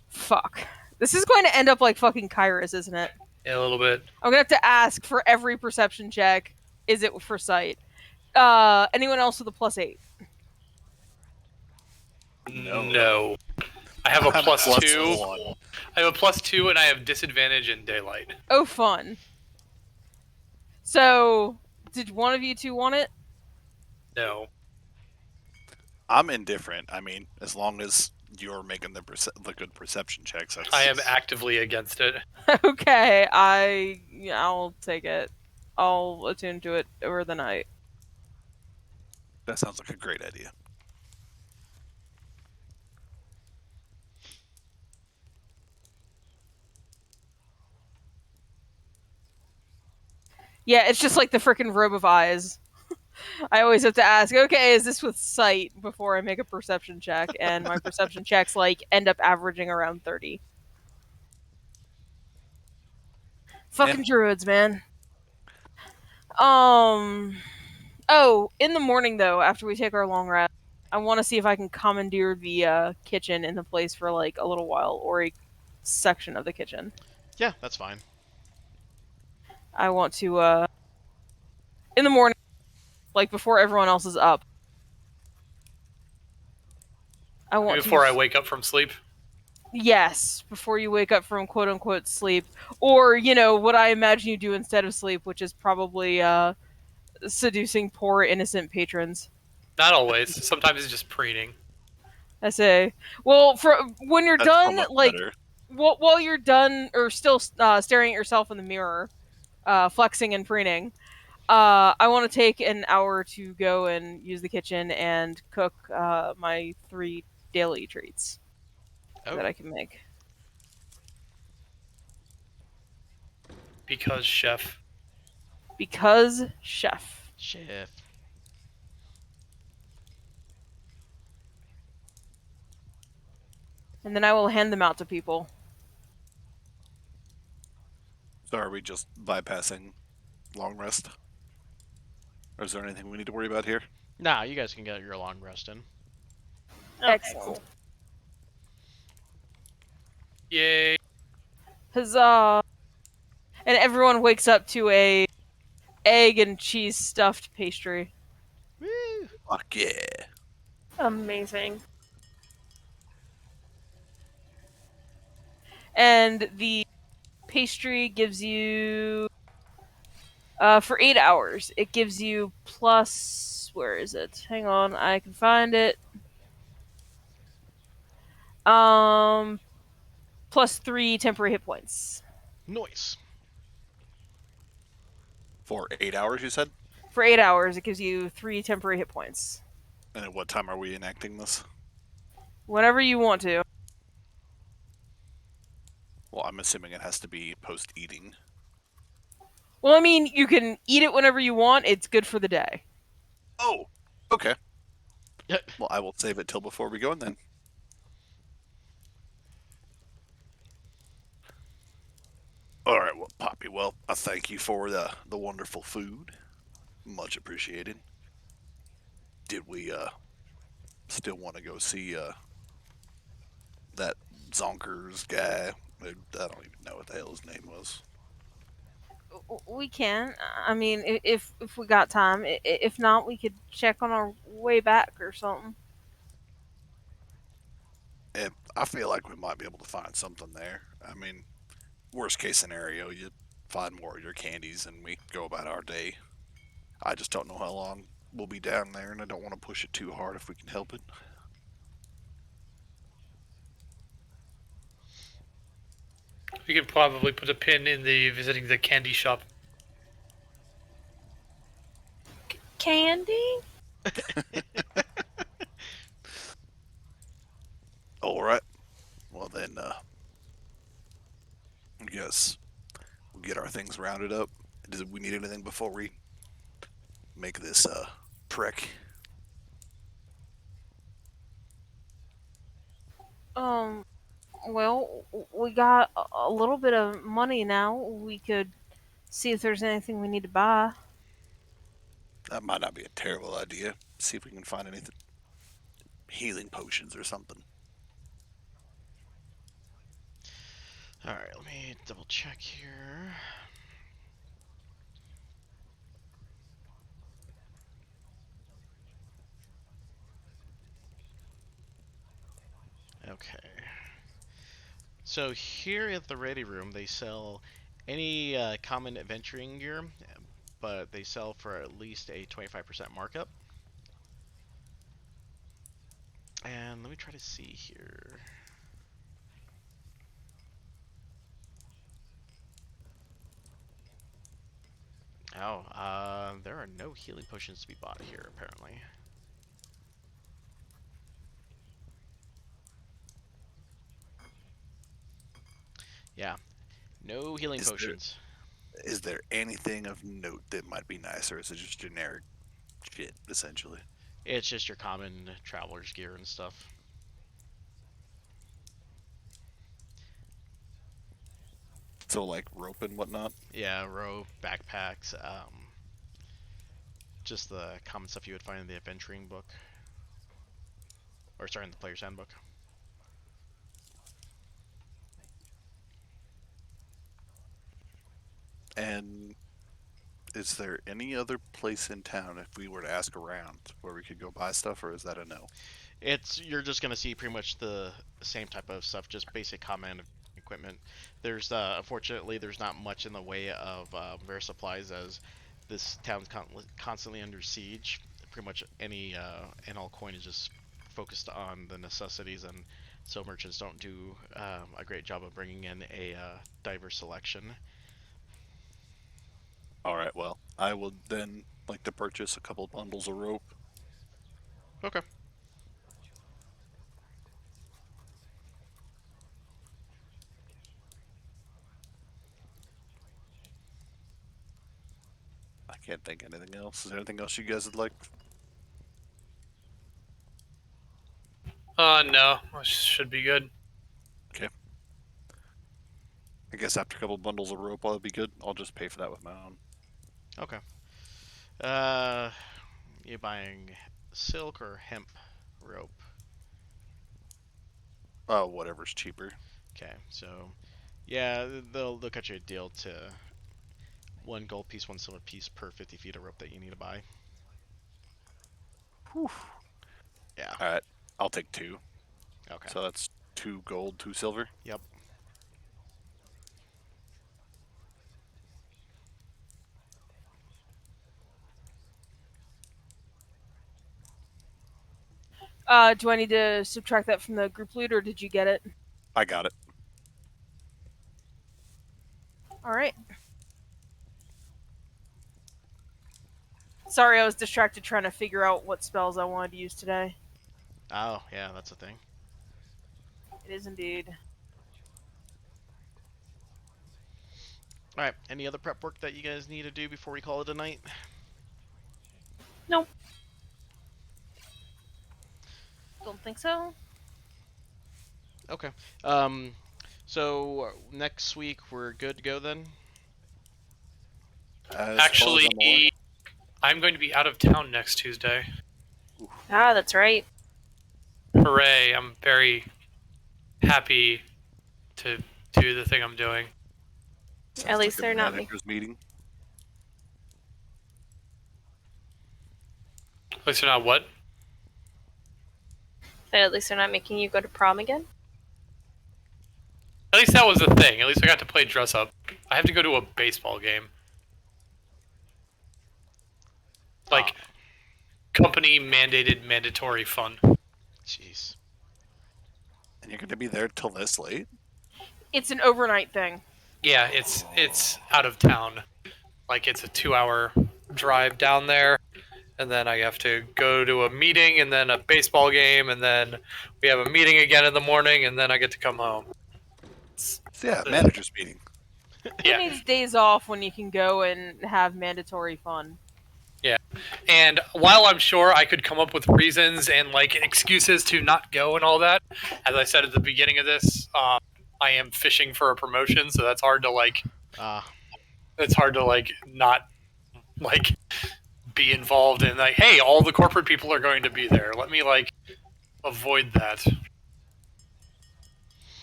Fuck. This is going to end up like fucking Kairos, isn't it? Yeah, a little bit. I'm gonna have to ask for every perception check. Is it for sight? Anyone else with a +8? No. I have a I'm plus plus 2. 1. I have a plus 2 and I have disadvantage in daylight. Oh, fun. So, did one of you two want it? No. I'm indifferent. I mean, as long as you're making the good perception checks. I am actively against it. Okay, I'll take it. I'll attune to it over the night. That sounds like a great idea. Yeah, it's just like the frickin' robe of eyes. I always have to ask, okay, is this with sight before I make a perception check? And my perception checks like end up averaging around 30. Fucking druids, man. Oh, in the morning though, after we take our long rest, I want to see if I can commandeer the kitchen in the place for like a little while, or a section of the kitchen. Yeah, that's fine. I want to in the morning, like before everyone else is up. I want Before to I wake up from sleep. Yes, before you wake up from quote unquote sleep, or what I imagine you do instead of sleep, which is probably seducing poor innocent patrons. Not always. Sometimes it's just preening. I say, well, for when you're That's so done, much like better. while you're done or still staring at yourself in the mirror, flexing and preening, I want to take an hour to go and use the kitchen and cook my 3 daily treats Oh, that I can make. Because chef. Because chef. chef. And then I will hand them out to people. So are we just bypassing long rest? Or is there anything we need to worry about here? Nah, you guys can get your long rest in. Okay, Excellent. cool. Yay. Huzzah! And everyone wakes up to a egg and cheese stuffed pastry. Woo! Fuck yeah. Amazing. And the pastry gives you for 8 hours. It gives you plus, where is it? Hang on, I can find it. Plus 3 temporary hit points. Nice. For 8 hours, you said? For 8 hours, it gives you 3 temporary hit points. And at what time are we enacting this? Whenever you want to. Well, I'm assuming it has to be post-eating. Well, I mean, you can eat it whenever you want. It's good for the day. Oh, okay. Yeah. Well, I will save it till before we go in then. All right, well, Poppy, well, I thank you for the wonderful food. Much appreciated. Did we still want to go see that Zonkers guy? I don't even know what the hell his name was. We can. I mean, if we got time. If not, we could check on our way back or something. And I feel like we might be able to find something there. I mean, worst case scenario, you find more of your candies and we go about our day. I just don't know how long we'll be down there, and I don't want to push it too hard if we can help it. We could probably put a pin in the visiting the candy shop. Candy? All right. Well then, I guess we'll get our things rounded up. Do we need anything before we make this trek? Well, we got a little bit of money now. We could see if there's anything we need to buy. That might not be a terrible idea. See if we can find anything, healing potions or something. All right, let me double check here. Okay. So here at the Ready Room, they sell any common adventuring gear, but they sell for at least a 25% markup. And let me try to see here. Oh, there are no healing potions to be bought here, apparently. Yeah, no healing potions. Is there anything of note that might be nice, or is it just generic shit, essentially? It's just your common traveler's gear and stuff. So like rope and whatnot. Yeah, rope, backpacks, just the common stuff you would find in the adventuring book. Or sorry, in the player's handbook. And is there any other place in town, if we were to ask around, where we could go buy stuff, or is that a no? You're just gonna see pretty much the same type of stuff, just basic command equipment. There's unfortunately there's not much in the way of rare supplies, as this town's constantly under siege. Pretty much any and all coin is just focused on the necessities, and so merchants don't do a great job of bringing in a diverse selection. All right. Well, I would then like to purchase a couple bundles of rope. Okay. I can't think of anything else. Is there anything else you guys would like? No, should be good. I guess after a couple bundles of rope, I'll be good. I'll just pay for that with my own. Okay. You buying silk or hemp rope? Oh, whatever's cheaper. Okay, so yeah, they'll cut you a deal to 1 gold piece, 1 silver piece per 50 feet of rope that you need to buy. Whew. Yeah. All right. I'll take 2. Okay. So that's 2 gold, 2 silver. Yep. Do I need to subtract that from the group loot, or did you get it? I got it. All right. Sorry, I was distracted trying to figure out what spells I wanted to use today. Oh, yeah, that's a thing. It is indeed. Alright, any other prep work that you guys need to do before we call it a night? Nope. Don't think so. Okay. So next week we're good to go then? As far as Actually, I'm aware. I'm going to be out of town next Tuesday. Ah, that's right. Hooray! I'm very happy to do the thing I'm doing. Sounds At least like a they're not managers meeting. At least they're not what? At least they're not making you go to prom again. At least that was the thing. At least I got to play dress up. I have to go to a baseball game. Like, company mandated mandatory fun. Jeez. And you're going to be there till this late? It's an overnight thing. Yeah, it's out of town. Like, it's a 2-hour drive down there, and then I have to go to a meeting, and then a baseball game, and then we have a meeting again in the morning, and then I get to come home. Yeah, managers meeting. Yeah. Who needs days off when you can go and have mandatory fun? And while I'm sure I could come up with reasons and like excuses to not go and all that, as I said at the beginning of this, I am fishing for a promotion, so that's hard to like. It's hard to like not like be involved in like, hey, all the corporate people are going to be there. Let me like avoid that.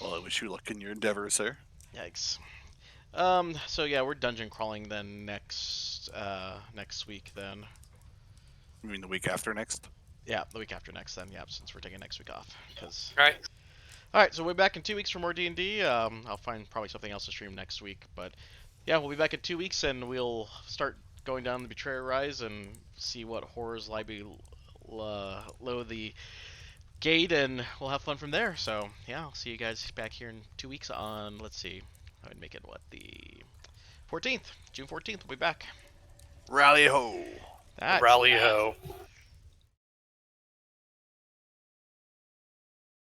Well, I wish you luck in your endeavors, sir. Yikes. So yeah, we're dungeon crawling then next week then. You mean the week after next? Yeah, the week after next then, yeah, since we're taking next week off. Right. Alright, so we'll be back in 2 weeks for more D&D. I'll find probably something else to stream next week, but yeah, we'll be back in 2 weeks and we'll start going down the Betrayer Rise and see what horrors lie below the gate, and we'll have fun from there. So yeah, I'll see you guys back here in 2 weeks on, let's see, I would make it what, the 14th, June 14th, we'll be back. Rally ho! That's Rally ho.